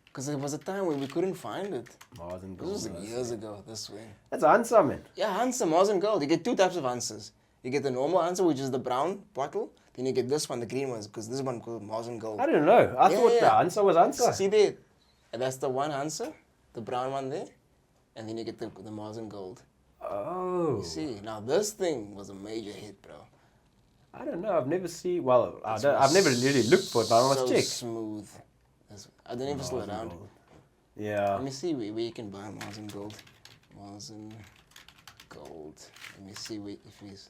Because there was a time where we couldn't find it. Mars and This gold. was years ago, this way. That's Hansa, man. Yeah, Hansa, Mars and Gold. You get 2 types of Hansas. You get the normal Hansa, which is the brown bottle. Then you get this one, the green one, because this one called Mars and Gold. I don't know. I Yeah, thought the yeah. Hansa was Hansa. See there? And that's the one Hansa, the brown one there. And then you get the Mars and Gold. Oh. You see? Now this thing was a major hit, bro. I don't know. I've never seen. Well, It I've was never really looked for it, but I must so check. smooth. I don't know if it's still Mars and around. gold. Yeah. Let me see where you can buy Mars and Gold. Mars and Gold. Let me see if he's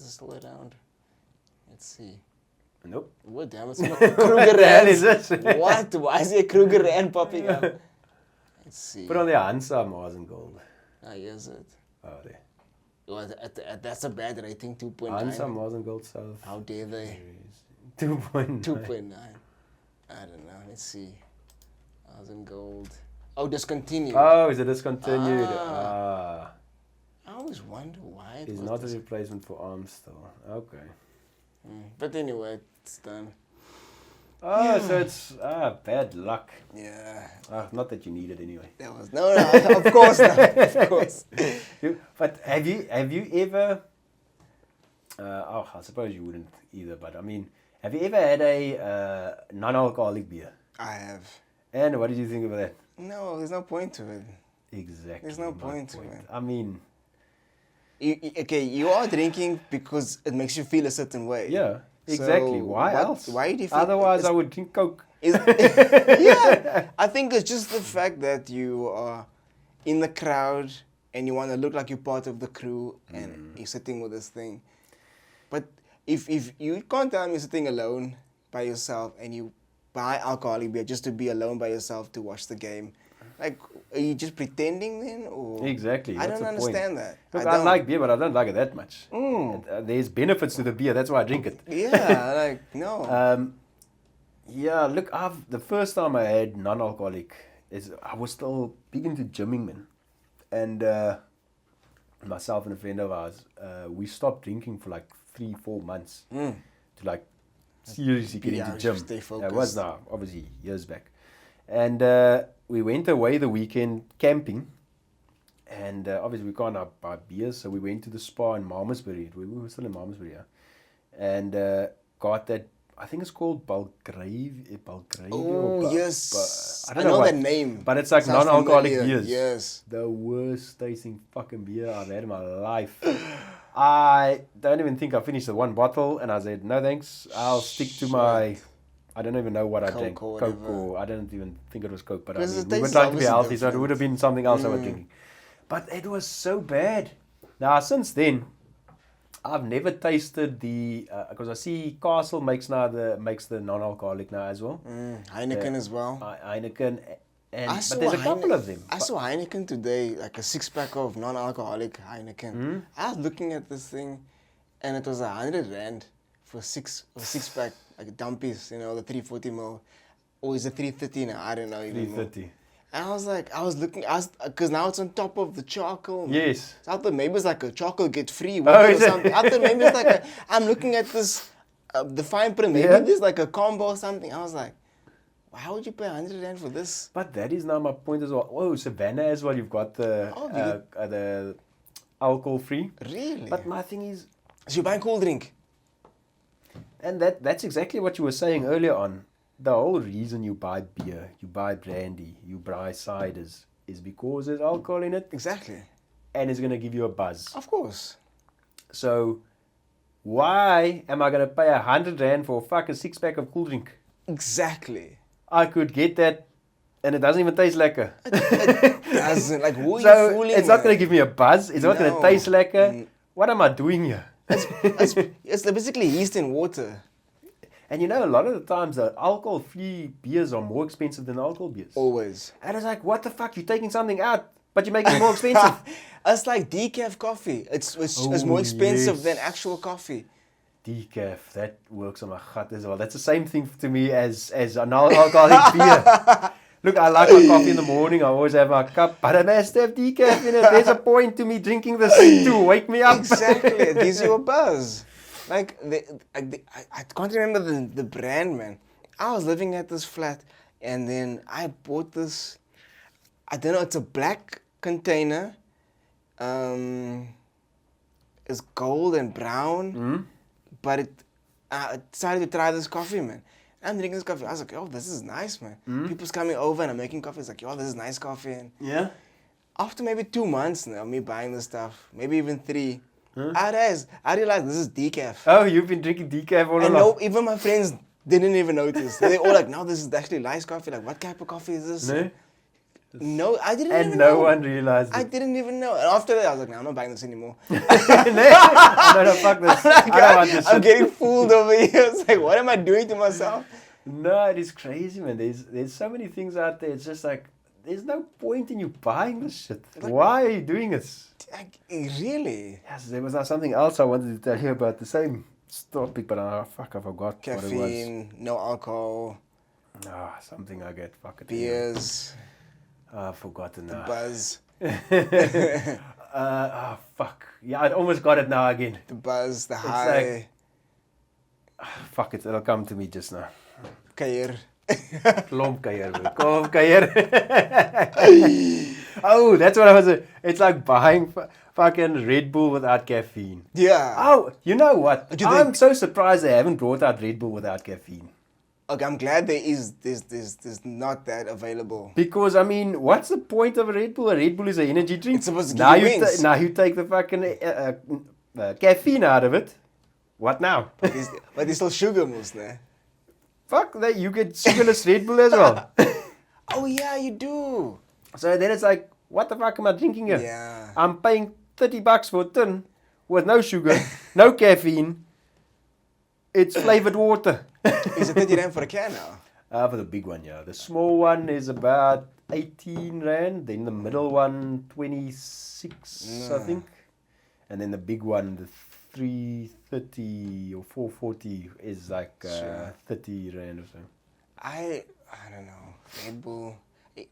still around. Let's see. Nope. What damn, it's not Kruger That is Rands. it. What? Why is there a Kruger Rand popping up? Let's see. Put on the Hansa Mars and gold. Ah, here's it. Oh, there. Well, that's a bad rating, 2.9. Hansa Mars and gold South. How dare they? 2.9. 2.9. I don't know. Let's see. Mars and Gold. Oh, discontinued. Oh, is it discontinued? Ah. I always wonder why it It's was not a dis- replacement for Amstel. Okay. But anyway, it's done. Oh, so it's bad luck. Yeah. Not that you need it anyway. That was no, of course not. Of course. But have you ever? I suppose you wouldn't either. But I mean, have you ever had a non-alcoholic beer? I have. And what did you think of that? No, there's no point to it. Exactly. There's no my point to it. I mean, Okay, you are drinking because it makes you feel a certain way. yeah, exactly. So Why else? Why do you feel Otherwise, I would drink Coke. yeah, I think it's just the fact that you are in the crowd and you want to look like you're part of the crew and you're sitting with this thing. But if you can't tell me you're sitting alone by yourself and you buy alcoholic beer just to be alone by yourself to watch the game, like, are you just pretending then? Or Exactly. I What's don't the point? understand that. Look, I I don't. like beer, but I don't like it that much. There's benefits to the beer. That's why I drink it. Yeah, like, no. Yeah, look, the first time I had non-alcoholic is I was still big into gymming, man. And myself and a friend of ours, we stopped drinking for like 3-4 months to like seriously get Yeah, into gym. stay It was focused. now, obviously, years back. And we went away the weekend camping. And obviously we can't buy beers, so we went to the spa in Malmesbury. We were still in Malmesbury, yeah. And got that, I think it's called Belgrave. Oh, yes. I don't know know what, that name. but it's like Sounds non-alcoholic familiar. beers. Yes. The worst tasting fucking beer I've had in my life. I don't even think I finished the one bottle, and I said, no thanks, I'll stick to my, I don't even know what I Coke drank. or Coke, whatever. or I don't even think it was Coke, but I Because mean, the we were taste is trying to be obviously healthy, so it would have different. been something else I was drinking. But it was so bad. Now, since then, I've never tasted the, because I see Castle makes the non-alcoholic now as well. Heineken as well. Heineken, But there's a couple of them. I saw Heineken today, like a 6-pack of non-alcoholic Heineken. Hmm? I was looking at this thing, and it was 100 rand for a 6-pack, like dumpies, you know, the 340 ml. Or is it 330 now? I don't know even. 330. And I was like, because now it's on top of the charcoal. Yes. So I thought maybe it's like a charcoal get free Oh, or is it? something. I thought maybe it's like I'm looking at this, the fine print, maybe there's like a combo or something. I was like, why would you pay 100 rand for this? But that is now my point as well. Oh, Savannah as well. You've got the alcohol free. Really? But my thing is, So you buy a cool drink? and that's exactly what you were saying earlier on. The whole reason you buy beer, you buy brandy, you buy ciders is because there's alcohol in it Exactly. and it's going to give you a buzz. Of course. So why am I going to pay 100 rand for a fucking 6-pack of cool drink? Exactly. I could get that and it doesn't even taste lekker. It doesn't. Like, who are So you fooling? it's not going to give me a buzz. It's not going No. to taste lekker. What am I doing here? It's basically yeast and water. And you know, a lot of the times the alcohol-free beers are more expensive than alcohol beers. Always. And it's like, what the fuck? You're taking something out, but you're making it more expensive. It's like decaf coffee. It's Oh, more expensive yes. than actual coffee. Decaf, that works on my gut as well. That's the same thing to me as an alcoholic beer. Look, I like my coffee in the morning. I always have my cup, but it has to have decaf in it. There's a point to me drinking this to wake me up. Exactly. It gives you a buzz. Like, I can't remember the brand, man. I was living at this flat, and then I bought this, I don't know, it's a black container. It's gold and brown, but I decided to try this coffee, man. I'm drinking this coffee. I was like, oh, this is nice, man. People's coming over and I'm making coffee. It's like, oh, this is nice coffee. And Yeah? after maybe 2 months now, me buying this stuff, maybe even 3, I realized this is decaf. Oh, you've been drinking decaf all And along? no, even my friends didn't even notice. They're all like, no, this is actually nice coffee. Like, what type of coffee is this? No? No, I didn't And even no know. one realized I it. didn't even know. And after that, I was like, no, I'm not buying this anymore. No, fuck this. I don't want this I'm shit. getting fooled over here. It's like, what am I doing to myself? No, it is crazy, man. There's so many things out there. It's just like, there's no point in you buying this shit. Why are you doing this? Like, really? Yes, there was something else I wanted to tell you about the same topic, but I forgot what it was. Caffeine, no alcohol, Something I get fucking beers, I've forgotten now. buzz. Fuck. Yeah, I almost got it now again. The buzz, the like- high, Fuck it, it'll come to me just now. kair. Klompkeier, bro. Klompkeier. Oh, that's what I was. It's like buying fucking Red Bull without caffeine. Yeah. Oh, you know what? do you I'm think? so surprised they haven't brought out Red Bull without caffeine. Okay, I'm glad there's not that available. Because I mean, what's the point of a Red Bull? A Red Bull is an energy drink. It's supposed to now give you you wings. now you take the fucking caffeine out of it. What now? But there's still sugar, most, ne? Fuck that! You get sugarless Red Bull as well. Oh yeah, you do. So then it's like, what the fuck am I drinking here? Yeah. I'm paying $30 for a tin with no sugar, no caffeine. It's flavored water. Is it 30 rand for a can now? For the big one, yeah. The small one is about 18 rand. Then the middle one, 26, I think. And then the big one, the 330 or 440 is like Sure. 30 rand or so. I don't know. Red Bull.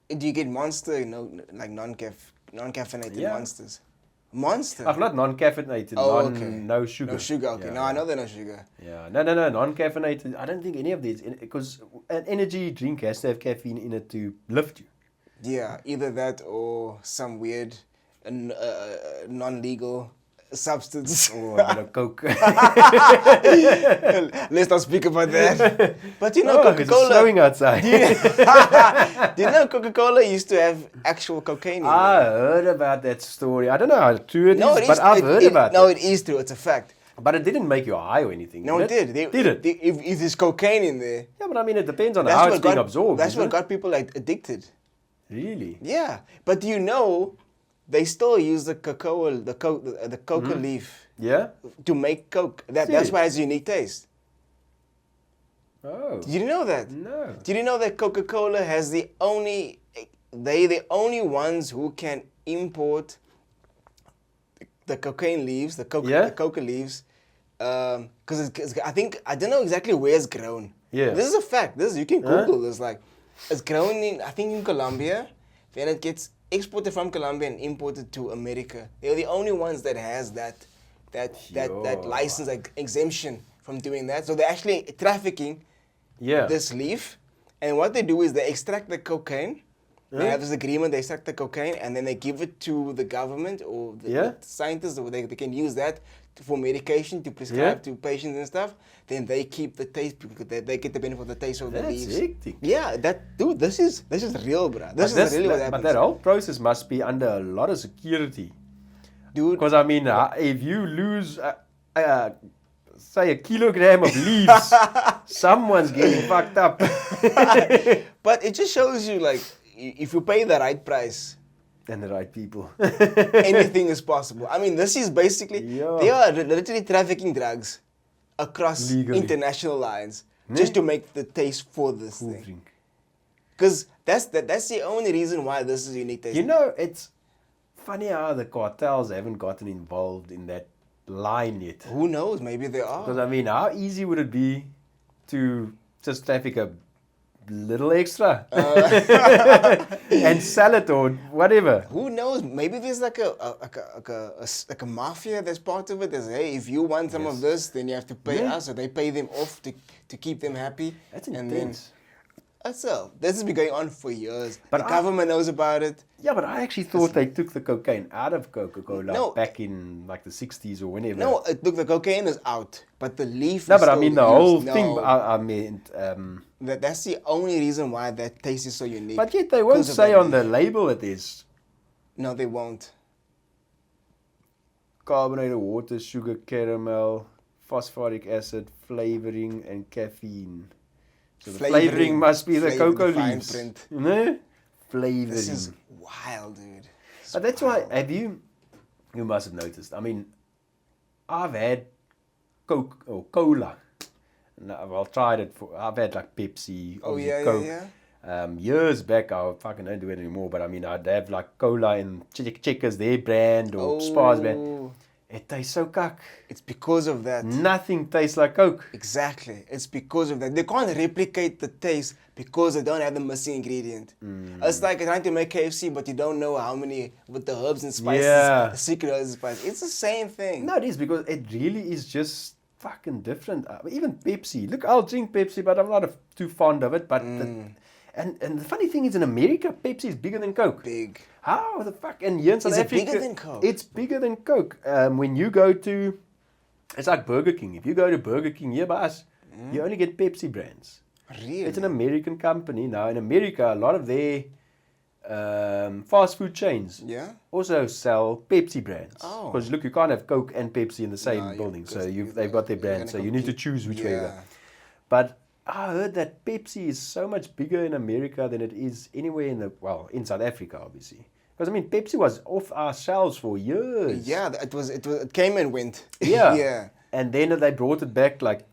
Do you get Monster? You know, like non-caffeinated Yeah. Monsters. Monster. Oh, not non-caffeinated, okay. no sugar. No sugar. Okay. Yeah. No, I know they're no sugar. Yeah, no, non-caffeinated. I don't think any of these, because an energy drink has to have caffeine in it to lift you. Yeah, either that or some weird, non-legal substance. Or a bit of Coke. Let's not speak about that. But you know, Oh, it's Coca-Cola. snowing outside. Do you know Coca-Cola used to have actual cocaine in I it? heard about that story. I don't know how true it No, is, it is. but I've heard about No, it. it is true. It's a fact. But it didn't make you high or anything. No, it did. Did it? If there's cocaine in there, Yeah, but I mean, it depends on that's how what it's being got, absorbed. That's isn't what it? got people like addicted. Really? Yeah, but do you know they still use the cocoa, the coca leaf Yeah? to make Coke. That's Serious? why it has a unique taste. Oh. Did you know that? No. Did you know that Coca-Cola has the only they the only ones who can import the cocaine leaves, the coca leaves, because I don't know exactly where it's grown. Yeah. This is a fact. You can Google this. Like, it's grown in, I think, in Colombia. Then it gets exported from Colombia and imported to America. They're the only ones that has that license, like, exemption from doing that. So they're actually trafficking this leaf. And what they do is they extract the cocaine. They have this agreement, they extract the cocaine, and then they give it to the government or the scientists, or they can use that for medication to prescribe to patients and stuff. Then they keep the taste because they get the benefit of the taste of the leaves. That's hectic. Yeah, this is real, bro. This is really what happens. But that whole process must be under a lot of security. Dude. Because, I mean, if you lose, say, a kilogram of leaves, someone's getting fucked up. But it just shows you, like, if you pay the right price and the right people, anything is possible. I mean, this is basically, they are literally trafficking drugs across international lines just to make the taste for this thing. Because that's the only reason why this is unique taste. You know, it's funny how the cartels haven't gotten involved in that line yet. Who knows? Maybe they are. Because, I mean, how easy would it be to just traffic a little extra and sell it or whatever? Who knows? Maybe there's like a mafia that's part of it. There's, hey, if you want some of this, then you have to pay us, or they pay them off to keep them happy. That's intense. That's all. This has been going on for years. But the government knows about it. Yeah, but I actually thought they took the cocaine out of Coca-Cola back in like the 60s or whenever. No, look, the cocaine is out, but the leaf No, is but I still mean the used. whole No. thing, I meant... That's the only reason why that taste is so unique. But yet they won't say on the label it is. No, they won't. Carbonated water, sugar, caramel, phosphoric acid, flavoring, and caffeine. So the flavoring must be the cocoa leaves. Print. No? Flavoring. This is wild, dude. But that's why, you must have noticed. I mean, I've had Coke or Cola. I've tried it I've had like Pepsi, Coke. Years back, I fucking don't do it anymore, but I mean, I'd have like Cola and Checkers, their brand, or Spar's brand. It tastes so cuck. It's because of that. Nothing tastes like Coke. Exactly. It's because of that. They can't replicate the taste because they don't have the missing ingredient. It's like trying to make KFC, but you don't know how many with the herbs and spices, the secret herbs and spices. It's the same thing. No, it is, because it really is just fucking different. Even Pepsi. Look, I'll drink Pepsi, but I'm not too fond of it. But and the funny thing is, in America, Pepsi is bigger than Coke. Big. How the fuck? And here in South Africa, it bigger than Coke? It's bigger than Coke. When you go to, it's like Burger King. If you go to Burger King here by us, you only get Pepsi brands. Really? It's an American company. Now, in America, a lot of their fast food chains also sell Pepsi brands. Because look, you can't have Coke and Pepsi in the same building. So they've got their brands. So you need to choose which way you go. But I heard that Pepsi is so much bigger in America than it is anywhere in South Africa, obviously. Because I mean, Pepsi was off our shelves for years. Yeah, it came and went. Yeah. Yeah. And then they brought it back like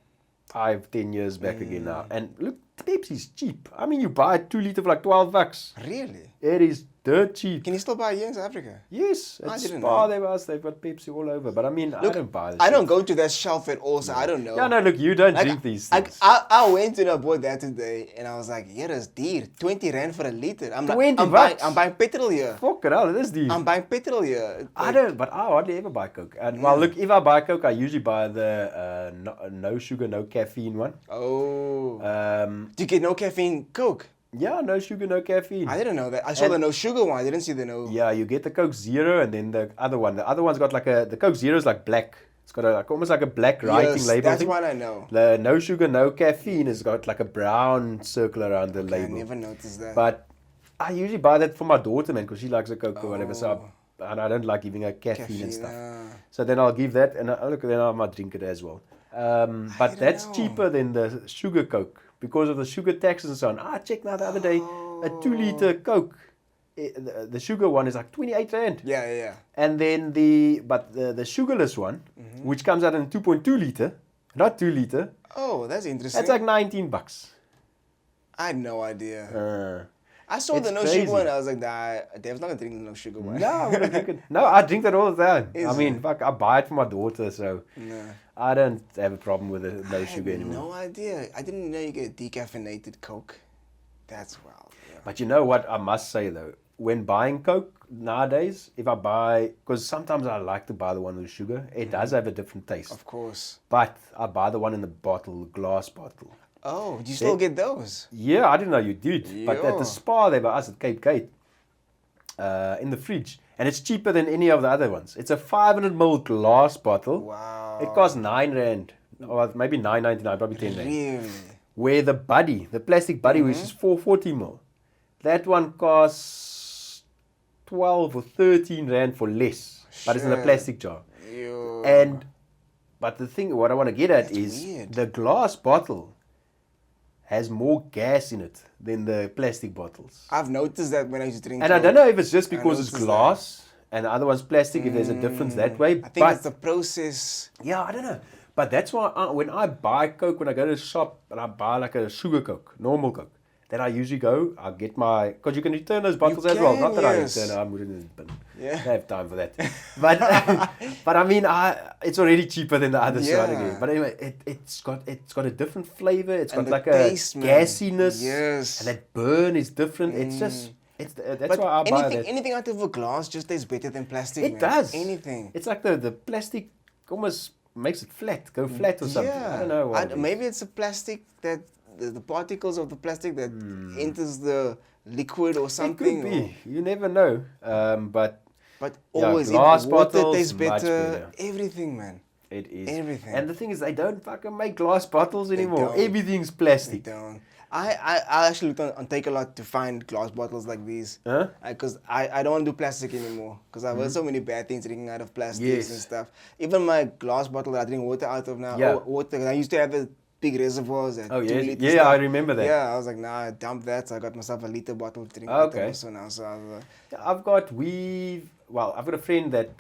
5-10 years back again now. And look, Pepsi's cheap. I mean, you buy a 2 liter for like $12. Really? It is dirt cheap. Can you still buy it here in South Africa? Yes. I At didn't Spar, know. they've got Pepsi all over. But I mean, Look, I don't buy this I shit. don't go to that shelf at all, so I don't know. Yeah, no, look, you don't drink these things. I went and I bought that today, and I was like, yeah, that's dear. 20 rand for a liter. I'm buying petrol here. Fuck it out, it is dear. I'm buying petrol here. I hardly ever buy Coke. And well, look, if I buy Coke, I usually buy the no sugar, no caffeine one. Oh. Do you get no caffeine Coke? Yeah, no sugar, no caffeine. I didn't know that. I saw the no sugar one. I didn't see the no. Yeah, you get the Coke Zero and then the other one. The other one's got like the Coke Zero is like black. It's got almost like a black writing label. That's what I know. The no sugar, no caffeine has got like a brown circle around the label. I never noticed that. But I usually buy that for my daughter, man, because she likes a Coke or whatever. So and I don't like giving her caffeine and stuff. So then I'll give that, and then I might drink it as well. But that's cheaper than the sugar Coke because of the sugar taxes and so on. I checked now the other day, a 2 liter Coke, the sugar one is like 28 rand. Yeah. And then the sugarless one, which comes out in 2.2 liter, not 2 liter. Oh, that's interesting. That's like $19. I had no idea. I saw the It's no crazy. sugar one. I was like, nah, Dave's not gonna drink the no sugar one. No, I wouldn't drink it. No, I drink that all the time. Is I mean, it? fuck, I buy it for my daughter, so No. I don't have a problem with the no I sugar had anymore. no idea. I didn't know you get decaffeinated Coke. That's wild. Yeah. But you know what I must say though? When buying Coke nowadays, if I buy, because sometimes I like to buy the one with sugar, it does have a different taste. Of course. But I buy the one in the bottle, the glass bottle. Oh, do you still get those? Yeah, I didn't know you did. But at Yeah. the spa there by us at Cape Gate, in the fridge. And it's cheaper than any of the other ones. It's a 500ml glass bottle. Wow. It costs R9. Or maybe R9.99, probably 10 rand. Really? Where the buddy, the plastic buddy, which is 440ml, that one costs 12 or 13 rand for less. But it's in a Shit. plastic jar. Ew. But the thing, what I want to get at That's is weird. the glass bottle has more gas in it than the plastic bottles. I've noticed that when I used to drink And I Coke. don't know if it's just because it's noticed glass and the other one's plastic, if there's a difference that way. I think but it's the process. yeah, I don't know. But that's why when I buy Coke, when I go to the shop and I buy like a sugar Coke, normal Coke, then I usually go, I get my, because you can return those bottles as well. can, Not that yes. I return, I'm putting it in the bin. Yeah. I don't have time for that. But but I mean, it's already cheaper than the other side Yeah. again. But anyway, it's got a different flavor. It's And got the like taste, a man. gassiness. Yes. And that burn is different. It's just, that's But why I buy anything, that. anything out of a glass just tastes better than plastic. It man. does. Anything. It's like the plastic almost makes it flat, go flat or something. I don't know. What it is. Maybe it's a plastic that the particles of the plastic that enters the liquid or something. It could be. You never know. But But Yeah, always, glass if water bottles, tastes much better. better. Everything, man. it is. Everything. And the thing is, they don't fucking make glass bottles anymore. don't. Everything's They plastic. don't. I actually looked on Take-A-Lot to find glass bottles like these. Huh? Because I don't want to do plastic anymore. Because I've heard so many bad things drinking out of plastics Yes. and stuff. Even my glass bottle that I drink water out of now. Yeah. Water. I used to have the big reservoirs. At Oh, 2 yes. liters Yeah, stuff. I remember that. Yeah, I was like, nah, I dumped that. So I got myself a liter bottle to drink Oh, out of okay. also now. So I was like, I've got I've got a friend that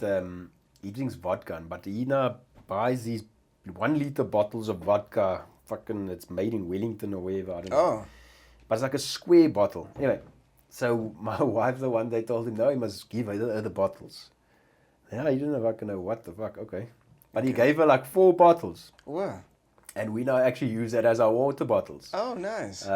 he drinks vodka, but he now buys these 1 liter bottles of vodka. Fucking, it's made in Wellington or wherever. I don't know. oh. But it's like a square bottle. Anyway, so my wife, the one day told him, no, he must give her the bottles. Yeah, he didn't fucking know what the fuck. Okay. But he gave her like 4 bottles. Wow. And we now actually use that as our water bottles. Oh, nice.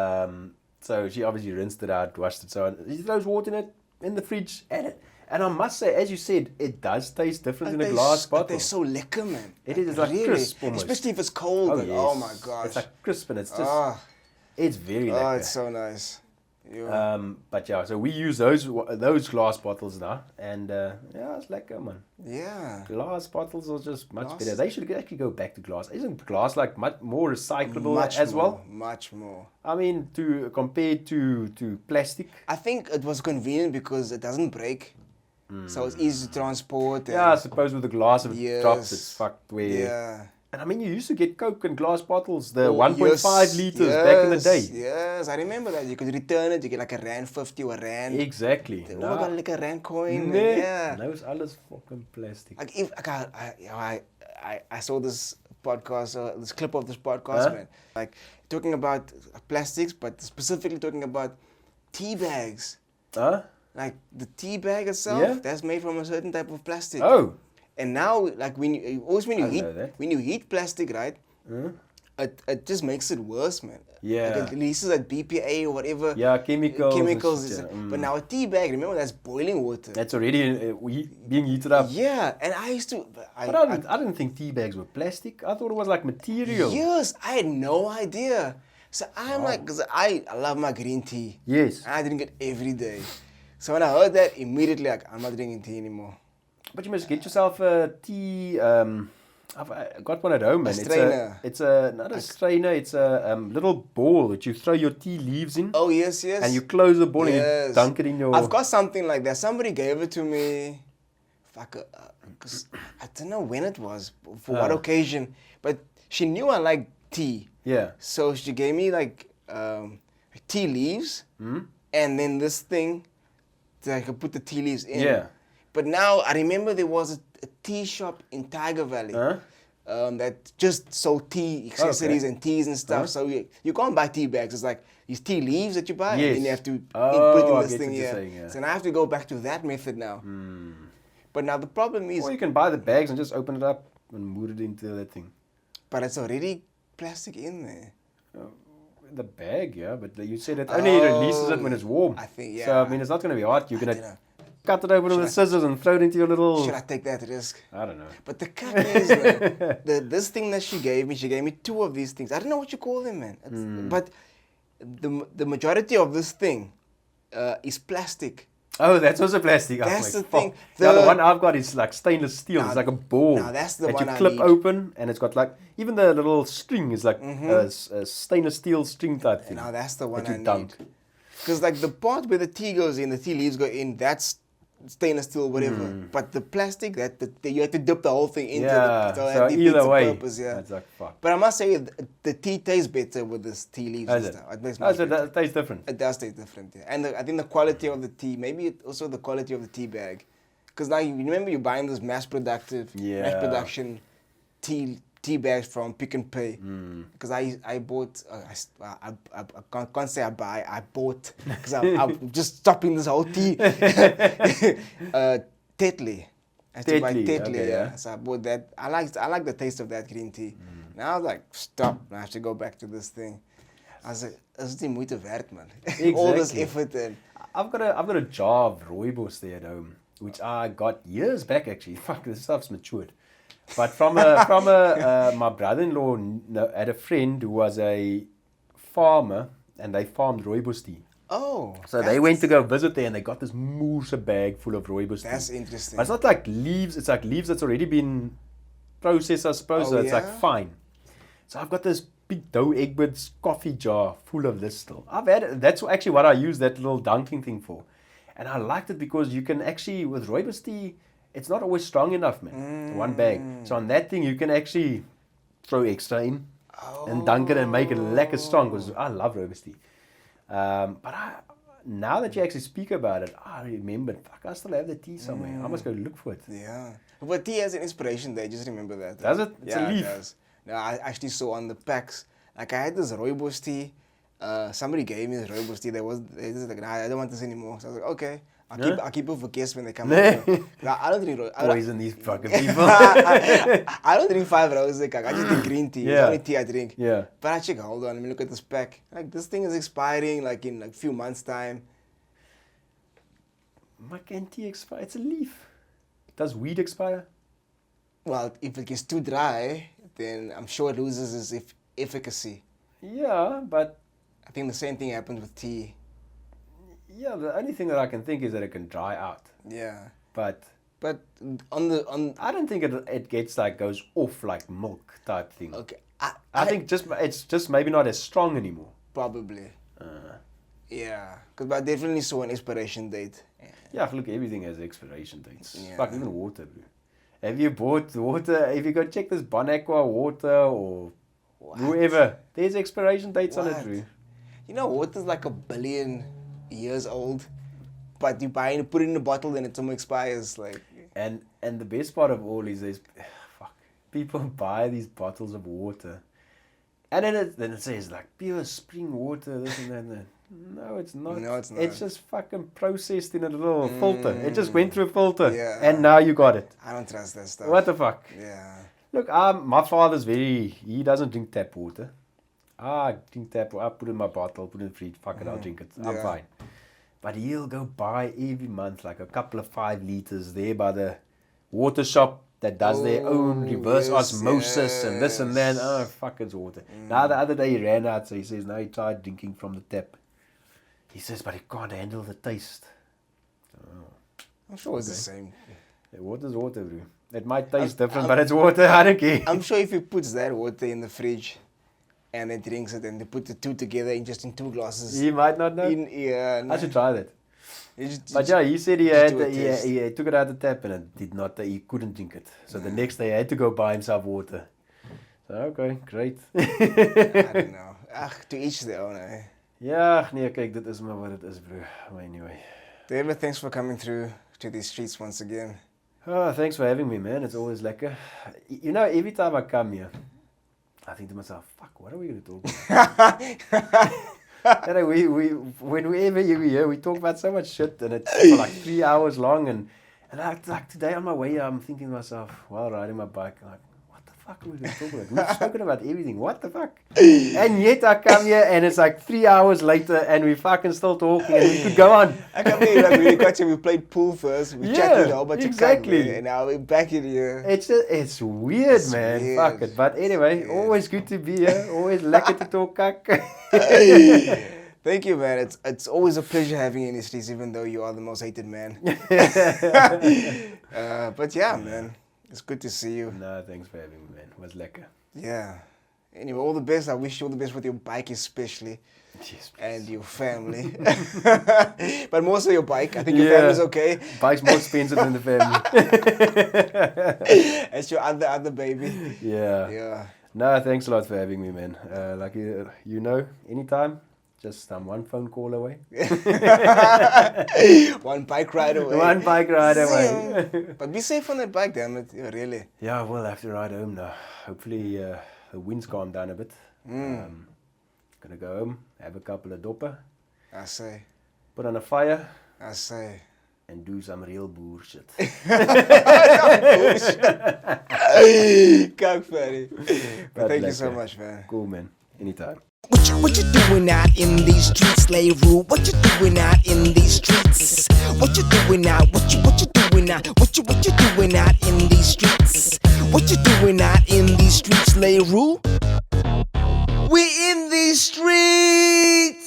So she obviously rinsed it out, washed it, so on. He throws water in it, in the fridge, and I must say, as you said, it does taste different in a glass bottle. They're so lekker, man. It is like crisp almost. Especially if it's cold. Oh, and, yes. oh my gosh. It's like crisp and it's just, oh, it's very lekker. it's so nice. Yeah. But yeah, so we use those glass bottles now, and yeah, it's lekker, man. yeah. Glass bottles are just much Glass- better. They should actually go back to glass. Isn't glass like much more recyclable Much as more, well? Much more. I mean, compared to plastic. I think it was convenient because it doesn't break. So it's easy to transport. And Yeah, I suppose with the glass, if it Yes. drops, it's fucked. Where, yeah. and I mean, you used to get Coke in glass bottles, the Oh, 1.5 liters back in the day. Yes, I remember that. You could return it, you get like a rand 50 or a rand. Exactly. Oh, I got like a rand coin. and Nee, yeah. nou is alles fucking plastic. Like if I saw this podcast, this clip of this podcast, Huh? man. Like talking about plastics, but specifically talking about tea bags. Huh? Like the tea bag itself, Yeah. that's made from a certain type of plastic. Oh. And now, like when you always I know that. when you heat plastic, right? Huh? It just makes it worse, man. Yeah. Like it releases that BPA or whatever. Yeah, chemicals. and Chemicals. shit, yeah. But now a tea bag, remember that's boiling water. That's already being heated up. Yeah, and I used to. But I didn't think tea bags were plastic. I thought it was like material. Yes, I had no idea. So I'm like, because I love my green tea. Yes. I drink it every day. So when I heard that, immediately like, I'm not drinking tea anymore. But you must get yourself a tea. I've got one at home, man. strainer. It's not a strainer. It's a little ball that you throw your tea leaves in, Oh yes, yes. and you close the ball and you Yes. dunk it in your. I've got something like that. Somebody gave it to me. Fuck, 'cause I don't know when it was, for what occasion, but she knew I like tea. Yeah. So she gave me like tea leaves, and then this thing that I could put the tea leaves in. Yeah. But now I remember there was a tea shop in Tiger Valley. Huh? that just sold tea accessories and teas and stuff. So you can't buy tea bags. It's like these tea leaves that you buy, and then you have to put in I this get thing what you're here. saying, yeah. So now I have to go back to that method now. But now the problem is, Or you can buy the bags and just open it up and mood it into that thing. but it's already plastic in there. The bag, yeah, but you said it only releases it when it's warm. I think, yeah. So, I mean, it's not going to be hot. You're I going dunno. to cut it open with scissors and throw it into your little... Should I take that risk? I don't know. But the cut is, man, this thing that she gave me 2 of these things. I don't know what you call them, man. But the majority of this thing is plastic. Oh, that's also plastic. That's I'm the thing. The one I've got is like stainless steel. It's like a ball now that's the that one you I clip need. open, and it's got like even the little string is like a stainless steel string type thing. Now that's the one that you I dunk. need. Because like the part where the tea goes in, the tea leaves go in, that's stainless steel, whatever. But the plastic, you have to dip the whole thing into Yeah, so so that defeats either the way, purpose, yeah. that's like fuck. But I must say, the tea tastes better with this tea leaves and Is it? stuff. It makes Oh, much so better. that tastes different. It does taste different, yeah. And I think the quality of the tea, maybe also the quality of the tea bag. Because now you remember you're buying this mass production tea bags from Pick and Pay. Because I bought, I can't say I bought, because I'm just stopping this whole tea. Tetley. I have to buy Tetley, Tetley, okay, yeah. yeah. So I bought that. I like the taste of that green tea. Now I was like, stop. I have to go back to this thing. I was like, is die moeite werd, man? All this Exactly. effort and I've got a jar of rooibos there at home, which I got years back actually. Fuck, this stuff's matured. But from my brother-in-law had a friend who was a farmer, and they farmed rooibos tea. oh, So they went to go visit there, and they got this moose bag full of rooibos tea. that's interesting. But it's not like leaves. It's like leaves that's already been processed, I suppose. Oh, So it's like yeah? fine. So I've got this big Doe Egberts coffee jar full of this still. I've had it. That's actually what I use that little dunking thing for. And I liked it because you can actually, with rooibos tea, it's not always strong enough, man. One bag. So on that thing, you can actually throw extra in and dunk it and make it lekker strong, because I love rooibos tea. But now that you actually speak about it, I remembered, fuck, I still have the tea somewhere. I must go look for it. Yeah. But tea has an inspiration there, just remember that. Does it? It's a yeah, leaf. It does. No, I actually saw on the packs, like I had this rooibos tea. Somebody gave me this rooibos tea. They was like, nah, I don't want this anymore. So I was like, okay, I'll keep it for guests when they come. I don't drink rooibos. Poison these fucking people. I don't drink 5 roses. Like, I just drink green tea. It's Yeah. the only tea I drink. Yeah. But I check, hold on, let me look at this pack. Like, this thing is expiring like in like a few months' time. Why can't tea expire? It's a leaf. Does weed expire? Well, if it gets too dry, then I'm sure it loses its efficacy. Yeah, but I think the same thing happens with tea. yeah, the only thing that I can think is that it can dry out. Yeah. But But on I don't think it gets like goes off like milk type thing. okay, I think it's just maybe not as strong anymore. probably. Yeah, because I definitely saw an expiration date. Yeah, look, everything has expiration dates. Yeah. Fuck, even water, bro. Have you bought water? If you go check this Bon Aqua water or whoever, there's expiration dates on it, What? bro. You know, water's like 1 billion years old, but you buy it, put it in a bottle, then it almost expires. Like, And the best part of all is there's fuck, people buy these bottles of water, and then it says like pure spring water, this and that. And that. No, it's not. No, it's not. It's just fucking processed in a little filter. It just went through a filter, Yeah. and now you got it. I don't trust that stuff. What the fuck? Yeah. Look, my father's he doesn't drink tap water. I drink tap water. I put it in my bottle, put it in the fridge. Fuck it, I'll drink it. I'm Yeah. fine. But he'll go buy every month like a couple of 5 liters there by the water shop that does their own reverse yes, osmosis and this and that. yes. Oh, fuck, it's water. Now the other day he ran out, so he says now he tried drinking from the tap. He says, but he can't handle the taste. I'm sure it's the same. Water's water, bro. It might taste different, but it's water. I don't care. I'm sure if he puts that water in the fridge and then drinks it and they put the two together in 2 glasses. He might not know. Yeah, I should try that. Just- But yeah, he said he just had do a test. he took it out of the tap and it did not. He couldn't drink it. So the next day he had to go buy himself water. So okay, great. I don't know. To each their own, eh? Ja, nee, kyk, dit is maar wat dit is, bro. Maar anyway. David, thanks for coming through to these streets once again. Oh, thanks for having me, man. It's always lekker. You know, every time I come here, I think to myself, fuck, what are we going to talk about? You know, whenever you're here, we talk about so much shit, and it's for like 3 hours long. And like today on my way here, I'm thinking to myself, while riding my bike, I'm like, what the fuck are we going to talk about? We've spoken about everything. What the fuck? And yet I come here, and it's like 3 hours later, and we fucking still talking, and we could go on. I come here, like, we got you, we played pool first, we chatted a whole bunch exactly. of and now we're back in here. It's weird, It's man. weird. Fuck it. But anyway, always good to be here. Always lekker to talk kak. Thank you, man. It's always a pleasure having you in the streets, even though you are the most hated man. But yeah, man, it's good to see you. No, thanks for having me, man. It was lekker. Yeah. Anyway, all the best. I wish you all the best with your bike, especially. Yes, And your family. But more so your bike. I think your family's okay. Bike's more expensive than the family. That's your other baby. Yeah. Yeah. No, thanks a lot for having me, man. Like you know, anytime, just one phone call away. One bike ride away. One bike ride away. But be safe on that bike, damn it. Yeah, really. Yeah, we'll have to ride home now. Hopefully the wind's calmed down a bit. Gonna go home, have a couple of dopper, I say. put on a fire, I say. and do some real bullshit. Kak, Ferry. But thank you so lekker. much, man. Cool, man. Anytime. What you doing out in these streets, Leroy? What you doing out in these streets? What you doing out? What you doing out? What you doing out in these streets? What you doing out in these streets, Leroy? We in these streets.